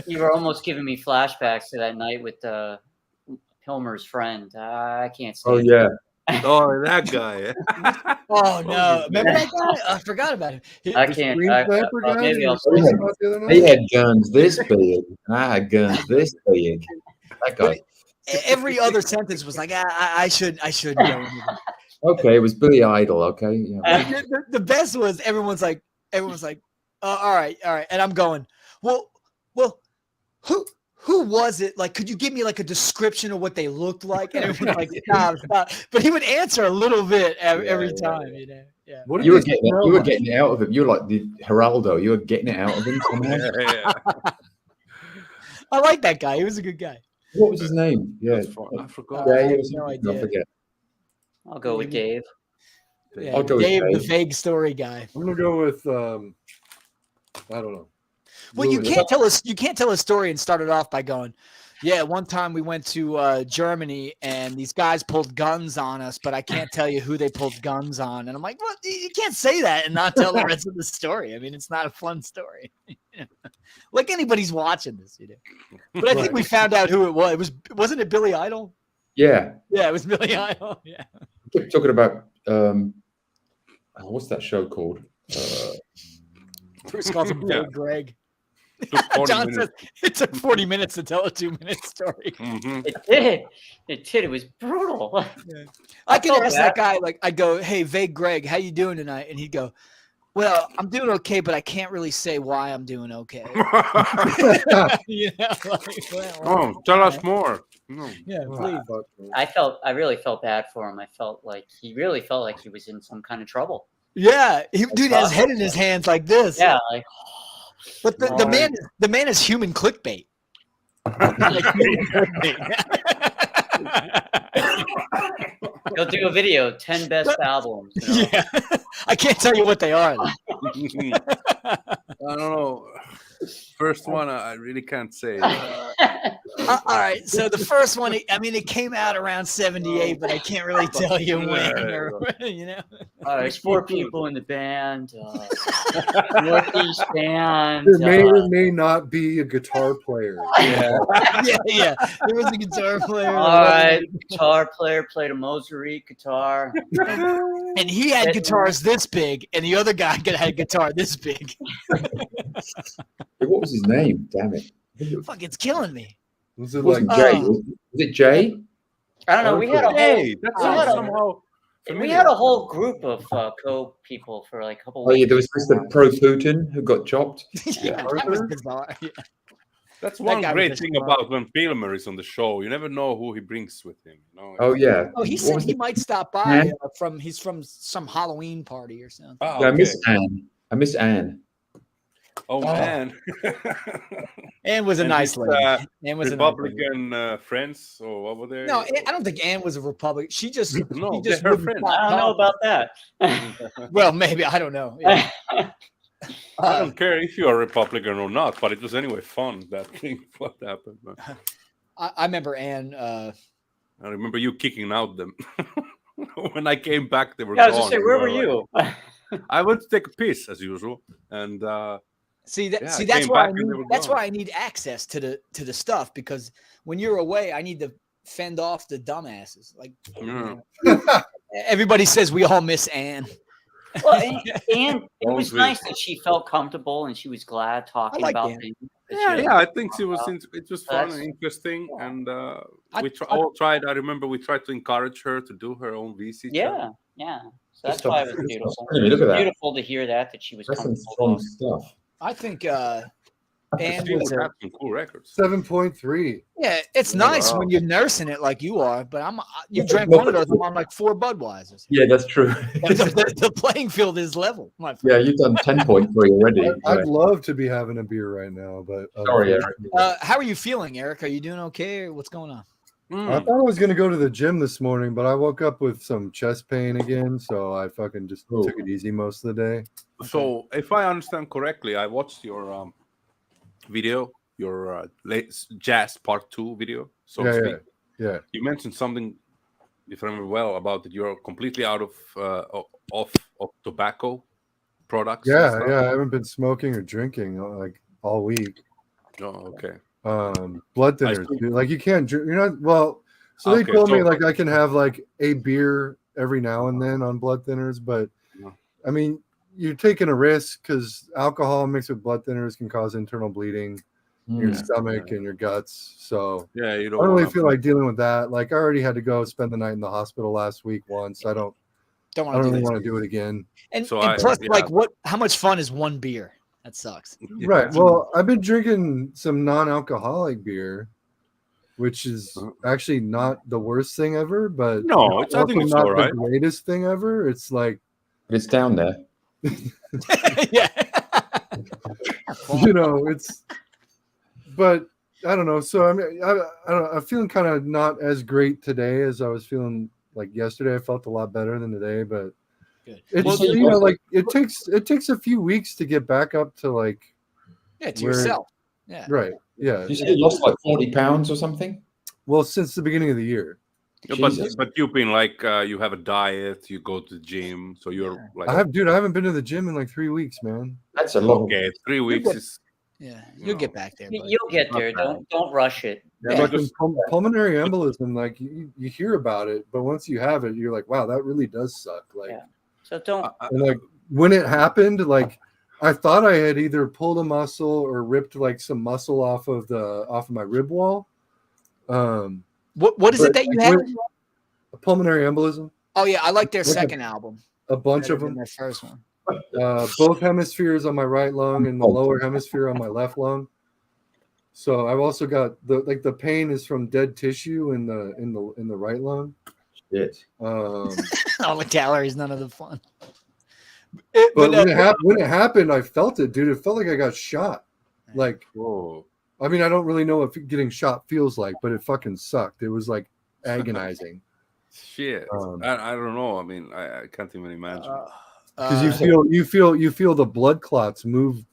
S11: You were almost giving me flashbacks to that night with Hilmer's friend. I can't say.
S8: Oh yeah.
S3: Oh, that guy.
S7: Oh no! Remember that guy? I forgot about him.
S11: I can't. Maybe I'll
S8: He had guns this big, and I had guns this big. That guy.
S7: Every other sentence was like, I should go.
S8: Okay, it was Billy Idol. Okay. Yeah.
S7: The best was everyone's like, all right, and I'm going, well, who was it? Like, could you give me like a description of what they looked like? And everyone's like, stop. But he would answer a little bit every time, Yeah.
S8: You were getting it out of him. You were like the Geraldo. You were getting it out of him.
S3: Yeah.
S7: I like that guy. He was a good guy.
S8: What was his name? Yeah,
S3: I forgot.
S8: Yeah,
S7: no idea.
S8: I forget.
S11: I'll go with Dave.
S7: Yeah,
S8: I'll go with
S7: Dave, the
S8: Dave.
S7: vague story guy.
S9: I'm gonna go with I don't know.
S7: Well, you can't tell a story and start it off by going, yeah, one time we went to Germany and these guys pulled guns on us, but I can't tell you who they pulled guns on. And I'm like, well, you can't say that and not tell the rest of the story. I mean, it's not a fun story. Like anybody's watching this, But I think we found out who it was. Wasn't it Billy Idol?
S8: Yeah.
S7: Yeah, it was Billy Idol. Yeah.
S8: I kept talking about what's that show called?
S7: Bruce calls him Big Greg.
S3: John
S7: says it took 40 minutes to tell a 2-minute story.
S3: Mm-hmm.
S11: It did. It was brutal.
S7: Yeah. I can ask that guy, like, I go, hey, Vague Greg, how you doing tonight? And he'd go, well, I'm doing okay, but I can't really say why I'm doing okay.
S3: Tell us more.
S7: Yeah, please.
S11: I really felt bad for him. I felt like he really felt like he was in some kind of trouble.
S7: Yeah, dude had his head in his hands like this.
S11: Yeah, like.
S7: But the man is human clickbait.
S11: He'll do a video, 10 best albums.
S7: Yeah, I can't tell you what they are.
S3: I don't know. First one, I really can't say.
S7: All right, so the first one, it came out around 78, but I can't really tell you when.
S11: There's 4 people in the band. Northeast band.
S9: There may or may not be a guitar player.
S7: Yeah. Yeah. There was a guitar player.
S11: All right, guitar player played a Mozart guitar.
S7: And he had guitars this big, and the other guy had a guitar this big.
S8: What was his name? Damn it!
S7: Fuck, it's killing me.
S9: Was it like
S8: Jay? Was it Jay?
S11: I don't know. We had a
S3: Hey, that's somehow.
S11: We had a whole group of co-people for like a couple
S8: Oh
S11: weeks.
S8: yeah, there was Mr. Pro Putin who got chopped.
S7: Yeah, that was bizarre. Yeah.
S3: That's
S7: That
S3: one
S7: guy was
S3: great
S7: just
S3: thing
S7: wrong.
S3: about when Pilmer is on the show. You never know who he brings with him. You know?
S8: Oh yeah.
S7: Oh, he
S8: What
S7: said
S8: was
S7: he
S8: it?
S7: might stop by
S8: Anne?
S7: he's from some Halloween party or something.
S3: Ah,
S8: Yeah, I
S3: okay.
S8: miss Anne. I miss Anne.
S3: Oh man.
S7: Anne was a
S3: And
S7: nice
S3: his,
S7: lady. Anne was a nice lady.
S3: Republican friends, or what were they?
S7: No, I don't think Anne was a Republican. She just
S3: No,
S7: he just
S3: they're her
S7: wouldn't
S3: friends.
S7: stop
S11: I don't know
S7: talking.
S11: about that.
S7: Well, maybe I don't know. Yeah.
S3: I don't care if you're a Republican or not, but it was anyway fun that thing. What happened? But
S7: I remember Anne.
S3: I remember you kicking out them when I came back. They were
S11: Yeah, I was
S3: gone.
S11: just saying, where were you?
S3: I went to take a piss as usual, and
S7: See
S3: I
S7: that's
S3: came
S7: why
S3: back and they were
S7: that's
S3: gone.
S7: why I need access to the stuff, because when you're away, I need to fend off the dumbasses. Like everybody says, we all miss Anne.
S11: Well, and it was
S3: Always.
S11: nice that she felt comfortable and she was glad talking
S7: like
S11: about
S7: Anne.
S11: things.
S3: Yeah, I think it was fun
S11: That's-
S3: and interesting, and
S7: I
S3: all tried. I remember we tried to encourage her to do her own VC.
S11: Yeah, yeah. So that's
S8: Stuff-
S11: why it was
S8: stuff-
S11: beautiful.
S8: Really, look at that.
S11: Beautiful to hear that she was
S8: That's some
S11: comfortable.
S8: strong stuff.
S7: I think Anne
S3: She
S7: was
S3: would have some cool records.
S9: 7.3.
S7: yeah. It's
S3: Yeah,
S7: nice
S3: wow.
S7: when you're nursing it like you are, but you
S8: Yeah,
S7: drank
S8: but-
S7: one of those. I'm on like 4 Budweisers.
S8: Yeah, that's true.
S7: The playing field is level. My friend.
S8: Yeah, you've done 10.3 already.
S9: I'd love to be having a beer right now, but
S8: Sorry, Eric.
S7: How are you feeling, Eric? Are you doing okay, or what's going on?
S9: I thought I was gonna go to the gym this morning, but I woke up with some chest pain again, so I fucking just
S8: Ooh.
S9: took it easy most of the day.
S3: So, if I understand correctly, I watched your video, your jazz part 2 video. So to speak.
S9: Yeah.
S3: You mentioned something, if I remember well, about that you're completely out of tobacco products. and
S9: Yeah,
S3: stuff.
S9: yeah. I haven't been smoking or drinking like all week.
S3: Oh, okay.
S9: Blood thinners,
S3: see.
S9: dude. Like you can't drink. You're not well. So they
S3: Okay,
S9: told me
S3: so-
S9: like I can have like a beer every now and then on blood thinners, but
S3: Yeah.
S9: I mean you're taking a risk because alcohol mixed with blood thinners can cause internal bleeding in your stomach and your guts. So
S3: Yeah, you
S9: I don't really
S3: wanna-
S9: feel like dealing with that. Like I already had to go spend the night in the hospital last week once. I don't
S7: Don't
S9: really want to do it again.
S7: And,
S3: So
S7: and plus,
S3: yeah.
S7: like, how much fun is one beer? That sucks.
S9: Right. Well, I've been drinking some non-alcoholic beer, which is actually not the worst thing ever, but
S3: No, I think it's
S9: not
S3: all right.
S9: the greatest thing ever. It's like
S8: It's down there.
S7: Yeah.
S9: it's. But I don't know. So I mean, I don't know. I'm feeling kind of not as great today as I was feeling like yesterday. I felt a lot better than today, but
S7: Good.
S9: it's
S8: Well,
S9: like it takes a few weeks to get back up to like
S7: Yeah, to
S9: where-
S7: yourself. Yeah.
S9: right. Yeah.
S8: You said you lost like 40 pounds or something?
S9: Well, since the beginning of the year.
S3: Yeah,
S8: Jesus.
S3: but you've been like you have a diet, you go to the gym, so you're like
S9: I haven't been to the gym in like 3 weeks, man.
S8: That's a lot.
S3: okay. 3 weeks is
S7: Yeah. You'll get back there. Bud.
S11: You'll get there. Don't rush it.
S3: yeah, but
S9: Fucking
S3: just
S9: pulmonary embolism, like you hear about it, but once you have it, you're like, wow, that really does suck. Like,
S11: Yeah. So don't.
S9: and like when it happened, like I thought I had either pulled a muscle or ripped like some muscle off of my rib wall.
S7: What is it
S9: but
S7: that you
S9: like,
S7: have?
S9: when- a pulmonary embolism,
S7: Oh yeah, I like their
S9: Look at-
S7: second album.
S9: a bunch
S7: better
S9: of
S7: than
S9: them.
S7: their first one.
S9: Both hemispheres on my right lung and the lower hemisphere on my left lung. So I've also got the pain is from dead tissue in the right lung.
S8: Shit.
S7: All the calories, none of the fun.
S9: But when it happened, I felt it, dude. It felt like I got shot. Like,
S3: whoa.
S9: I mean, I don't really know what getting shot feels like, but it fucking sucked. It was like agonizing.
S3: Shit. I don't know. I mean, I can't even imagine.
S9: Because you feel the blood clots move,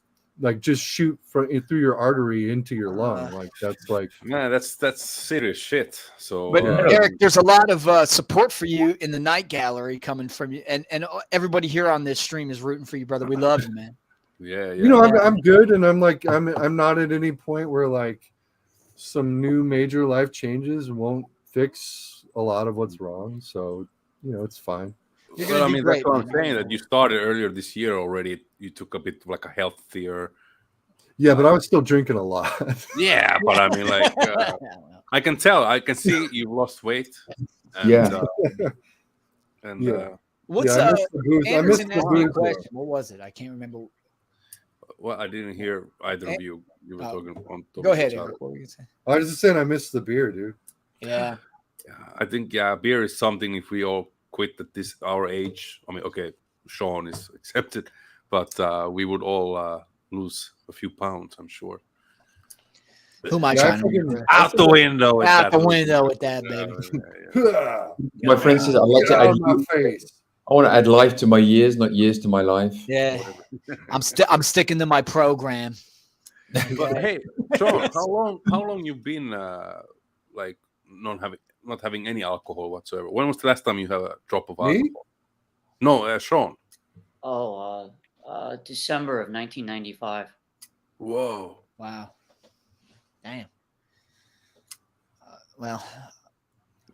S9: like just shoot through your artery into your lung. Like that's like,
S3: Man, that's serious shit. So
S7: But Eric, there's a lot of support for you in the night gallery coming from you, and everybody here on this stream is rooting for you, brother. We love you, man.
S3: yeah.
S9: you know, I'm good, and I'm like I'm not at any point where like some new major life changes won't fix a lot of what's wrong. So it's fine.
S7: You're
S3: Well,
S7: gonna
S3: I
S7: do
S3: mean,
S7: great,
S3: that's what I'm
S7: man.
S3: saying. That you started earlier this year already. You took a bit like a healthier.
S9: Yeah, but I was still drinking a lot.
S3: Yeah, but I mean, like, I can tell. I can see you've lost weight. And,
S8: Yeah.
S3: And
S7: what's
S9: I missed the booze. I missed
S7: Anderson
S9: the
S7: asked me a
S9: booze, though.
S7: question. What was it? I can't remember.
S3: well, I didn't hear either of you. You were
S7: Oh,
S3: talking on top
S7: Go
S3: of
S7: ahead,
S3: each other.
S7: Eric. What were you saying?
S9: I was just saying I missed the beer, dude.
S7: Yeah.
S3: I think beer is something. If we all quit at this our age, I mean, okay, Sean is accepted, but we would all lose a few pounds, I'm sure.
S7: Who am I trying to remember?
S3: Out the window. With
S7: Out
S3: that.
S7: the window with that, baby.
S8: My friend says I'd like to
S9: Get out
S8: add.
S9: of my face.
S8: I want to add life to my years, not years to my life.
S7: Yeah. I'm sticking to my program.
S3: But hey, Sean, how long you been like not having any alcohol whatsoever? When was the last time you had a drop of
S9: Me?
S3: alcohol? No, Sean.
S11: Oh, December of 1995.
S3: Whoa.
S7: Wow. Damn. Well,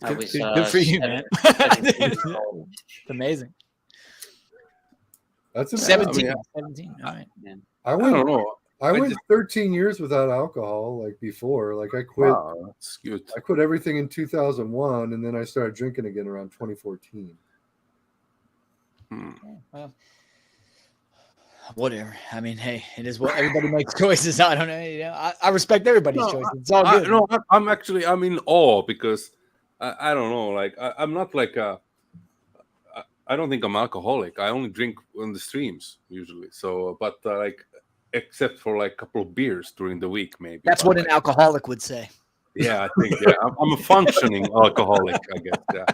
S11: I was
S7: good for you, man.
S11: 17 years old.
S7: It's amazing.
S9: That's
S7: 17.
S3: I mean,
S7: 17. All right.
S11: Man.
S9: I
S3: I
S9: went.
S3: don't know.
S9: I went
S3: just-
S9: 13 years without alcohol. Like before, like I quit.
S3: Wow, that's good.
S9: I quit everything in 2001, and then I started drinking again around 2014.
S7: Well, whatever. I mean, hey, it is what everybody makes choices. I don't know. You know, I respect everybody's choices. It's all good.
S3: I'm in awe because I don't know. Like I'm not like I don't think I'm alcoholic. I only drink on the streams usually. So, but like except for like a couple of beers during the week, maybe.
S7: That's
S3: but,
S7: what an alcoholic would say.
S3: Yeah, I think. Yeah, I'm a functioning alcoholic, I guess. Yeah.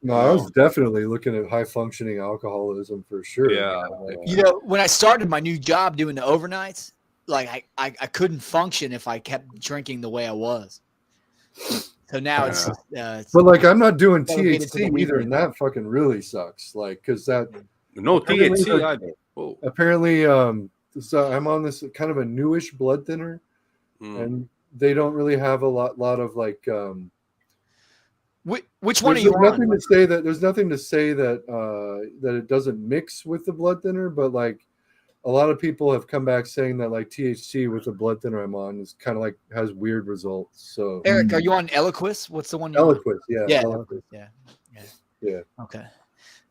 S9: No, I was definitely looking at high functioning alcoholism for sure.
S3: Yeah.
S7: You know, when I started my new job doing the overnights, like I couldn't function if I kept drinking the way I was. So now it's
S9: But like I'm not doing
S7: Delegated to the
S9: THC either,
S7: weekly.
S9: and that fucking really sucks. Like because that
S3: No
S9: apparently,
S3: THC
S9: like,
S3: either. Oh.
S9: apparently so I'm on this kind of a newish blood thinner, and they don't really have a lot of like
S7: which one are
S9: there's
S7: you on?
S9: nothing to say that there's nothing to say that that it doesn't mix with the blood thinner, but like a lot of people have come back saying that like THC with the blood thinner I'm on is kind of like has weird results. So
S7: Eric, are you on Eliquis? What's the one? You're on?
S9: Eliquis, yeah.
S7: Yeah,
S9: Eliquis.
S7: yeah. Okay.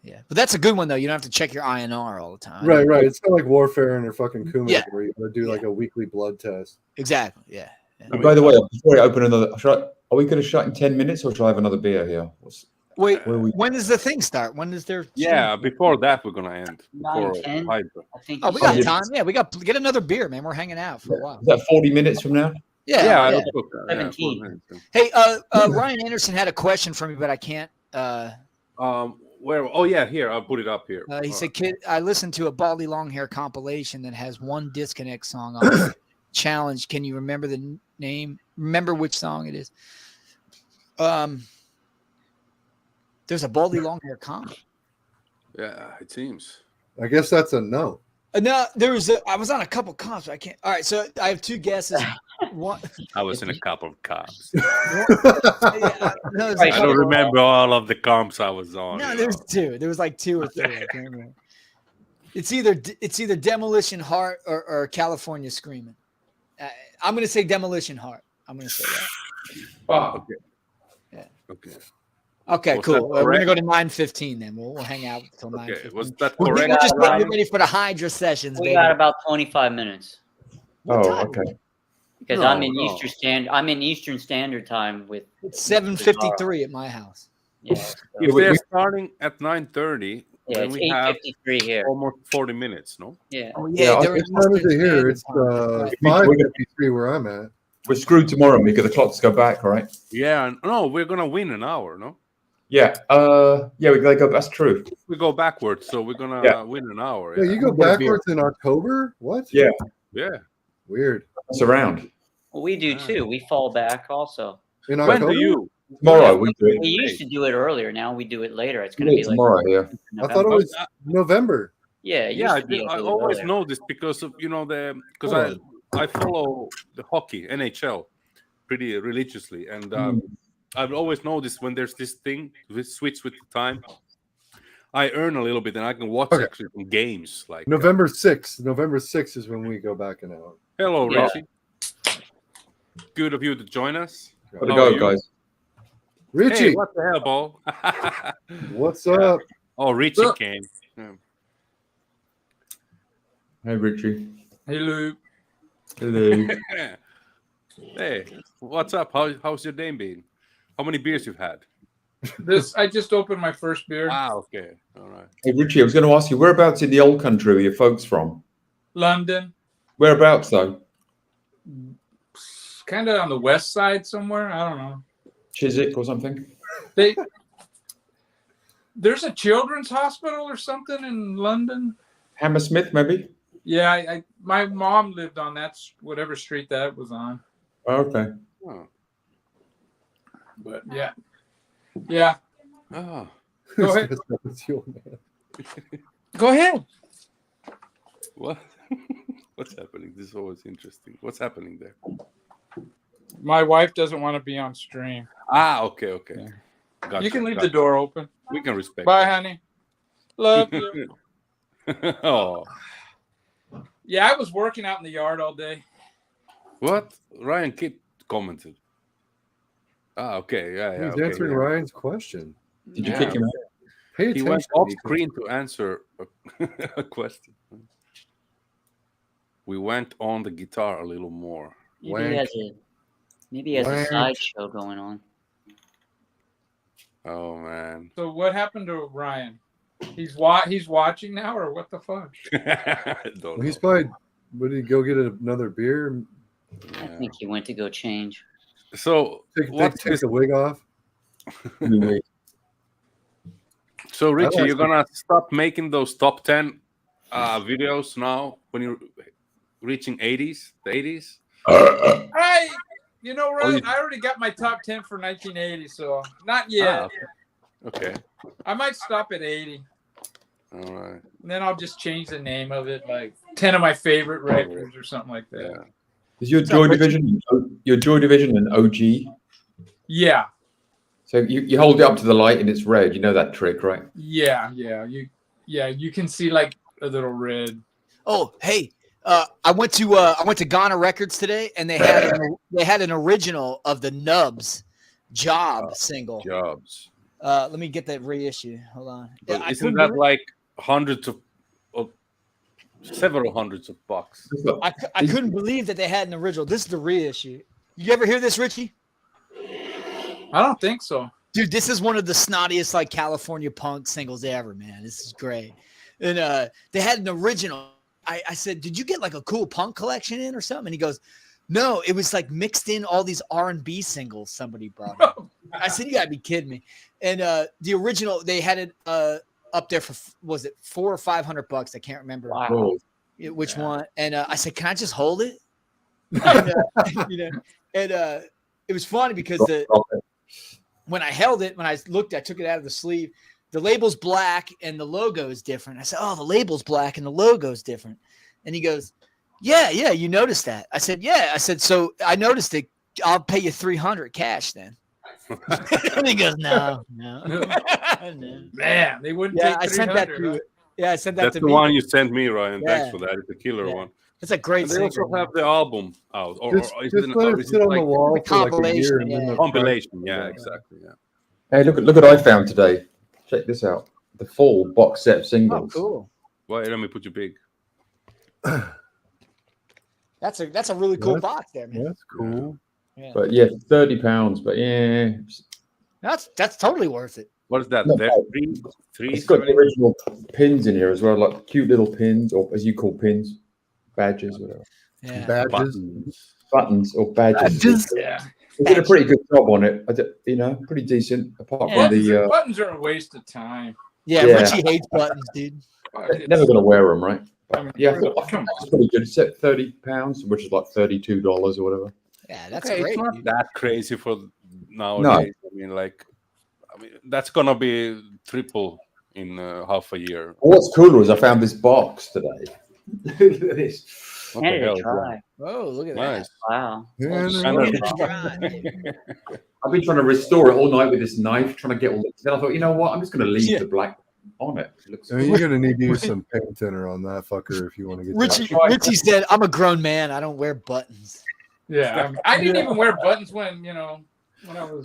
S7: Yeah, but that's a good one though. You don't have to check your INR all the time.
S9: Right. It's not like warfarin or fucking Coumadin
S7: Yeah.
S9: where you gotta do like a weekly blood test.
S7: Exactly. Yeah.
S8: And by the way, before I open another, are we going to shut in 10 minutes or shall I have another beer here?
S7: Wait,
S8: Where are we?
S7: when does the thing start? When is there?
S3: Yeah, before that we're gonna end.
S11: 9,
S3: Before
S11: 10.
S3: Hydra.
S11: I think.
S7: Oh, we got time. Yeah, we got get another beer, man. We're hanging out for a while.
S8: Is that 40 minutes from now?
S7: Yeah.
S3: Yeah,
S7: yeah.
S11: 17.
S7: Hey, Ryan Anderson had a question for me, but I can't.
S3: Where? Oh yeah, here I'll put it up here.
S7: He said, "Kid, I listened to a Baldy Longhair compilation that has one disconnect song on it. Challenge. Can you remember the name? Remember which song it is? There's a Baldy Longhair comp.
S3: Yeah, it seems.
S9: I guess that's a no.
S7: No, I was on a couple comps. But I can't. All right, so I have two guesses. One,
S3: I was in a couple of comps.
S7: I
S3: I don't remember all of the comps I was on.
S7: No, there's two. There was like two or three. I can't remember. It's either Demolition Heart or California Screaming. I'm gonna say Demolition Heart. I'm gonna say that.
S8: Wow.
S3: Okay.
S7: Yeah.
S3: Okay.
S7: Okay,
S3: Was
S7: cool.
S3: that
S7: We're gonna
S3: correct?
S7: go to 9:15 then. We'll hang out until 9:15.
S3: Okay. Was that
S7: We're
S3: correct?
S7: just getting
S11: Ryan?
S7: ready for the Hydra sessions,
S11: We
S7: baby.
S11: got about 25 minutes
S7: What
S8: Oh,
S7: time?
S8: okay.
S11: because
S3: No,
S11: I'm in
S3: no.
S11: I'm in Eastern Standard Time with.
S7: It's 7:53 at my house.
S11: Yeah,
S3: If
S8: we-
S3: they're starting at 9:30,
S11: yeah,
S3: then
S11: it's
S3: we have
S11: 8:53 here.
S3: almost 40 minutes, no?
S11: Yeah.
S7: Oh
S8: Yeah,
S7: they're
S9: What
S7: in
S9: time is
S7: Eastern
S9: it here?
S7: Standard
S9: It's
S7: Time.
S9: 5:53 where I'm at.
S8: We're screwed tomorrow because the clocks go back, right?
S3: Yeah. No, we're gonna win an hour, no?
S8: Yeah. Yeah, we gotta go. That's true.
S3: We go backwards, so we're gonna
S8: Yeah.
S3: win an hour.
S9: Yeah, you go backwards in October? What?
S8: Yeah.
S3: Yeah.
S9: Weird.
S8: It's around.
S11: Well, we do too. We fall back also.
S9: In
S3: When
S9: October?
S3: do you?
S8: Tomorrow we do
S11: We
S8: it.
S11: used to do it earlier. Now we do it later. It's
S8: We
S11: going
S8: do
S11: to
S8: it
S11: be
S8: tomorrow
S11: like
S8: here.
S9: I thought it was November.
S11: Yeah, it
S3: Yeah,
S11: used to be
S3: I
S11: a little
S3: always
S11: earlier.
S3: know this because of because I follow the hockey NHL pretty religiously, and I've always noticed when there's this thing we switch with the time, I earn a little bit and I can watch
S9: Okay.
S3: actually some games. Like
S9: November 6th. November 6th is when we go back an hour.
S3: hello,
S11: Yeah.
S3: Richie. Good of you to join us.
S8: Gotta
S3: How
S8: go,
S3: are you?
S8: guys.
S9: Richie,
S3: Hey, what the hell, Paul?
S9: what's up?
S3: Oh, Richie came. Yeah.
S8: Hey, Richie.
S12: Hey, Luke.
S8: Hello.
S3: Hey, what's up? How's your day been? How many beers you've had?
S12: I just opened my first beer.
S3: Ah, okay. All right.
S8: Hey, Richie, I was going to ask you, whereabouts in the old country are your folks from?
S12: London.
S8: Whereabouts, though?
S12: Kind of on the west side somewhere. I don't know.
S8: Chiswick or something?
S12: There's a children's hospital or something in London.
S8: Hammersmith, maybe?
S12: Yeah, my mom lived on that whatever street that was on.
S8: Oh, okay.
S3: Oh.
S12: But yeah.
S3: Oh.
S12: Go ahead. Go ahead.
S3: What? What's happening? This is always interesting. What's happening there?
S12: My wife doesn't want to be on stream.
S3: Ah, okay.
S12: Yeah.
S3: Gotcha,
S12: You can leave the door open.
S3: We can respect.
S12: Bye,
S3: that.
S12: honey. Love you.
S3: Oh.
S12: Yeah, I was working out in the yard all day.
S3: What? Ryan Kidd commented. Ah, okay. Yeah.
S9: He's
S3: okay,
S9: answering Ryan's question.
S8: Did you kick him out?
S9: Pay
S3: He
S9: attention.
S3: went off screen to answer a question. We went on the guitar a little more.
S11: Maybe he has a sideshow going on.
S3: Oh man.
S12: So what happened to Ryan? He's watching now, or what the fuck?
S9: He's probably. Would he go get another beer?
S11: I think he went to go change.
S3: So
S9: Take the wig off.
S3: So Richie, you're gonna stop making those top 10 videos now when you're reaching the 80s.
S12: Ryan, I already got my top 10 for 1980, so not yet.
S3: Okay.
S12: I might stop at 80.
S3: All right.
S12: And then I'll just change the name of it, like 10 of my favorite records or something like that.
S3: Yeah.
S8: Is your Joy Division an OG?
S12: Yeah.
S8: So you hold it up to the light and it's red. You know that trick, right?
S12: Yeah. You can see like a little red.
S7: Oh, hey. I went to Ghana Records today, and they had an original of the Nubs Job single.
S3: Jobs.
S7: Let me get that reissue. Hold on.
S3: But isn't that like several hundreds of bucks?
S7: I couldn't believe that they had an original. This is the reissue. You ever hear this, Richie?
S12: I don't think so.
S7: Dude, this is one of the snottiest like California punk singles ever, man. This is great. And they had an original. I said, did you get like a cool punk collection in or something? And he goes, no, it was like mixed in all these R&B singles somebody brought up. I said, you gotta be kidding me. And the original, they had it up there for, was it $400 or $500? I can't remember which one. And I said, can I just hold it? And it was funny because when I held it, when I looked, I took it out of the sleeve. The label's black and the logo is different. I said, oh, the label's black and the logo is different. And he goes, yeah, you noticed that. I said, yeah. I said, so I noticed it. I'll pay you $300 cash then. And he goes, no.
S12: Man, they wouldn't take $300.
S7: I sent that to you. Yeah, I sent that
S3: That's
S7: to
S3: the
S7: me.
S3: one you sent me, Ryan. Thanks for that. It's a killer one.
S7: It's a great
S3: They also
S7: single,
S3: have the album out. Or
S9: Just
S3: is
S9: let it sit on the wall for like a year. And then
S3: compilation. Yeah, exactly. Yeah.
S8: Hey, look what I found today. Check this out. The full box set of singles.
S7: Oh, cool.
S3: Wait, let me put you big.
S7: That's a really cool box there, man.
S9: That's cool.
S7: Yeah.
S8: But yeah, £30. But yeah,
S7: that's totally worth it.
S3: What is that?
S8: Not
S3: There,
S8: bad.
S3: three.
S8: It's got the original pins in here as well, like cute little pins, or as you call pins, badges, whatever.
S7: Yeah.
S9: Badges.
S8: Buttons or badges.
S12: Yeah.
S8: They did a pretty good job on it. Pretty decent. Apart from the
S12: buttons are a waste of time.
S7: Yeah, Richie hates buttons, dude.
S8: Never gonna wear them, right?
S12: I mean,
S8: Yeah, I thought it's pretty good. It's at £30, which is like $32 or whatever.
S7: Yeah, that's
S3: Okay,
S7: great.
S3: it's not
S7: dude.
S3: that crazy for nowadays. I mean, that's gonna be triple in half a year.
S8: Well, what's cooler is I found this box today. Look at this.
S3: What the hell?
S11: Try.
S7: Oh, look at
S3: Nice.
S11: Wow.
S8: I've been trying to restore it all night with this knife, trying to get all this. Then I thought, you know what? I'm just going to leave the black on it. It looks
S9: You're going to need to use some paint thinner on that fucker if you want to get
S7: Richie said, I'm a grown man. I don't wear buttons.
S12: Yeah. I didn't even wear buttons when, when I was.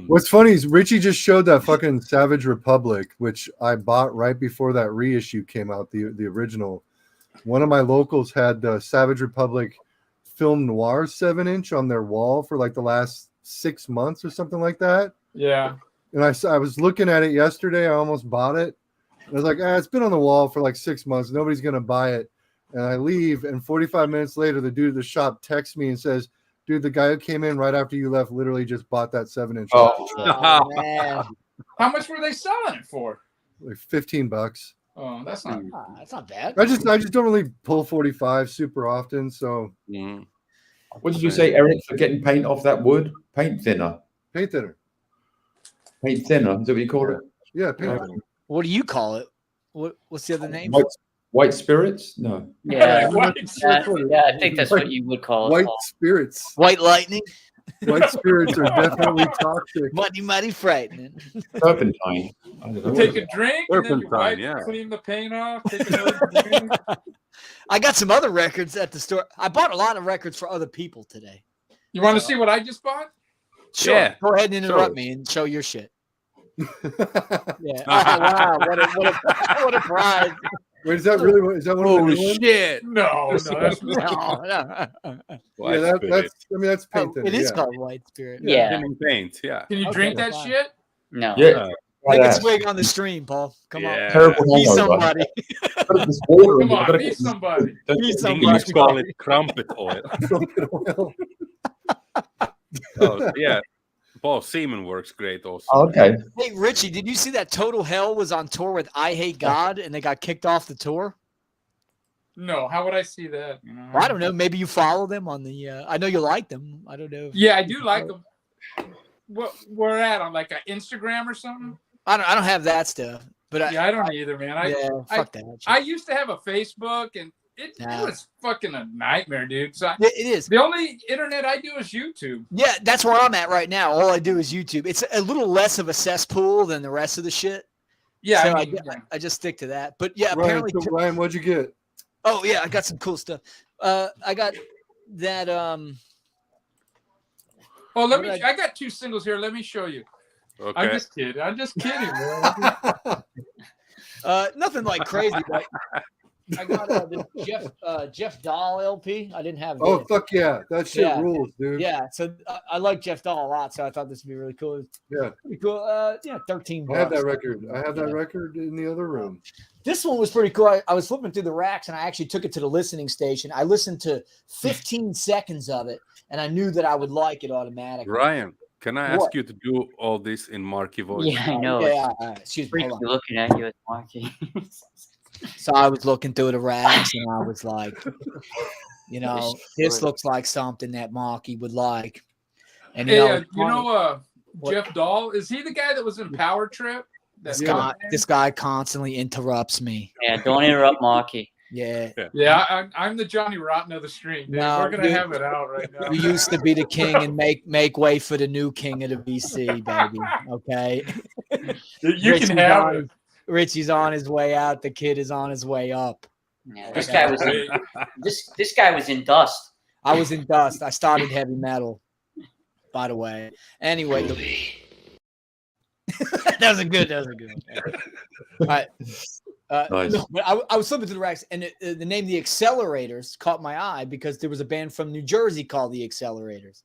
S9: What's funny is Richie just showed that fucking Savage Republic, which I bought right before that reissue came out, the original. One of my locals had the Savage Republic Film Noir 7-inch on their wall for like the last 6 months or something like that.
S12: Yeah.
S9: And I was looking at it yesterday. I almost bought it. I was like, it's been on the wall for like 6 months. Nobody's going to buy it. And I leave, and 45 minutes later, the dude at the shop texts me and says, dude, the guy who came in right after you left literally just bought that 7-inch.
S7: Oh, man.
S12: How much were they selling it for?
S9: Like $15.
S12: Oh, that's
S7: not bad.
S9: I just don't really pull 45 super often. So
S8: What did you say, Eric, for getting paint off that wood? Paint thinner.
S9: Paint thinner.
S8: Paint thinner. Is that what you call it?
S9: Yeah, paint thinner.
S7: What do you call it? What's the other name?
S8: White spirits? No.
S11: Yeah, yeah, I think that's what you would call it.
S9: White
S11: Paul.
S9: spirits.
S7: White lightning.
S9: White spirits are definitely toxic.
S7: Mighty frightening.
S8: Turpentine.
S12: Take a drink and then you wipe,
S3: yeah.
S12: clean the paint off. Take another drink.
S7: I got some other records at the store. I bought a lot of records for other people today.
S12: You want to see what I just bought?
S7: Sure.
S3: Yeah.
S7: Go ahead and interrupt
S3: Sure.
S7: me and show your shit. Yeah. Oh, wow. What a prize.
S9: Wait, is that really what? Is that one of the
S3: Holy
S9: new ones?
S3: shit!
S12: No, that's
S7: No.
S3: White
S9: Yeah,
S3: spirit.
S9: that's paint thinner.
S7: It is
S9: yeah.
S7: called white spirit.
S11: Yeah.
S3: Thinning paint. Yeah.
S12: Can you
S7: Okay,
S12: drink that
S7: fine.
S12: shit?
S11: No.
S8: Yeah.
S7: Make a swig on the stream, Paul. Come on.
S3: Yeah.
S8: Terrible
S7: Be
S8: hangover.
S7: somebody.
S8: There's water in
S12: Come
S8: it.
S12: on, be somebody.
S7: Be somebody.
S3: English call it crumpet oil. Oh, yeah. Paul, semen works great also.
S8: Oh, okay.
S7: Hey, Richie, did you see that Total Hell was on tour with I Hate God and they got kicked off the tour?
S12: No, how would I see that?
S7: Well, I don't know. Maybe you follow them on the. I know you like them. I don't know.
S12: Yeah, I do like them. What we're at on like an Instagram or something?
S7: I don't have that stuff. But
S12: I don't either, man.
S7: fuck that.
S12: I used to have a Facebook, and it
S7: Nah.
S12: was fucking a nightmare, dude. So
S7: It is.
S12: the only internet I do is YouTube.
S7: Yeah, that's where I'm at right now. All I do is YouTube. It's a little less of a cesspool than the rest of the shit.
S12: Yeah,
S7: So
S12: I mean,
S7: I just stick to that. But yeah,
S9: Ryan,
S7: apparently.
S9: so Ryan, what'd you get?
S7: Oh yeah, I got some cool stuff. I got that.
S12: Oh, let
S7: What
S12: me.
S7: did
S12: I got 2 singles here. Let me show you.
S3: Okay.
S12: I'm just kidding. I'm just kidding, man.
S7: Nothing like crazy, but I got this Jeff Dahl LP. I didn't have.
S9: Oh
S7: this.
S9: fuck yeah, that shit
S7: Yeah.
S9: rules, dude.
S7: Yeah, so I like Jeff Dahl a lot, so I thought this would be really cool.
S9: Yeah.
S7: Pretty cool. Yeah, $13.
S9: I have that record. I have that record in the other room.
S7: This one was pretty cool. I was flipping through the racks and I actually took it to the listening station. I listened to 15 seconds of it and I knew that I would like it automatically.
S3: Ryan, can I ask
S7: What?
S3: you to do all this in Marky voice?
S11: Yeah, I know.
S7: Yeah, excuse me.
S11: Freaks
S7: Hold
S11: me
S7: on.
S11: looking at you at Marky.
S7: So I was looking through the racks and I was like, you know, this looks like something that Marky would like. And
S12: Hey,
S7: What?
S12: Jeff Dahl, is he the guy that was in Power Trip?
S7: This guy constantly interrupts me.
S11: Yeah, don't interrupt Marky.
S7: Yeah.
S12: Yeah, I'm the Johnny Rotten of the stream. Dude.
S7: No,
S12: We're gonna
S7: dude.
S12: have it out right now.
S7: You used to be the king and make way for the new king of the VC, baby. Okay.
S12: You can have it.
S7: Richie's on his way out. The kid is on his way up.
S11: Yeah, this guy was in, this guy was in Dust.
S7: I was in Dust. I started heavy metal, by the way. Anyway, that was a good one. All right.
S8: Nice.
S7: No, but I was flipping through the racks, and the name The Accelerators caught my eye because there was a band from New Jersey called The Accelerators,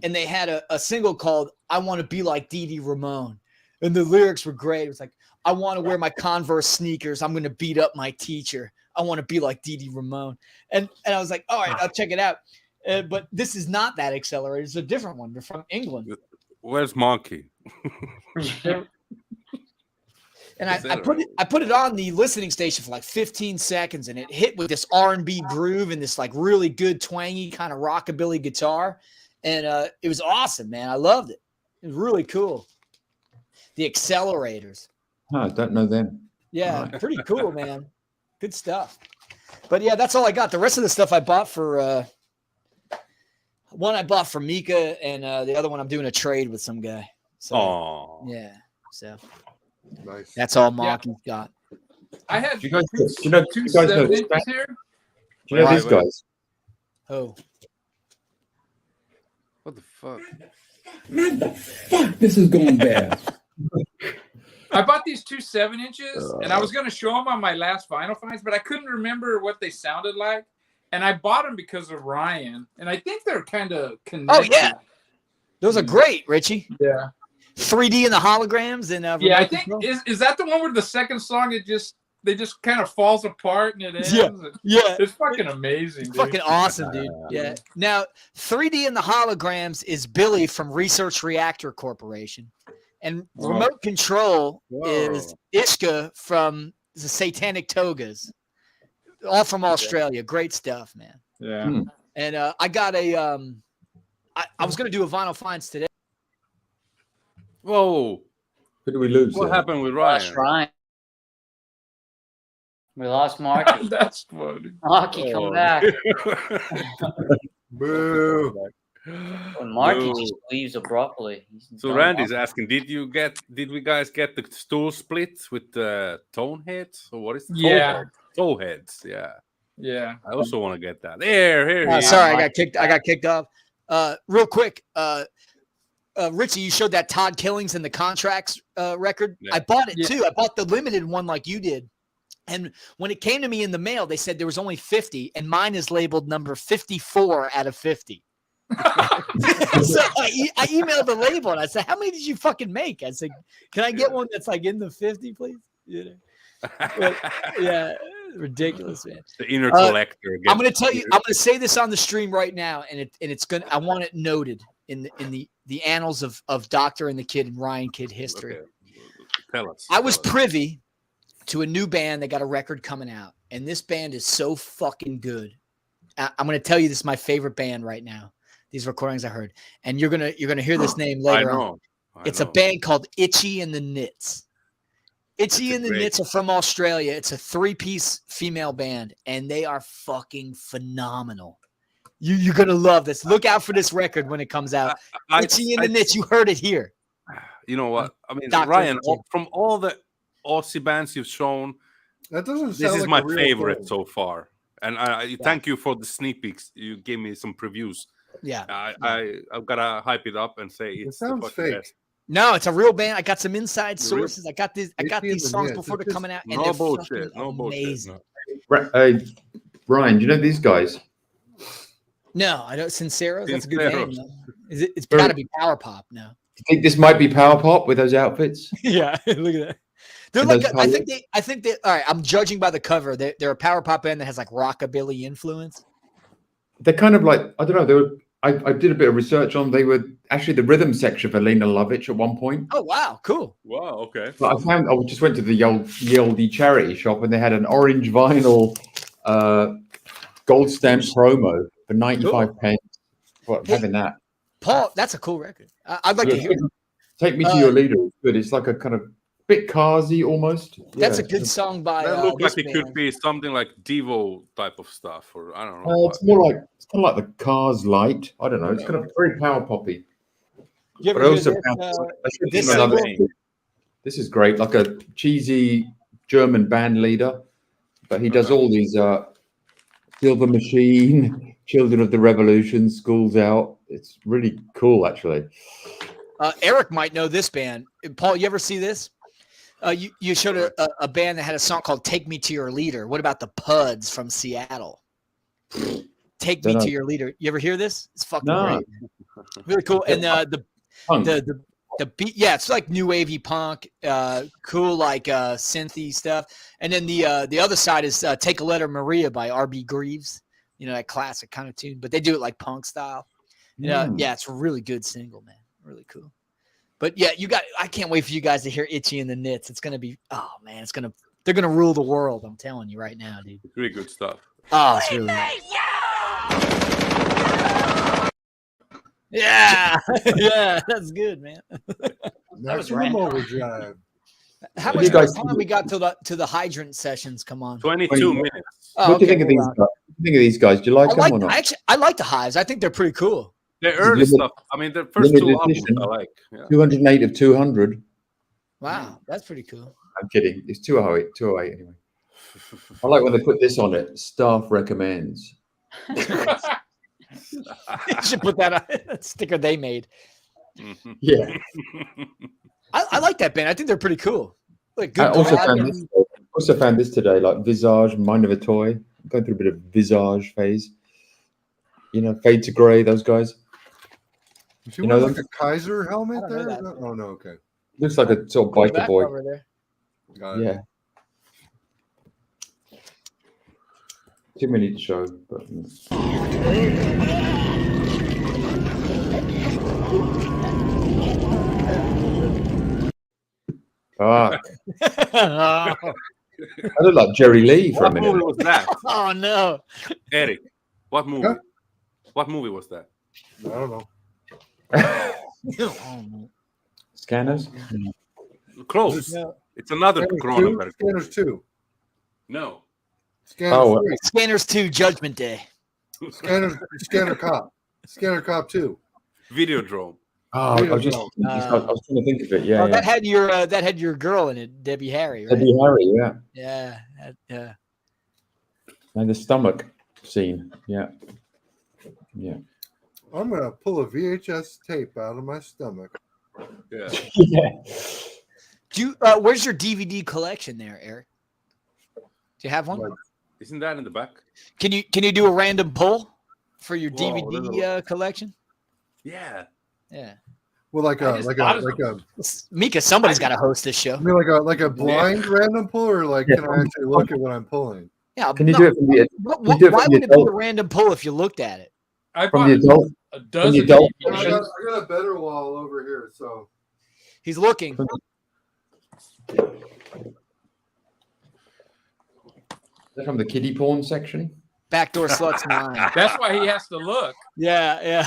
S7: and they had a single called "I Want to Be Like Dee Dee Ramone," and the lyrics were great. It was like, "I want to wear my Converse sneakers. I'm going to beat up my teacher. I want to be like Dee Dee Ramone," and I was like, "All right, I'll check it out." But this is not that Accelerator. It's a different one. They're from England.
S3: Where's Monkey?
S7: And I put it on the listening station for like 15 seconds, and it hit with this R&B groove and this like really good twangy kind of rockabilly guitar, and it was awesome, man. I loved it. It was really cool. The Accelerators.
S8: No, I don't know them.
S7: Yeah, pretty cool, man. Good stuff. But yeah, that's all I got. The rest of the stuff I bought for one I bought for Mika, and the other one I'm doing a trade with some guy. So yeah, so.
S9: Nice.
S7: That's all Marky's got.
S12: I had
S8: Do you guys know
S12: two
S8: these
S12: 7-inches
S8: guys?
S12: here.
S8: Do you know these guys?
S7: Oh,
S3: What the fuck?
S8: Man, the fuck, this is going bad.
S12: I bought these two 7-inches, and I was going to show them on my last vinyl finds, but I couldn't remember what they sounded like. And I bought them because of Ryan, and I think they're kind of connected.
S7: Oh yeah, those are great, Richie.
S12: Yeah.
S7: 3D and the holograms and
S12: yeah, I think is that the one where the second song it just kind of falls apart and it ends.
S7: Yeah,
S12: it's fucking amazing.
S7: It's fucking awesome, dude. Yeah. Now, 3D and the holograms is Billy from Research Reactor Corporation, and Remote Control is Ishka from the Satanic Togas, all from Australia. Great stuff, man.
S12: Yeah.
S7: And I got a I was gonna do a vinyl finds today.
S3: Whoa.
S8: Who do we lose?
S3: What happened with Ryan?
S11: Lost Ryan. We lost Marky.
S12: That's funny.
S11: Marky, come back.
S9: Boo.
S11: When Marky just leaves abruptly.
S3: So Randy's asking, did we guys get the stool splits with the tone heads? Or what is it?
S12: Yeah.
S3: Toe heads, yeah.
S12: Yeah.
S3: I also want to get that. Here.
S7: Sorry, I got kicked off. Real quick, Richie, you showed that Todd Killings and the Contracts record. Yeah. I bought it too. I bought the limited one like you did. And when it came to me in the mail, they said there was only 50, and mine is labeled number 54 out of 50. So I emailed the label and I said, "How many did you fucking make?" I said, "Can I get one that's like in the 50, please?" You know? But, yeah, ridiculous, man.
S3: The inner collector.
S7: I'm going to tell you. I'm going to say this on the stream right now, and it's going. I want it noted in the annals of Doctor and the Kid and Ryan Kid history.
S3: Okay. Tell us.
S7: I was privy to a new band that got a record coming out, and this band is so fucking good. I'm going to tell you, this is my favorite band right now. These recordings I heard, and you're gonna hear this name later on. It's a band called Itchy and the Knits. Itchy and the Knits are from Australia. It's a 3-piece female band, and they are fucking phenomenal. You're gonna love this. Look out for this record when it comes out. Itchy and the Knits. You heard it here.
S3: You know what? I mean, Ryan, from all the Aussie bands you've shown,
S9: that doesn't sound
S3: this is
S9: like
S3: my
S9: a real
S3: favorite
S9: band.
S3: so far. And I thank you for the sneak peeks. You gave me some previews.
S7: Yeah,
S3: I've got to hype it up and say
S9: it sounds fake.
S3: Best.
S7: No, it's a real band. I got some inside sources. I got these songs before they're coming out, and
S3: no
S7: they're
S3: bullshit.
S7: fucking
S3: No
S7: amazing.
S3: bullshit.
S8: Ryan, do you know these guys?
S7: No, I don't. Sinceros, that's a good name.
S3: Sinceros.
S7: No? It's got to be power pop now.
S8: Do you think this might be power pop with those outfits?
S7: Yeah, look at that. They're like I think they. All right, I'm judging by the cover. They're a power pop band that has like rockabilly influence.
S8: They're kind of like, I don't know. They were. I did a bit of research on. They were actually the rhythm section for Lena Lovitch at one point.
S7: Oh wow, cool.
S3: Wow, okay.
S8: But I just went to the Yaldi charity shop and they had an orange vinyl gold stamp promo for 95 pence. Well, having that.
S7: Paul, that's a cool record. I'd like to hear it.
S8: Take Me to Your Leader. It's good. It's like a kind of bit Carsy almost.
S7: That's a good song by.
S3: That looked like it could be something like Devo type of stuff, or I don't know.
S8: It's more like kind of like the Cars Light. I don't know. It's kind of very power poppy.
S7: You
S8: But
S7: ever
S8: also, this is great. Like a cheesy German band leader, but he does all these Silver Machine, Children of the Revolution, Schools Out. It's really cool, actually.
S7: Eric might know this band. Paul, you ever see this? You showed a band that had a song called "Take Me to Your Leader." What about the Puds from Seattle? Take Me to Your Leader. You ever hear this? It's fucking great. Really cool. And the beat, yeah, it's like new wavy punk, cool like synthy stuff. And then the other side is "Take a Letter, Maria" by R.B. Greaves. You know, that classic kind of tune, but they do it like punk style. Yeah, it's a really good single, man. Really cool. But yeah, I can't wait for you guys to hear Itchy and the Knits. It's gonna be, oh man, they're gonna rule the world. I'm telling you right now, dude.
S3: Really good stuff.
S7: Oh, it's really yeah, yeah, that's good, man.
S9: That was overdrive.
S7: How much more time we got to the hydrant sessions? Come on,
S3: 22 minutes.
S8: Oh, what do you think of these guys? What do you think of these guys? Do you like them or not?
S7: Actually, I like the Hives. I think they're pretty cool.
S3: The early stuff. I mean, the first two albums I like. Yeah.
S8: 208 of 200.
S7: Wow, that's pretty cool.
S8: I'm kidding. It's 208 anyway. I like when they put this on it. Staff recommends.
S7: You should put that on a sticker they made.
S8: Yeah.
S7: I like that band. I think they're pretty cool. Like
S8: I
S7: good
S8: also found this today, like Visage, Mind of a Toy. I'm going through a bit of Visage phase. You know, Fade to Grey, those guys.
S9: Is he
S8: You know
S9: wearing
S8: them?
S9: like a Kaiser helmet
S7: I don't
S9: there?
S7: know that.
S9: Oh no, okay.
S8: Looks like a sort of
S7: Cool
S8: biker
S7: back
S8: boy.
S7: cover there.
S9: Got it.
S8: Yeah. Too many to show, but fuck. I look like Jerry Lee for a
S3: What
S8: minute.
S3: movie was that?
S7: Oh no.
S3: Eric, what movie?
S9: Huh?
S3: What movie was that?
S9: I don't know.
S8: Scanners?
S3: Close.
S7: No.
S3: It's another
S9: Scanners 2?
S3: Cronenberg.
S9: Scanners 2.
S3: No.
S9: Scanners
S8: Oh,
S9: 3.
S7: Scanners 2 Judgment Day.
S9: Scanner Cop. Scanner Cop 2.
S3: Videodrome.
S8: Oh, I was trying to think of it. Yeah,
S7: Oh,
S8: yeah.
S7: that had your girl in it, Debbie Harry, right?
S8: Debbie Harry, yeah.
S7: Yeah, yeah.
S8: And the stomach scene, yeah. Yeah.
S9: I'm gonna pull a VHS tape out of my stomach.
S3: Yeah.
S8: Yeah.
S7: Do you, where's your DVD collection there, Eric? Do you have one?
S3: Isn't that in the back?
S7: Can you do a random pull for your
S3: Whoa,
S7: DVD collection?
S3: Yeah.
S7: Yeah.
S9: Well, like a
S7: Mika, somebody's got to host this show.
S9: I mean, like a blind random pull, or like can I actually look at what I'm pulling?
S7: Yeah.
S8: Can you do it from the?
S7: Why would it be a random pull if you looked at it?
S8: From the adult.
S12: A dozen.
S9: I got a better wall over here, so
S7: he's looking.
S8: From the kiddie porn section.
S7: Backdoor Sluts 9.
S12: That's why he has to look.
S7: Yeah, yeah.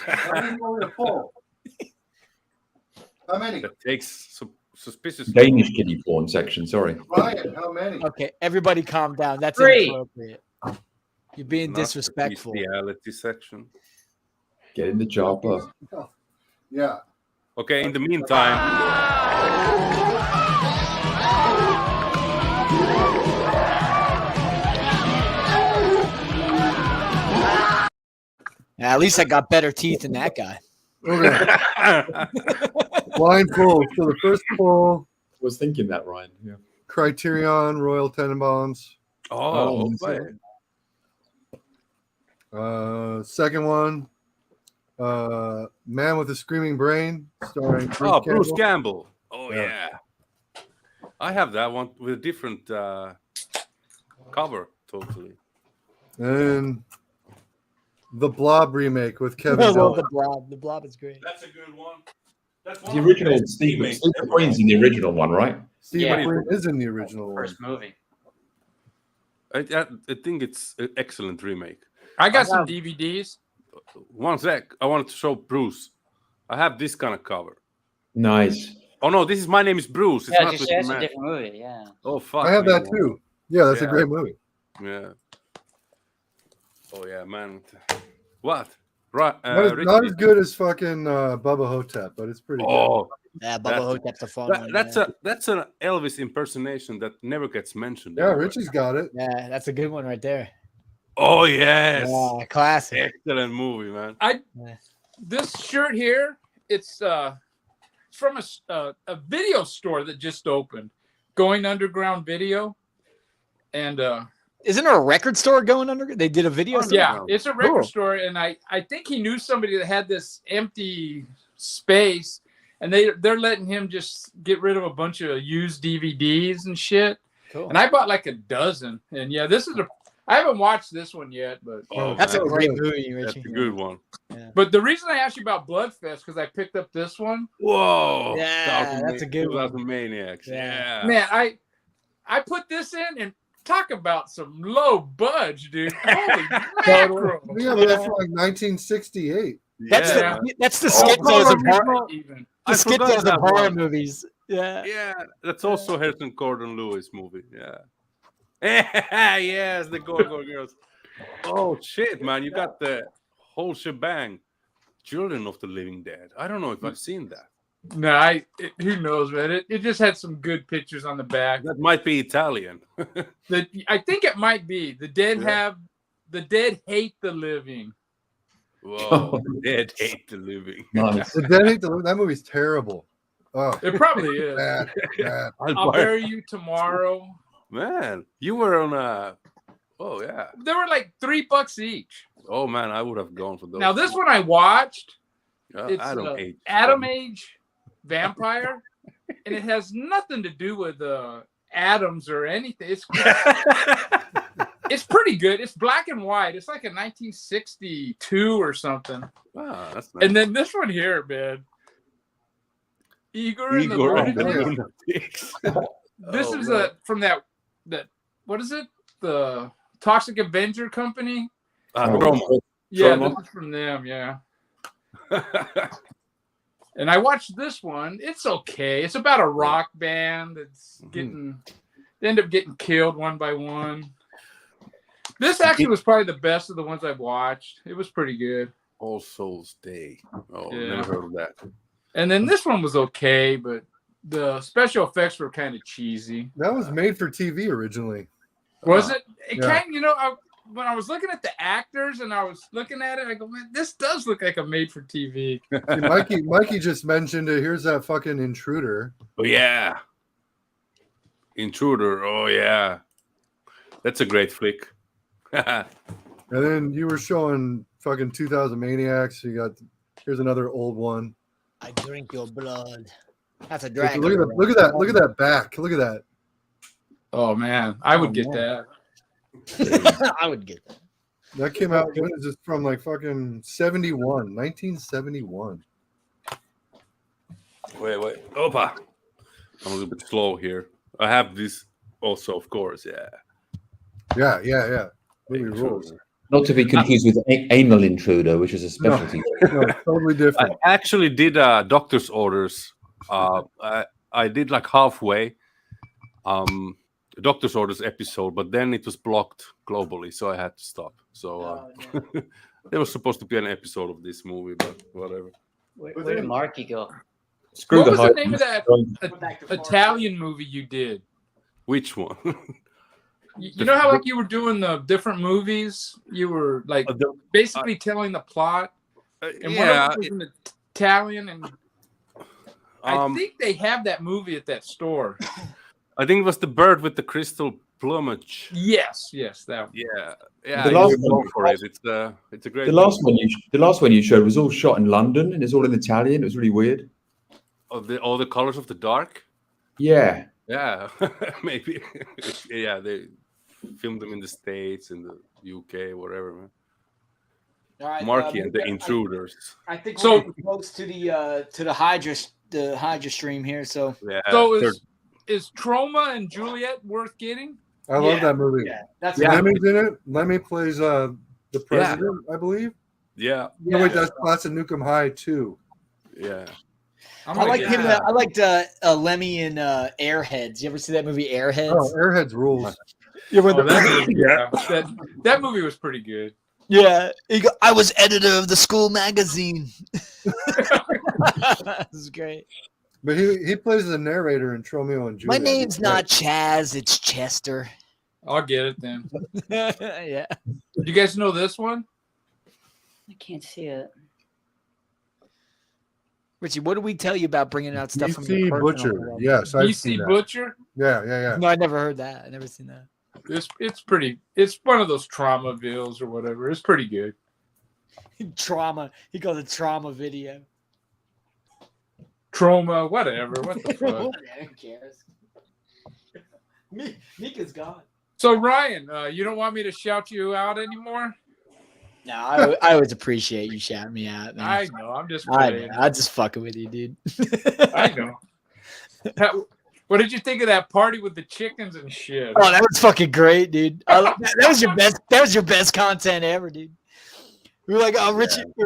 S9: How many more to pull? How many?
S3: That takes suspicious.
S8: Danish kiddie porn section. Sorry.
S9: Ryan, how many?
S7: Okay, everybody calm down. That's
S11: 3.
S7: inappropriate. You're being
S3: Not the
S7: disrespectful.
S3: bestiality section.
S8: Get in the chopper.
S9: Yeah.
S3: Okay, in the meantime.
S7: Yeah, at least I got better teeth than that guy.
S9: Okay. Blind pull. So the first pull.
S8: I was thinking that, Ryan. Yeah.
S9: Criterion, Royal Tenenbaums.
S3: Oh,
S9: second one. Man with a Screaming Brain, starring
S3: Bruce Campbell. Oh yeah. I have that one with a different cover, totally.
S9: And the Blob remake with Kevin.
S7: I love the Blob. The Blob is great.
S3: That's a good one. That's
S8: The original Steve McQueen's in the original one, right?
S9: Steve McQueen is in the original one.
S11: First movie.
S3: I think it's an excellent remake.
S12: I got some DVDs.
S3: One sec. I wanted to show Bruce. I have this kind of cover.
S8: Nice.
S3: Oh no, this is My Name is Bruce. It's
S11: Yeah,
S3: not
S11: just
S3: with
S11: that's
S3: man.
S11: a different movie. Yeah.
S3: Oh fuck.
S9: I have
S3: me,
S9: that
S3: man.
S9: too. Yeah, that's a great movie.
S3: Yeah. Oh yeah, man. What? Right.
S9: Not as good as fucking Bubba Hotep, but it's pretty good.
S7: Yeah, Bubba Hotep's a fun one.
S3: That's an Elvis impersonation that never gets mentioned.
S9: Yeah, Richie's got it.
S7: Yeah, that's a good one right there.
S3: Oh yes.
S7: Yeah, classic.
S3: Excellent movie, man.
S12: This shirt here, it's from a video store that just opened, Going Underground Video, and
S7: isn't there a record store going under? They did a video store?
S12: Yeah, it's a record store, and I think he knew somebody that had this empty space, and they're letting him just get rid of a bunch of used DVDs and shit.
S7: Cool.
S12: And I bought like a dozen, and yeah, I haven't watched this one yet, but
S7: that's a great movie, Richie.
S3: That's a good one.
S7: Yeah.
S12: But the reason I asked you about Bloodfest because I picked up this one.
S3: Whoa.
S7: Yeah, that's a good one.
S3: Maniacs. Yeah.
S12: Man, I put this in and talk about some low budge, dude. Holy mackerel.
S9: Yeah, but that's from like 1968.
S7: That's the Skid-Rows of horror. The Skid-Rows of horror movies. Yeah.
S3: Yeah, that's also Harrison Gordon Lewis movie. Yeah. Yes, the Go-Go Girls. Oh shit, man! You got the whole shebang. Children of the Living Dead. I don't know if I've seen that.
S12: No, who knows, man? It just had some good pictures on the back.
S3: That might be Italian.
S12: I think it might be. The dead hate the living.
S3: Whoa, Dead Hate the Living.
S8: Nice.
S9: The Dead Hate the Living. That movie's terrible. Oh,
S12: It probably is.
S9: bad, bad.
S12: I'll bury you tomorrow.
S3: Man, you were on a. Oh yeah.
S12: They were like $3 each.
S3: Oh man, I would have gone for those.
S12: Now this one I watched. It's
S3: Adam Age.
S12: Adam Age vampire, and it has nothing to do with atoms or anything. It's pretty good. It's black and white. It's like a 1962 or something.
S3: Wow, that's nice.
S12: And then this one here, man. Igor and the Lunatics. This is from that what is it? The Toxic Avenger Company. Yeah, this is from them. Yeah. And I watched this one. It's okay. It's about a rock band that's they end up getting killed one by one. This actually was probably the best of the ones I've watched. It was pretty good.
S3: All Souls Day. Oh,
S12: Yeah.
S3: never heard of that.
S12: And then this one was okay, but the special effects were kind of cheesy.
S9: That was made for TV originally.
S12: Was it? It
S9: Yeah.
S12: kind when I was looking at the actors and I was looking at it, I go, man, this does look like a made for TV.
S9: See, Mikey just mentioned it. Here's that fucking Intruder.
S3: Oh yeah. Intruder. Oh yeah. That's a great flick.
S9: And then you were showing fucking 2000 Maniacs. Here's another old one.
S7: I drink your blood. That's a
S9: Look
S7: dragon.
S9: at that. Look at that back. Look at that.
S12: Oh man, I would get that.
S7: I would get that.
S9: That came out. When is this from? Like fucking 1971.
S3: Wait. Opa. I'm a little bit slow here. I have this also, of course. Yeah.
S9: Yeah. Movie rules.
S8: Not to be confused with Anal Intruder, which is a specialty.
S9: No, totally different.
S3: I actually did doctor's orders. I did like halfway doctor's orders episode, but then it was blocked globally, so I had to stop. So there was supposed to be an episode of this movie, but whatever.
S11: Where did Marky go?
S12: What was the name of that Italian movie you did?
S3: Which one?
S12: You know how like you were doing the different movies? You were like basically telling the plot. And one of them was in Italian, and I think they have that movie at that store.
S3: I think it was the bird with the crystal plumage.
S12: Yes, that one.
S3: Yeah.
S8: The last
S3: one for it. It's a great.
S8: The last one you showed was all shot in London, and it's all in Italian. It was really weird.
S3: All the colors of the dark.
S8: Yeah.
S3: Yeah, maybe. Yeah, they filmed them in the States, in the UK, whatever, man.
S7: All right,
S3: Marky and the Intruders.
S7: I think we're close to the Hydra stream here. So
S3: yeah.
S12: So is Troma and Juliet worth getting?
S9: I love that movie.
S7: Yeah, that's
S9: Lemmy's in it. Lemmy plays the president, I believe.
S3: Yeah.
S9: No, wait, that's Class of Nukem High too.
S3: Yeah.
S7: I liked him. I liked Lemmy in Airheads. You ever see that movie Airheads?
S9: Oh, Airheads rules.
S12: That movie was pretty good.
S7: Yeah, I was editor of the school magazine. This is great.
S9: But he plays the narrator in Tromeo and Juliet.
S7: My name's not Chaz, it's Chester.
S12: I'll get it then.
S7: Yeah.
S12: You guys know this one?
S11: I can't see it.
S7: Richie, what did we tell you about bringing out stuff from your
S9: DC Butcher?
S7: world?
S9: Yes, I've
S12: DC
S9: seen that.
S12: Butcher?
S9: Yeah.
S7: No, I never heard that. I never seen that.
S12: It's pretty. It's one of those trauma bills or whatever. It's pretty good.
S7: Trauma. He calls it trauma video.
S12: Trauma, whatever. What the fuck?
S7: Who cares? Mika's gone.
S12: So Ryan, you don't want me to shout you out anymore?
S7: No, I always appreciate you shouting me out, man.
S12: I know. I'm just
S7: I'm just fucking with you, dude.
S12: I know. What did you think of that party with the chickens and shit?
S7: Oh, that was fucking great, dude. That was your best. That was your best content ever, dude. We were like, oh,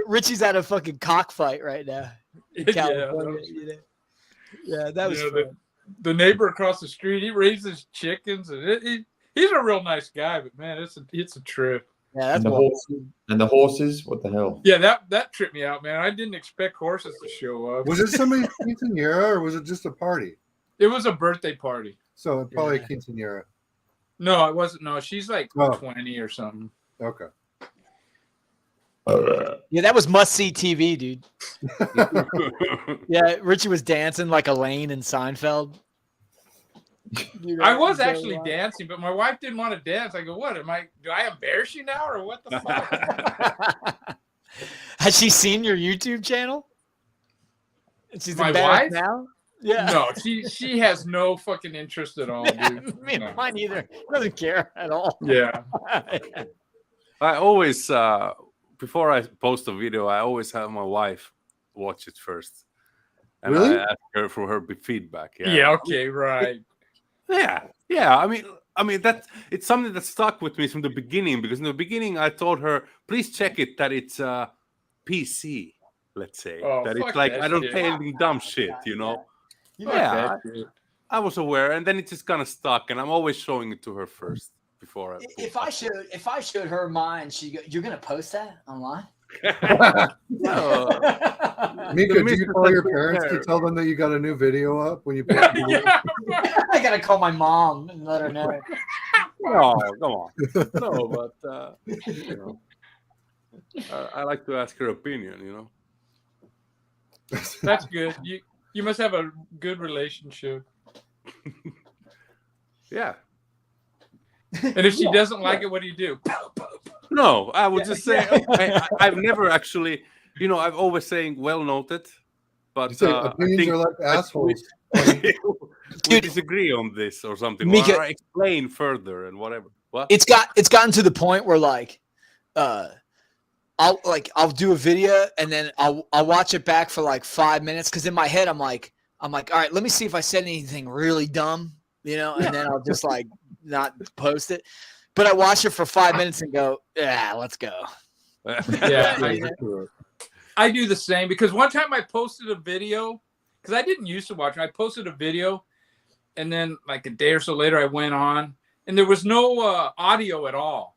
S7: Richie's at a fucking cockfight right now in California. Yeah, that was fun.
S12: The neighbor across the street, he raises chickens, and he's a real nice guy. But man, it's a trip.
S7: Yeah, that's
S8: and the horses. What the hell?
S12: Yeah, that tripped me out, man. I didn't expect horses to show up.
S9: Was it somebody's quinceanera or was it just a party?
S12: It was a birthday party.
S9: So probably a quinceanera.
S12: No, it wasn't. No, she's like 20 or something.
S9: Okay.
S7: Yeah, that was must-see TV, dude. Yeah, Richie was dancing like Elaine in Seinfeld. Dude,
S12: I was
S7: so
S12: actually
S7: wild.
S12: dancing, but my wife didn't want to dance. I go, what am I? Do I embarrass you now, or what the fuck?
S7: Has she seen your YouTube channel? And she's
S12: My
S7: embarrassed
S12: wife?
S7: now? Yeah.
S12: No, she has no fucking interest at all, dude.
S7: Me,
S12: No.
S7: Mine either. Doesn't care at all.
S12: Yeah.
S3: I always, before I post a video, I always have my wife watch it first. And
S9: Really?
S3: I ask her for her feedback.
S12: Yeah. Okay. Right.
S3: Yeah. I mean that it's something that stuck with me from the beginning, because in the beginning I told her, please check it that it's PC, let's say.
S12: Oh,
S3: that
S12: fuck
S3: it's like
S12: that
S3: I don't
S12: shit.
S3: say anything dumb shit, you know.
S12: Fuck
S3: Yeah,
S12: that shit.
S3: I was aware, and then it just kind of stuck, and I'm always showing it to her first before I.
S7: If I showed her mine, you're gonna post that online?
S3: No.
S9: Mika, do you call your parents to tell them that you got a new video up when you put
S7: I gotta call my mom and let her know.
S3: No, come on. No, but you know, I like to ask her opinion. You know.
S12: That's good. You must have a good relationship.
S3: Yeah.
S12: And if she doesn't like it, what do you do?
S3: No, I would just say I've never actually, you know, I've always saying well noted, but
S9: opinions are like assholes.
S3: We disagree on this or something.
S7: Mika,
S3: or explain further and whatever. What?
S7: It's gotten to the point where like, I'll do a video and then I'll watch it back for like 5 minutes, because in my head I'm like, all right, let me see if I said anything really dumb, you know, and then I'll just like not post it. But I watch it for 5 minutes and go, yeah, let's go.
S12: Yeah, I do the same, because one time I posted a video, because I didn't used to watch it. I posted a video, and then like a day or so later I went on, and there was no audio at all.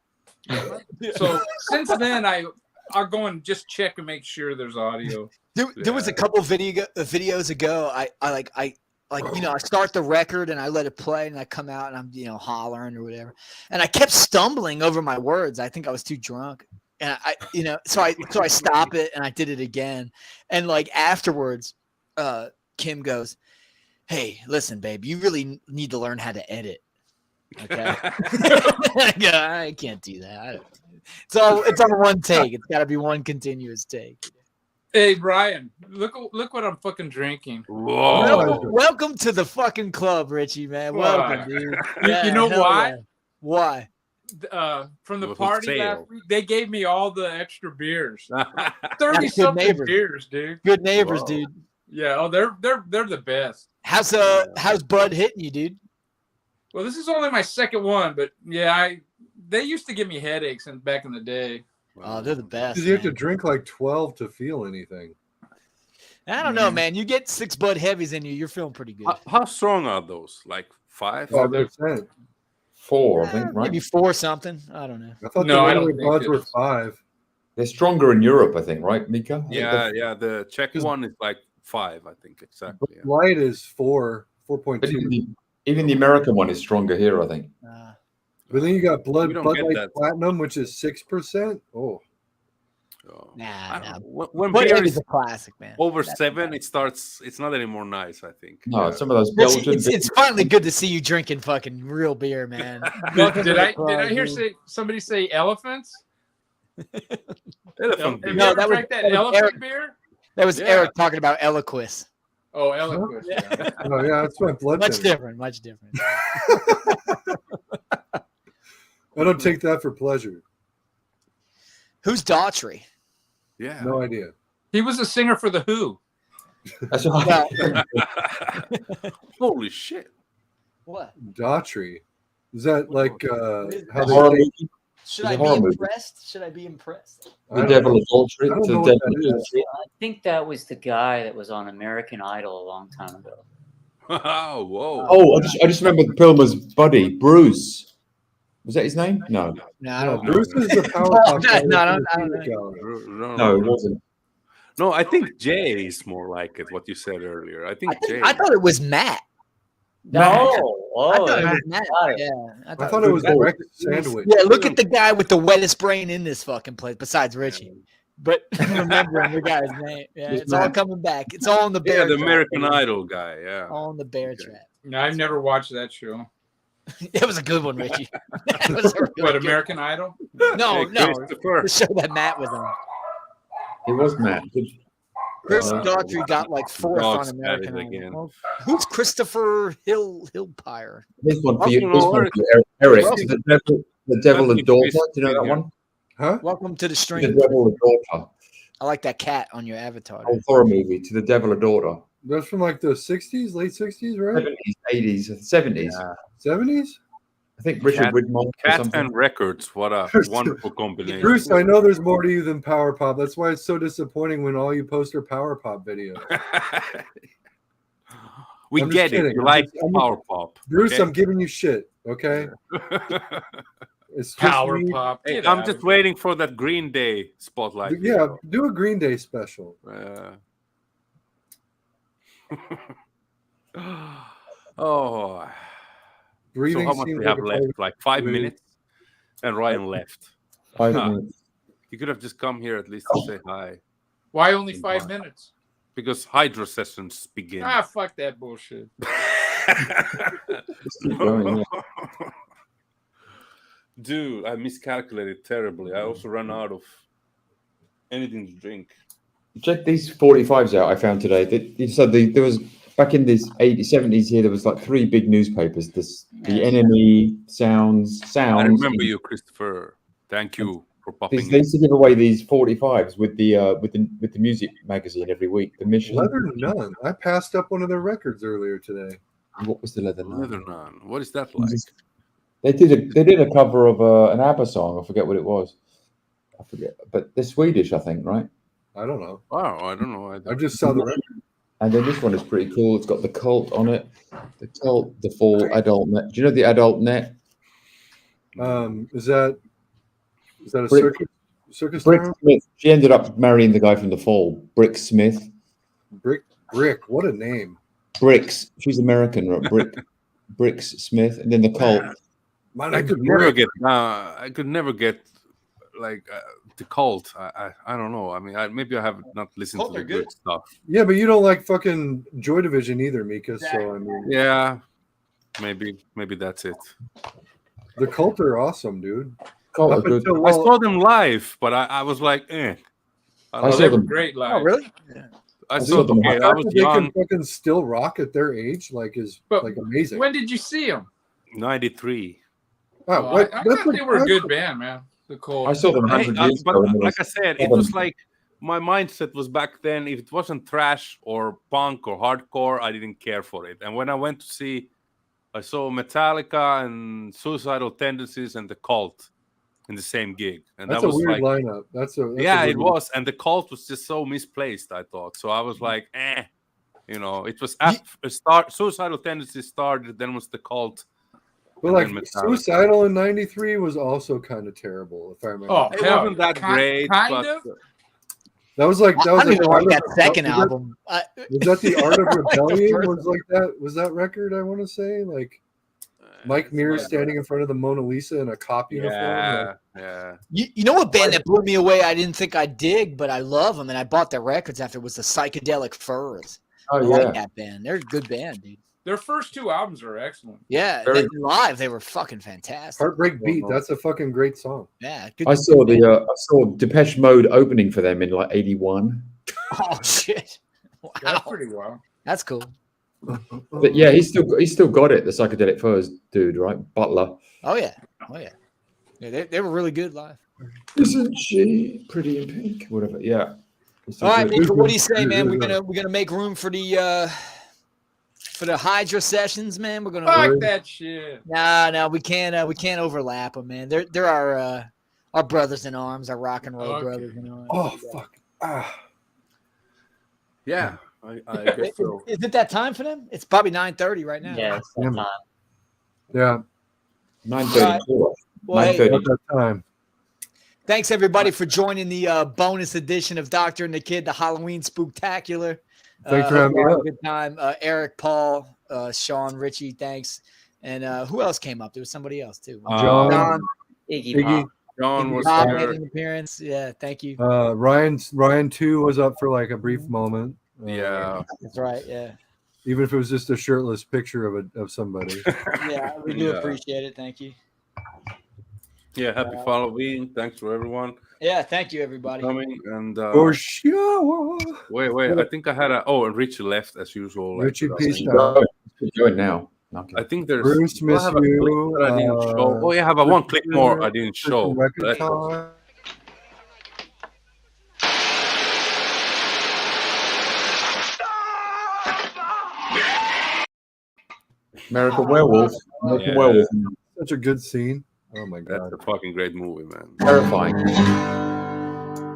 S12: So since then I'll go and just check and make sure there's audio.
S7: There was a couple videos ago. I you know, I start the record and I let it play and I come out and I'm, you know, hollering or whatever. And I kept stumbling over my words. I think I was too drunk. And you know, so I stop it and I did it again. And like afterwards, Kim goes, "Hey, listen, babe, you really need to learn how to edit." Okay. I can't do that. It's on one take. It's got to be one continuous take.
S12: Hey, Brian, look what I'm fucking drinking.
S3: Whoa.
S7: Welcome to the fucking club, Richie, man. Welcome, dude.
S12: You know why?
S7: Yeah. Why?
S12: From the
S3: It was
S12: party
S3: sale.
S12: last week, they gave me all the extra beers. 30-something
S7: neighbors.
S12: beers, dude.
S7: Good neighbors,
S3: Whoa.
S7: dude.
S12: Yeah, oh, they're the best.
S7: How's Bud hitting you, dude?
S12: Well, this is only my second one, but yeah, they used to give me headaches back in the day.
S7: Oh, they're the best.
S9: Because you have to
S7: man.
S9: drink like 12 to feel anything.
S7: I don't know, man. You get 6 Bud Heavies in you, you're feeling pretty good.
S3: How strong are those? Like 5?
S9: 5%.
S8: 4, I think, right?
S7: Maybe 4 something. I don't know.
S9: I thought
S12: No, I
S9: the
S12: don't
S9: regular
S12: think
S9: buds were
S12: it's-
S9: 5.
S8: They're stronger in Europe, I think, right, Mika? I think
S3: Yeah,
S8: they're-
S3: yeah. The Czech one is like 5, I think exactly. Yeah.
S9: Light is 4,
S8: But
S9: 4.2.
S8: even the American one is stronger here, I think.
S9: But then you got
S3: We
S9: Bud
S3: don't get
S9: Light
S3: that.
S9: Platinum, which is 6%. Oh,
S3: So,
S7: Nah.
S3: when
S7: Bud
S3: beer
S7: Heavy's
S3: is
S7: a classic, man.
S3: over
S7: That's
S3: 7, it starts. It's not anymore nice. I think.
S8: No,
S3: Yeah.
S8: some of those
S7: Richie,
S8: Belgian.
S7: it's finally good to see you drinking fucking real beer, man.
S12: Did I hear somebody say elephants?
S3: Elephant beer.
S12: Have you
S7: No,
S12: ever
S7: that was-
S12: drank that
S7: that was
S12: elephant
S7: Eric.
S12: beer?
S7: That was
S3: Yeah.
S7: Eric talking about Eloquist.
S12: Oh, eloquent. Yeah.
S9: oh yeah, that's my blood
S7: Much
S9: thinner.
S7: different. Much different.
S9: I don't take that for pleasure.
S7: Who's Daughtry?
S3: Yeah.
S9: No idea.
S12: He was a singer for the Who.
S8: That's right.
S3: Holy shit.
S7: What?
S9: Daughtry. Is that like how
S8: The horror
S9: they
S8: movie,
S7: Should
S8: It's
S7: I
S8: a
S7: be
S8: horror movie.
S7: impressed? Should I be impressed?
S8: The Devil is All Street.
S9: I don't
S8: The
S9: know what
S8: Devil
S9: that
S8: is
S9: is.
S8: Street.
S11: I think that was the guy that was on American Idol a long time ago.
S3: Oh, whoa.
S8: Oh, I just remember Pilmer's buddy, Bruce. Was that his name? No.
S7: No, I
S9: No,
S7: don't know.
S9: Bruce is the power
S7: No,
S9: pop guy
S7: no,
S9: that's
S7: I don't
S9: the
S7: know.
S9: guy.
S8: No, it wasn't.
S3: No, I think Jay is more like it. What you said earlier. I think Jay.
S7: I thought it was Matt.
S11: No,
S7: I
S11: oh,
S7: thought it was
S11: Matt.
S7: Matt. Yeah,
S9: I thought it was
S8: Oh.
S9: Rex Sandwich.
S7: Yeah, look at the guy with the wettest brain in this fucking place, besides Richie. but remembering the guy's name. Yeah, it's all coming back. It's all in the bear.
S3: the
S7: trap,
S3: American
S7: baby.
S3: Idol guy. Yeah.
S7: All in the bear trap.
S12: No, I've never watched that show.
S7: It was a good one, Richie. That was a really
S12: What,
S7: good
S12: American Idol?
S7: No,
S3: Hey,
S7: no.
S3: Christopher.
S7: The show that Matt was on.
S8: It was Matt.
S7: Chris Daughtry got like fourth on
S3: Dog's at
S7: American
S3: it
S7: Idol.
S3: again.
S7: Well, who's Christopher Hillpire?
S8: This one for you.
S3: Welcome,
S8: This one
S3: Lord.
S8: for you, Eric.
S3: Welcome.
S8: The Devil and Daughter. Do you know that
S3: Welcome.
S8: one?
S9: Huh?
S7: Welcome to the
S8: The
S7: stream.
S8: Devil and Daughter.
S7: I like that cat on your avatar.
S8: Old horror movie. To the Devil and Daughter.
S9: That's from like the 60s, late 60s, right?
S8: 70s, 80s, 70s.
S9: 70s?
S8: I think Richard
S3: Cat-
S8: Widmark or
S3: Cat
S8: something.
S3: and Records. What a wonderful combination.
S9: Bruce, I know there's more to you than Power Pop. That's why it's so disappointing when all you post are Power Pop videos.
S3: We
S9: I'm just
S3: get it.
S9: kidding.
S3: You
S9: I'm
S3: like
S9: just-
S3: Power Pop.
S9: Bruce,
S3: okay?
S9: I'm giving you shit, okay? It's just
S12: Power
S9: me.
S12: Pop.
S3: Hey,
S12: Get
S3: I'm
S12: out
S3: just
S12: of
S3: waiting for that Green Day spotlight.
S9: Yeah, do a Green Day special.
S3: Oh.
S9: Breathing
S3: So how much
S9: seems
S3: we
S9: like
S3: have
S9: a
S3: left?
S9: part-
S3: Like 5
S9: Breathe.
S3: minutes? And Ryan left.
S8: 5
S3: Huh.
S8: minutes.
S3: You could have just come here at least to say hi.
S12: Why only 5 minutes?
S3: Because Hydra sessions begin.
S12: Ah, fuck that bullshit.
S8: Just keep going, yeah.
S3: Dude, I miscalculated terribly. I also ran out of anything to drink.
S8: Check these 45s out I found today. There was back in this 80s, 70s here, there was like 3 big newspapers. The Enemy, Sounds.
S3: I remember you, Christopher. Thank you for popping
S8: They
S3: in.
S8: used to give away these 45s with the music magazine every week. The Mission.
S9: Leather Nun. I passed up one of their records earlier today.
S8: What was the Leather Nun?
S3: Leather Nun. What is that like?
S8: They did a cover of an ABBA song. I forget what it was. I forget, but they're Swedish, I think, right?
S9: I don't know.
S3: Wow, I don't know.
S9: I just saw the record.
S8: And then this one is pretty cool. It's got the Cult on it. The Cult, the Fall, Adult Net. Do you know the Adult Net?
S9: Is that a
S8: Brick-
S9: circus
S8: Brick
S9: term?
S8: Smith. She ended up marrying the guy from the Fall, Brick Smith.
S9: Brick. What a name.
S8: Bricks. She's American, right? Bricks Smith, and then the Cult.
S3: I could never get. I could never get like the Cult. I don't know. I mean, maybe I have not listened
S7: Cult
S3: to the
S7: are
S3: good
S7: good.
S3: stuff.
S9: Yeah, but you don't like fucking Joy Division either, Mika. So I mean,
S3: Yeah, maybe that's it.
S9: the Cult are awesome, dude.
S8: Cult are
S9: Up
S8: good.
S9: until,
S3: I saw them live, but I was like, eh.
S8: I saw
S12: They were
S8: them.
S12: great live.
S7: Oh, really?
S3: I
S8: saw
S3: saw
S8: them.
S3: okay.
S9: the
S3: I
S9: fact
S3: was
S9: that they
S3: young.
S9: can fucking still rock at their age, like, is
S12: But
S9: like amazing.
S12: When did you see them?
S3: 93.
S9: Wow,
S12: Oh,
S9: what-
S12: I
S9: that's
S12: thought they were a
S9: what-
S12: good band, man. The Cold.
S8: I saw them 100 years
S3: But
S8: ago. when they
S3: like
S8: were
S3: I said, it
S8: seven.
S3: was like my mindset was back then. If it wasn't thrash or punk or hardcore, I didn't care for it. And when I went to see, I saw Metallica and Suicidal Tendencies and the Cult in the same gig, and
S9: That's
S3: that
S9: a
S3: was
S9: weird
S3: like,
S9: lineup. That's a
S3: yeah,
S9: weird
S3: it was. And the Cult was just so misplaced. I thought so. I was like, eh, you know, it was after Suicidal Tendencies started, then was the Cult.
S9: But
S3: and
S9: like
S3: then Metallica.
S9: Suicidal in '93 was also kind of terrible, if I remember.
S12: Oh,
S3: It
S12: hell,
S3: wasn't that great,
S12: kind
S3: but
S12: of.
S9: That was like
S7: I don't even like that second
S9: was
S7: album.
S9: Was that the Art of
S7: I like the
S9: Rebellion?
S7: first
S9: Was like that? Was that record? I want to say like Mike Mears standing in front of the Mona Lisa in a cop uniform.
S3: yeah,
S9: Like,
S3: yeah.
S7: You know what band that blew me away? I didn't think I'd dig, but I love them, and I bought their records after. Was the Psychedelic Furs.
S8: Oh,
S7: I
S8: yeah.
S7: like that band. They're a good band, dude.
S12: Their first 2 albums are excellent.
S7: Yeah,
S8: Very-
S7: live they were fucking fantastic.
S9: Heartbreak Beat. That's a fucking great song.
S7: Yeah, good.
S8: I saw Depeche Mode opening for them in like '81.
S7: Oh shit! Wow,
S12: That's pretty well.
S7: that's cool.
S8: But yeah, he's still got it. The Psychedelic Furs dude, right? Butler.
S7: Oh yeah, yeah. They were really good live.
S8: Isn't she pretty in pink? Whatever. Yeah.
S7: All right,
S8: Good.
S7: Mika, what do you say, man? We're gonna make room for the Hydra sessions, man. We're gonna.
S12: Fuck that shit.
S7: No, we can't overlap them, man. They're our brothers in arms, our rock and roll
S12: Okay.
S7: brothers in arms.
S9: Oh fuck. Ah.
S3: Yeah, I guess so.
S7: Is it that time for them? It's probably 9:30 right now.
S11: Yeah, it's that time.
S9: Yeah.
S8: 9:34.
S7: Well, hey,
S8: 9:30.
S9: At that time.
S7: thanks everybody for joining the bonus edition of Doctor and the Kid, the Halloween Spooktacular.
S9: Thanks for
S7: Hope
S9: having
S7: you
S9: me
S7: had a
S9: up.
S7: good time. Eric, Paul, Sean, Richie, thanks. And who else came up? There was somebody else too.
S9: John.
S7: Don,
S11: Iggy Pop.
S3: John was
S7: Bob
S3: here.
S7: made an appearance. Yeah, thank you.
S9: Ryan 2 was up for like a brief moment.
S3: Yeah,
S7: That's right. Yeah.
S9: Even if it was just a shirtless picture of somebody.
S7: Yeah, we do appreciate it. Thank you.
S3: Yeah, happy Halloween. Thanks for everyone.
S7: Yeah, thank you, everybody.
S3: Coming and
S9: For sure.
S3: wait. I think I had and Richie left as usual.
S9: Richie, peace
S8: Keep
S9: out.
S8: going now. Okay.
S3: I think there's.
S9: Bruce,
S3: do I
S9: miss
S3: have a clip
S9: you.
S3: that I didn't show. Oh yeah, I have a one clip more I didn't show.
S9: Record
S3: That's
S9: time.
S8: American Werewolf. American
S3: Yeah.
S8: Werewolf.
S9: Such a good scene. Oh my god.
S3: That's a fucking great movie, man.
S8: Terrifying.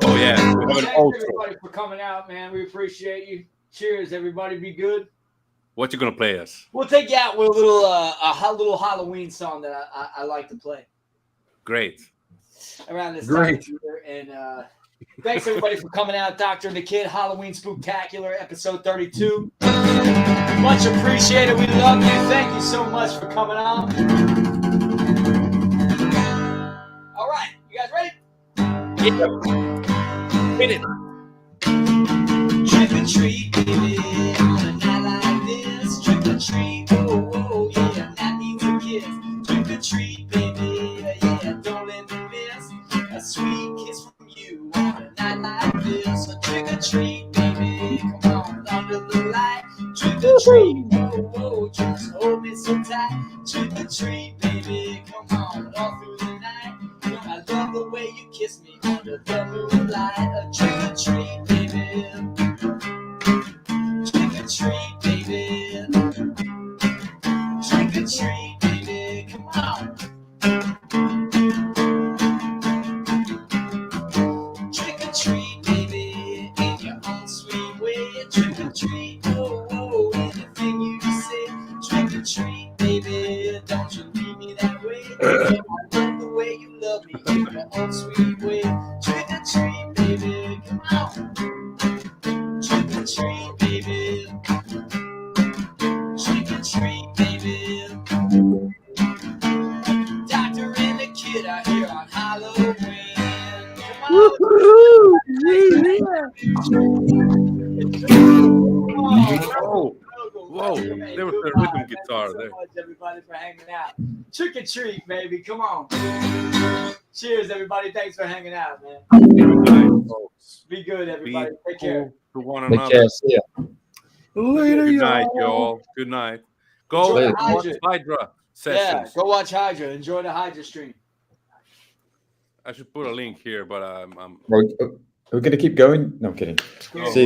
S3: Oh yeah, we have an
S7: Thanks
S3: outro.
S7: everybody for coming out, man. We appreciate you. Cheers, everybody. Be good.
S3: What you gonna play us?
S7: We'll take you out with a little Halloween song that I like to play
S3: Great.
S7: around this
S9: Great.
S7: time of year. And thanks everybody for coming out. Dr. and the Kid, Halloween Spooktacular, episode 32. Much appreciated. We love you. Thank you so much for coming out. All right, you guys ready?
S3: Hit it.
S2: Trick or treat, baby, on a night like this. Trick or treat, oh, oh, yeah, that means a kiss. Trick or treat, baby, yeah, don't let me miss a sweet kiss from you on a night like this. So trick or treat, baby, come on, under the light. Trick or treat, oh, oh, just hold me so tight. Trick or treat, baby, come on, all through the night. You know, I love the way you kiss me under the moonlight. A trick or treat, baby. Trick or treat, baby. Trick or treat, baby. Come on. Trick or treat, baby. In your own sweet way. Trick or treat, oh, oh, anything you say. Trick or treat, baby. Don't you leave me that way. I love the way you love me in your own sweet way. Trick or treat, baby. Come on. Trick or treat, baby. Trick or treat, baby. Doctor and the Kid are here on Halloween.
S3: Whoa, there was a rhythm guitar there.
S7: Thanks so much, everybody, for hanging out. Trick or treat, baby. Come on. Cheers, everybody. Thanks for hanging out, man. Be good, everybody. Take care.
S3: To one
S8: Take
S3: another.
S8: care. See ya.
S9: Later,
S3: Good night,
S9: y'all.
S3: y'all. Good night. Go
S7: Enjoy
S3: watch
S7: Hydra.
S3: Hydra
S7: Yeah,
S3: sessions.
S7: go watch Hydra. Enjoy the Hydra stream.
S3: I should put a link here, but I'm
S8: Are we going to keep going? No, I'm kidding.
S3: Oh.
S8: See